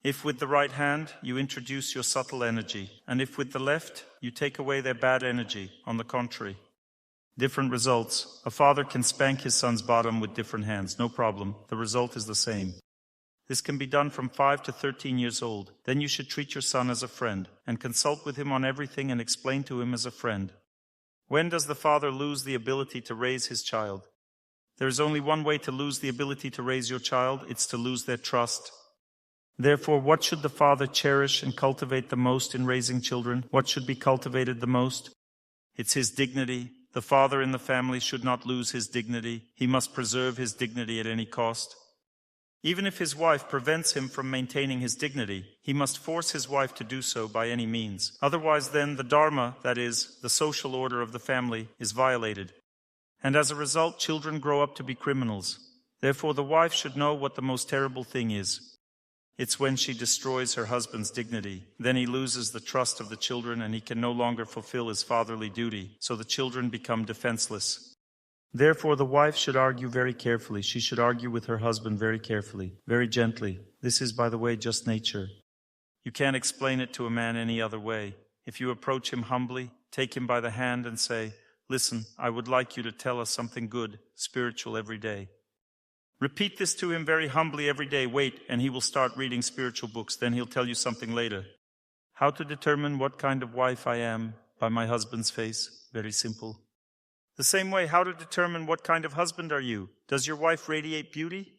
If with the right hand, you introduce your subtle energy, and if with the left, you take away their bad energy, on the contrary. Different results. A father can spank his son's bottom with different hands, no problem. The result is the same. This can be done from 5 to 13 years old. Then you should treat your son as a friend and consult with him on everything and explain to him as a friend. When does the father lose the ability to raise his child? There is only one way to lose the ability to raise your child. It's to lose their trust. Therefore, what should the father cherish and cultivate the most in raising children? What should be cultivated the most? It's his dignity. The father in the family should not lose his dignity. He must preserve his dignity at any cost. Even if his wife prevents him from maintaining his dignity, he must force his wife to do so by any means. Otherwise, then, the dharma, that is, the social order of the family, is violated. And as a result, children grow up to be criminals. Therefore, the wife should know what the most terrible thing is. It's when she destroys her husband's dignity. Then he loses the trust of the children and he can no longer fulfill his fatherly duty, so the children become defenseless. Therefore, the wife should argue very carefully. She should argue with her husband very carefully, very gently. This is, by the way, just nature. You can't explain it to a man any other way. If you approach him humbly, take him by the hand and say, "Listen, I would like you to tell us something good, spiritual every day." Repeat this to him very humbly every day. Wait, and he will start reading spiritual books. Then he'll tell you something later. How to determine what kind of wife I am? By my husband's face. Very simple. The same way, how to determine what kind of husband are you? Does your wife radiate beauty?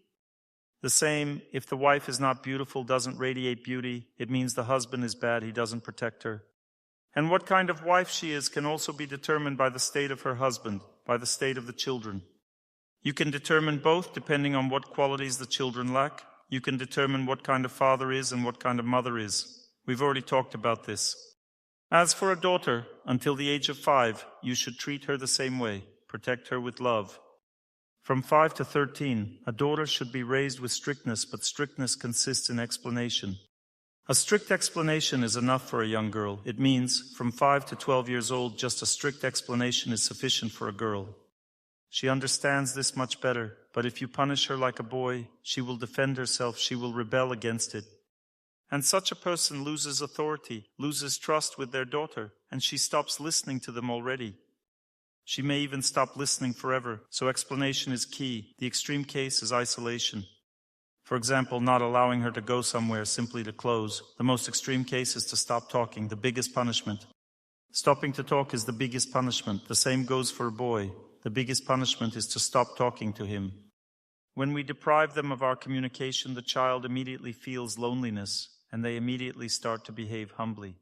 The same, if the wife is not beautiful, doesn't radiate beauty, it means the husband is bad, he doesn't protect her. And what kind of wife she is can also be determined by the state of her husband, by the state of the children. You can determine both depending on what qualities the children lack. You can determine what kind of father is and what kind of mother is. We've already talked about this. As for a daughter, until the age of 5, you should treat her the same way, protect her with love. From 5 to 13, a daughter should be raised with strictness, but strictness consists in explanation. A strict explanation is enough for a young girl. It means, from 5 to 12 years old, just a strict explanation is sufficient for a girl. She understands this much better, but if you punish her like a boy, she will defend herself, she will rebel against it. And such a person loses authority, loses trust with their daughter, and she stops listening to them already. She may even stop listening forever, so explanation is key. The extreme case is isolation. For example, not allowing her to go somewhere simply to close. The most extreme case is to stop talking, the biggest punishment. Stopping to talk is the biggest punishment. The same goes for a boy. The biggest punishment is to stop talking to him. When we deprive them of our communication, the child immediately feels loneliness, and they immediately start to behave humbly.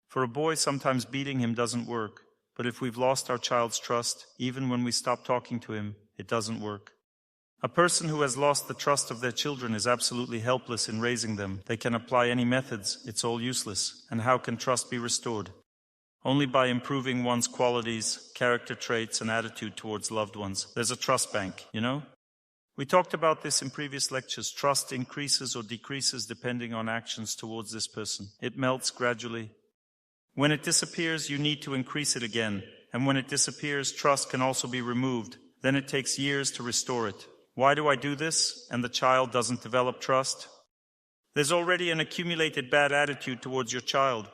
For a boy, sometimes beating him doesn't work, but if we've lost our child's trust, even when we stop talking to him, it doesn't work. A person who has lost the trust of their children is absolutely helpless in raising them. They can apply any methods, it's all useless. And how can trust be restored? Only by improving one's qualities, character traits, and attitude towards loved ones. There's a trust bank, you know? We talked about this in previous lectures. Trust increases or decreases depending on actions towards this person. It melts gradually. When it disappears, you need to increase it again. And when it disappears, trust can also be removed. Then it takes years to restore it. Why do I do this and the child doesn't develop trust? There's already an accumulated bad attitude towards your child.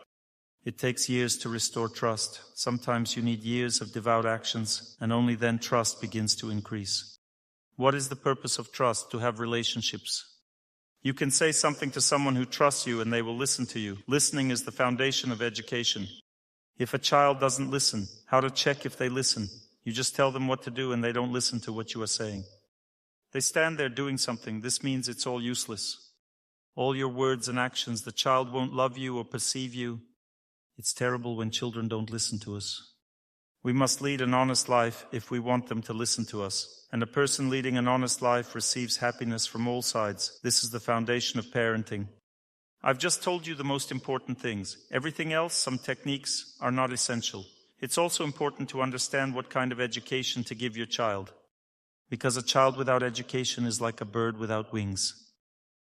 It takes years to restore trust. Sometimes you need years of devout actions, and only then trust begins to increase. What is the purpose of trust? To have relationships. You can say something to someone who trusts you and they will listen to you. Listening is the foundation of education. If a child doesn't listen, how to check if they listen? You just tell them what to do and they don't listen to what you are saying. They stand there doing something. This means it's all useless. All your words and actions, the child won't love you or perceive you. It's terrible when children don't listen to us. We must lead an honest life if we want them to listen to us. And a person leading an honest life receives happiness from all sides. This is the foundation of parenting. I've just told you the most important things. Everything else, some techniques, are not essential. It's also important to understand what kind of education to give your child. Because a child without education is like a bird without wings.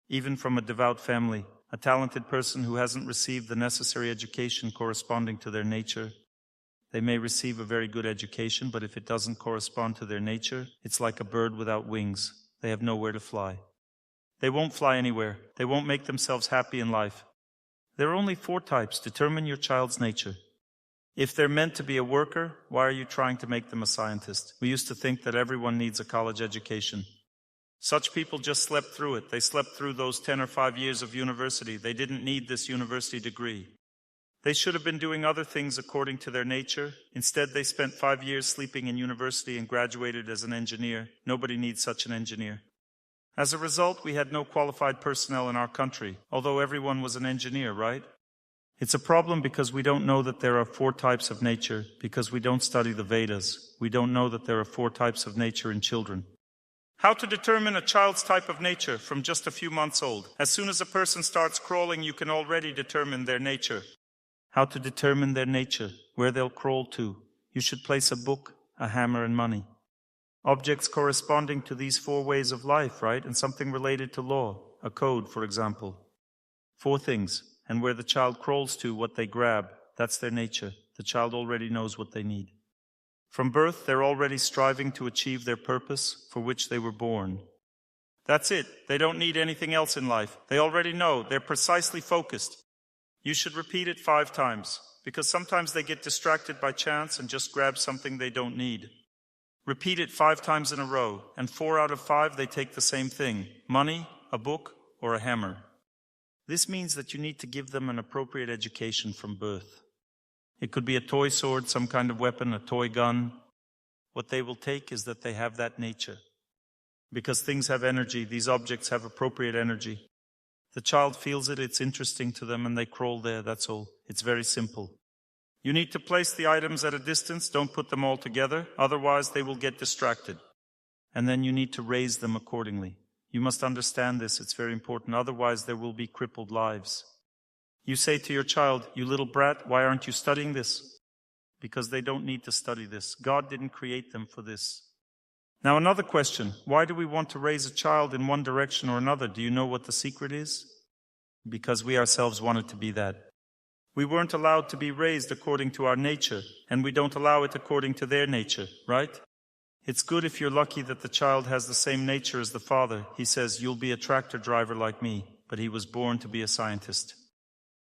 Even from a devout family, a talented person who hasn't received the necessary education corresponding to their nature, they may receive a very good education, but if it doesn't correspond to their nature, it's like a bird without wings. They have nowhere to fly. They won't fly anywhere. They won't make themselves happy in life. There are only 4 types. Determine your child's nature. If they're meant to be a worker, why are you trying to make them a scientist? We used to think that everyone needs a college education. Such people just slept through it. They slept through those 10 or 5 years of university. They didn't need this university degree. They should have been doing other things according to their nature. Instead, they spent 5 years sleeping in university and graduated as an engineer. Nobody needs such an engineer. As a result, we had no qualified personnel in our country, although everyone was an engineer, right? It's a problem because we don't know that there are 4 types of nature, because we don't study the Vedas. We don't know that there are 4 types of nature in children. How to determine a child's type of nature from just a few months old. As soon as a person starts crawling, you can already determine their nature. How to determine their nature, where they'll crawl to. You should place a book, a hammer, and money. Objects corresponding to these 4 ways of life, right? And something related to law. a code, for example. 4 things. And where the child crawls to, what they grab, that's their nature. The child already knows what they need. From birth, they're already striving to achieve their purpose for which they were born. That's it. They don't need anything else in life. They already know. They're precisely focused. You should repeat it 5 times, because sometimes they get distracted by chance and just grab something they don't need. Repeat it 5 times in a row, and 4 out of 5 they take the same thing: money, a book, or a hammer. This means that you need to give them an appropriate education from birth. It could be a toy sword, some kind of weapon, a toy gun. What they will take is that they have that nature. Because things have energy, these objects have appropriate energy. The child feels it, it's interesting to them, and they crawl there, that's all. It's very simple. You need to place the items at a distance, don't put them all together, otherwise they will get distracted. And then you need to raise them accordingly. You must understand this, it's very important, otherwise there will be crippled lives. You say to your child, "You little brat, why aren't you studying this?" Because they don't need to study this. God didn't create them for this. Now another question, why do we want to raise a child in one direction or another? Do you know what the secret is? Because we ourselves wanted to be that. We weren't allowed to be raised according to our nature, and we don't allow it according to their nature, right? It's good if you're lucky that the child has the same nature as the father. He says, "You'll be a tractor driver like me," but he was born to be a scientist.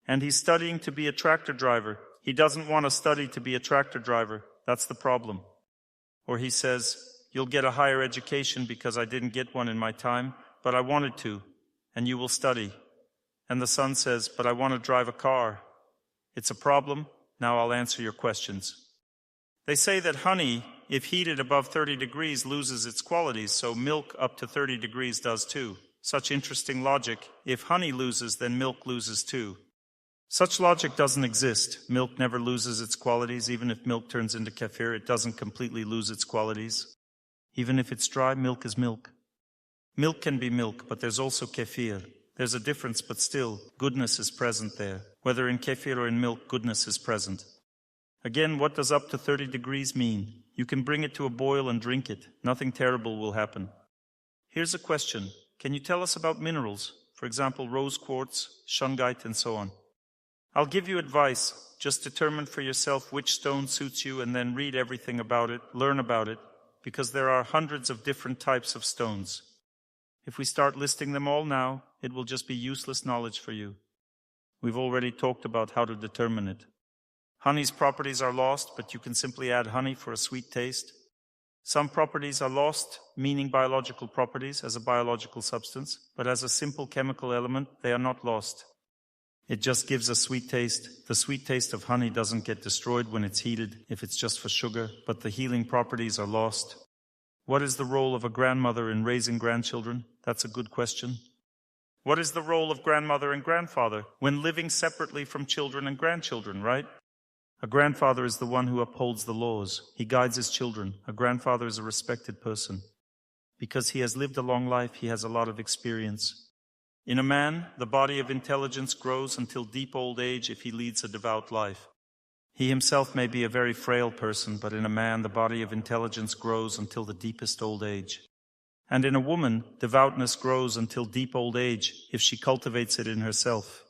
And he's studying to be a tractor driver. He doesn't want to study to be a tractor driver. That's the problem. Or he says, "You'll get a higher education because I didn't get one in my time, but I wanted to, and you will study." And the son says, "But I want to drive a car." It's a problem. Now I'll answer your questions. They say that honey, if heated above 30 degrees, loses its qualities, so milk up to 30 degrees does too. Such interesting logic. If honey loses, then milk loses too. Such logic doesn't exist. Milk never loses its qualities. Even if milk turns into kefir, it doesn't completely lose its qualities. Even if it's dry, milk is milk. Milk can be milk, but there's also kefir. There's a difference, but still, goodness is present there. Whether in kefir or in milk, goodness is present. Again, what does up to 30 degrees mean? You can bring it to a boil and drink it. Nothing terrible will happen. Here's a question. Can you tell us about minerals? For example, rose quartz, shungite, and so on. I'll give you advice. Just determine for yourself which stone suits you and then read everything about it, learn about it, because there are hundreds of different types of stones. If we start listing them all now, it will just be useless knowledge for you. We've already talked about how to determine it. Honey's properties are lost, but you can simply add honey for a sweet taste. Some properties are lost, meaning biological properties, as a biological substance, but as a simple chemical element, they are not lost. It just gives a sweet taste. The sweet taste of honey doesn't get destroyed when it's heated, if it's just for sugar, but the healing properties are lost. What is the role of a grandmother in raising grandchildren? That's a good question. What is the role of grandmother and grandfather when living separately from children and grandchildren, right? A grandfather is the one who upholds the laws. He guides his children. A grandfather is a respected person. Because he has lived a long life, he has a lot of experience. In a man, the body of intelligence grows until deep old age if he leads a devout life. He himself may be a very frail person, but in a man, the body of intelligence grows until the deepest old age. And in a woman, devoutness grows until deep old age if she cultivates it in herself.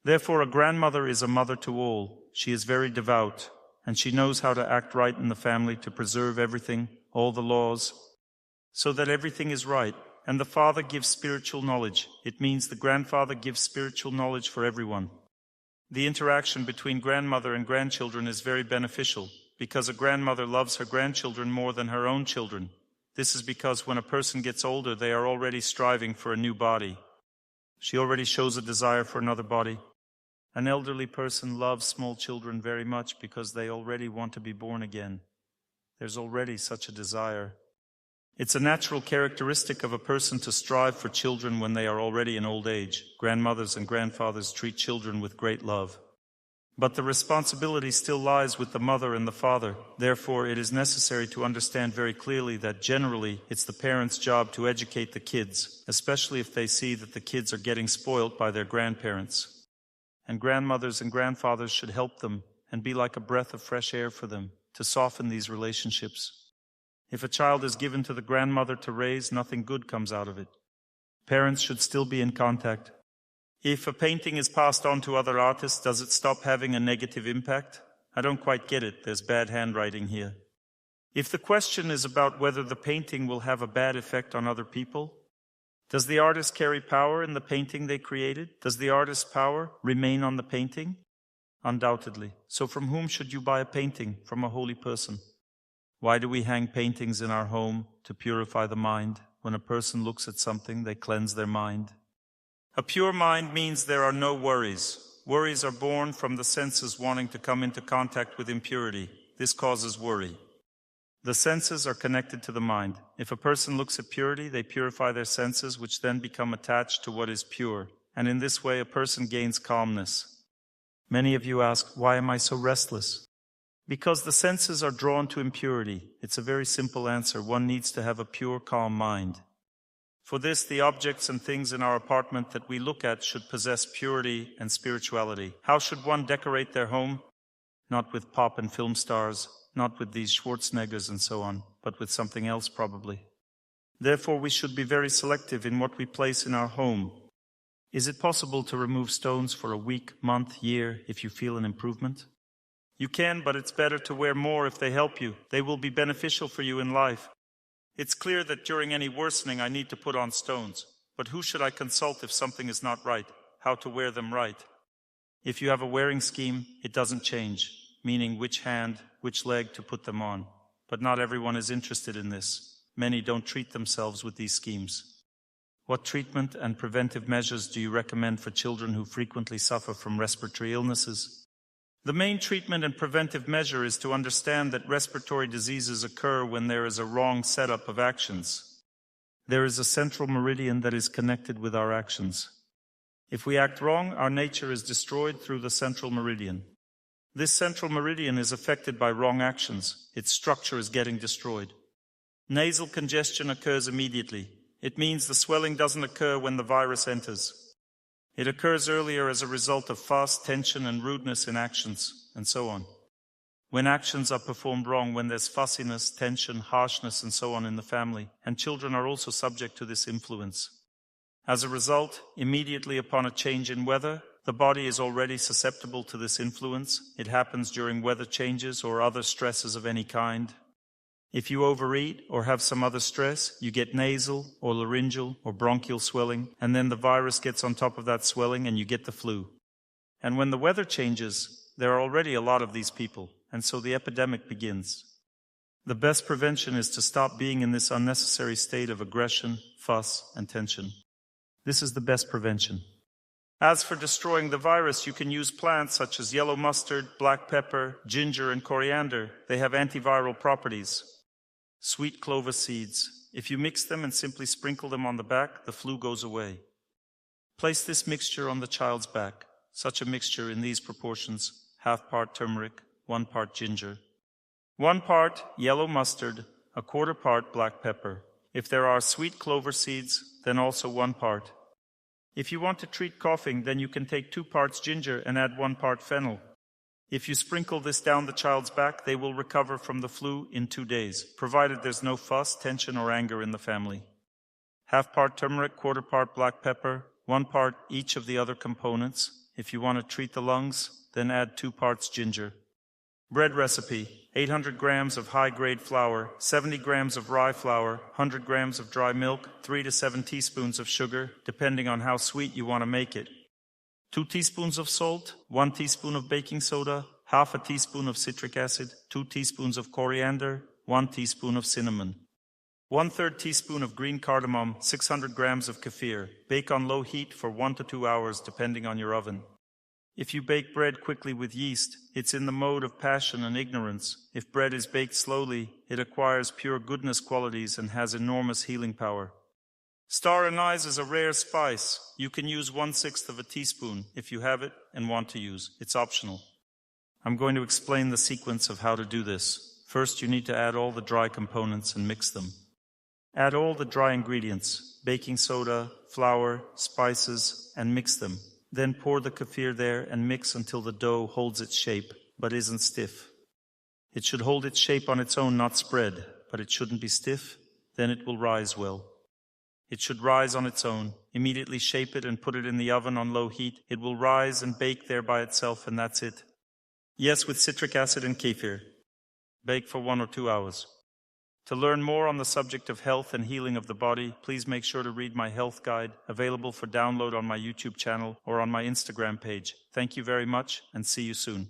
Therefore, a grandmother is a mother to all. She is very devout, and she knows how to act right in the family to preserve everything, all the laws, so that everything is right. And the father gives spiritual knowledge. It means the grandfather gives spiritual knowledge for everyone. The interaction between grandmother and grandchildren is very beneficial, because a grandmother loves her grandchildren more than her own children. This is because when a person gets older, they are already striving for a new body. She already shows a desire for another body. An elderly person loves small children very much because they already want to be born again. There's already such a desire. It's a natural characteristic of a person to strive for children when they are already in old age. Grandmothers and grandfathers treat children with great love. But the responsibility still lies with the mother and the father. Therefore, it is necessary to understand very clearly that generally it's the parents' job to educate the kids, especially if they see that the kids are getting spoiled by their grandparents. And grandmothers and grandfathers should help them and be like a breath of fresh air for them to soften these relationships. If a child is given to the grandmother to raise, nothing good comes out of it. Parents should still be in contact. If a painting is passed on to other artists, does it stop having a negative impact? I don't quite get it. There's bad handwriting here. If the question is about whether the painting will have a bad effect on other people, does the artist carry power in the painting they created? Does the artist's power remain on the painting? Undoubtedly. So from whom should you buy a painting? From a holy person. Why do we hang paintings in our home? To purify the mind. When a person looks at something, they cleanse their mind. A pure mind means there are no worries. Worries are born from the senses wanting to come into contact with impurity. This causes worry. The senses are connected to the mind. If a person looks at purity, they purify their senses, which then become attached to what is pure. And in this way, a person gains calmness. Many of you ask, why am I so restless? Because the senses are drawn to impurity. It's a very simple answer. One needs to have a pure, calm mind. For this, the objects and things in our apartment that we look at should possess purity and spirituality. How should one decorate their home? Not with pop and film stars, not with these Schwarzeneggers and so on, but with something else probably. Therefore, we should be very selective in what we place in our home. Is it possible to remove stones for a week, month, year if you feel an improvement? You can, but it's better to wear more if they help you. They will be beneficial for you in life. It's clear that during any worsening I need to put on stones. But who should I consult if something is not right? How to wear them right? If you have a wearing scheme, it doesn't change, meaning which hand, which leg to put them on. But not everyone is interested in this. Many don't treat themselves with these schemes. What treatment and preventive measures do you recommend for children who frequently suffer from respiratory illnesses? The main treatment and preventive measure is to understand that respiratory diseases occur when there is a wrong setup of actions. There is a central meridian that is connected with our actions. If we act wrong, our nature is destroyed through the central meridian. This central meridian is affected by wrong actions. Its structure is getting destroyed. Nasal congestion occurs immediately. It means the swelling doesn't occur when the virus enters. It occurs earlier as a result of fuss, tension, and rudeness in actions, and so on. When actions are performed wrong, when there's fussiness, tension, harshness, and so on in the family, and children are also subject to this influence. As a result, immediately upon a change in weather, the body is already susceptible to this influence. It happens during weather changes or other stresses of any kind. If you overeat or have some other stress, you get nasal or laryngeal or bronchial swelling, and then the virus gets on top of that swelling and you get the flu. And when the weather changes, there are already a lot of these people, and so the epidemic begins. The best prevention is to stop being in this unnecessary state of aggression, fuss, and tension. This is the best prevention. As for destroying the virus, you can use plants such as yellow mustard, black pepper, ginger, and coriander. They have antiviral properties. Sweet clover seeds. If you mix them and simply sprinkle them on the back, the flu goes away. Place this mixture on the child's back. Such a mixture in these proportions: half part turmeric, 1 part ginger, 1 part yellow mustard, 1/4 part black pepper. If there are sweet clover seeds, then also 1 part. If you want to treat coughing, then you can take 2 parts ginger and add 1 part fennel. If you sprinkle this down the child's back, they will recover from the flu in 2 days, provided there's no fuss, tension, or anger in the family. Half part turmeric, 1/4 part black pepper, 1 part each of the other components. If you want to treat the lungs, then add 2 parts ginger. Bread recipe: 800 grams of high-grade flour, 70 grams of rye flour, 100 grams of dry milk, 3 to 7 teaspoons of sugar, depending on how sweet you want to make it. 2 teaspoons of salt, 1 teaspoon of baking soda, half a teaspoon of citric acid, 2 teaspoons of coriander, 1 teaspoon of cinnamon. 1/3 teaspoon of green cardamom, 600 grams of kefir. Bake on low heat for 1 to 2 hours, depending on your oven. If you bake bread quickly with yeast, it's in the mode of passion and ignorance. If bread is baked slowly, it acquires pure goodness qualities and has enormous healing power. Star anise is a rare spice. You can use 1/6 of a teaspoon if you have it and want to use. It's optional. I'm going to explain the sequence of how to do this. First, you need to add all the dry components and mix them. Add all the dry ingredients, baking soda, flour, spices, and mix them. Then pour the kefir there and mix until the dough holds its shape, but isn't stiff. It should hold its shape on its own, not spread, but it shouldn't be stiff. Then it will rise well. It should rise on its own. Immediately shape it and put it in the oven on low heat. It will rise and bake there by itself, and that's it. Yes, with citric acid and kefir. Bake for 1 or 2 hours. To learn more on the subject of health and healing of the body, please make sure to read my health guide, available for download on my YouTube channel or on my Instagram page. Thank you very much, and see you soon.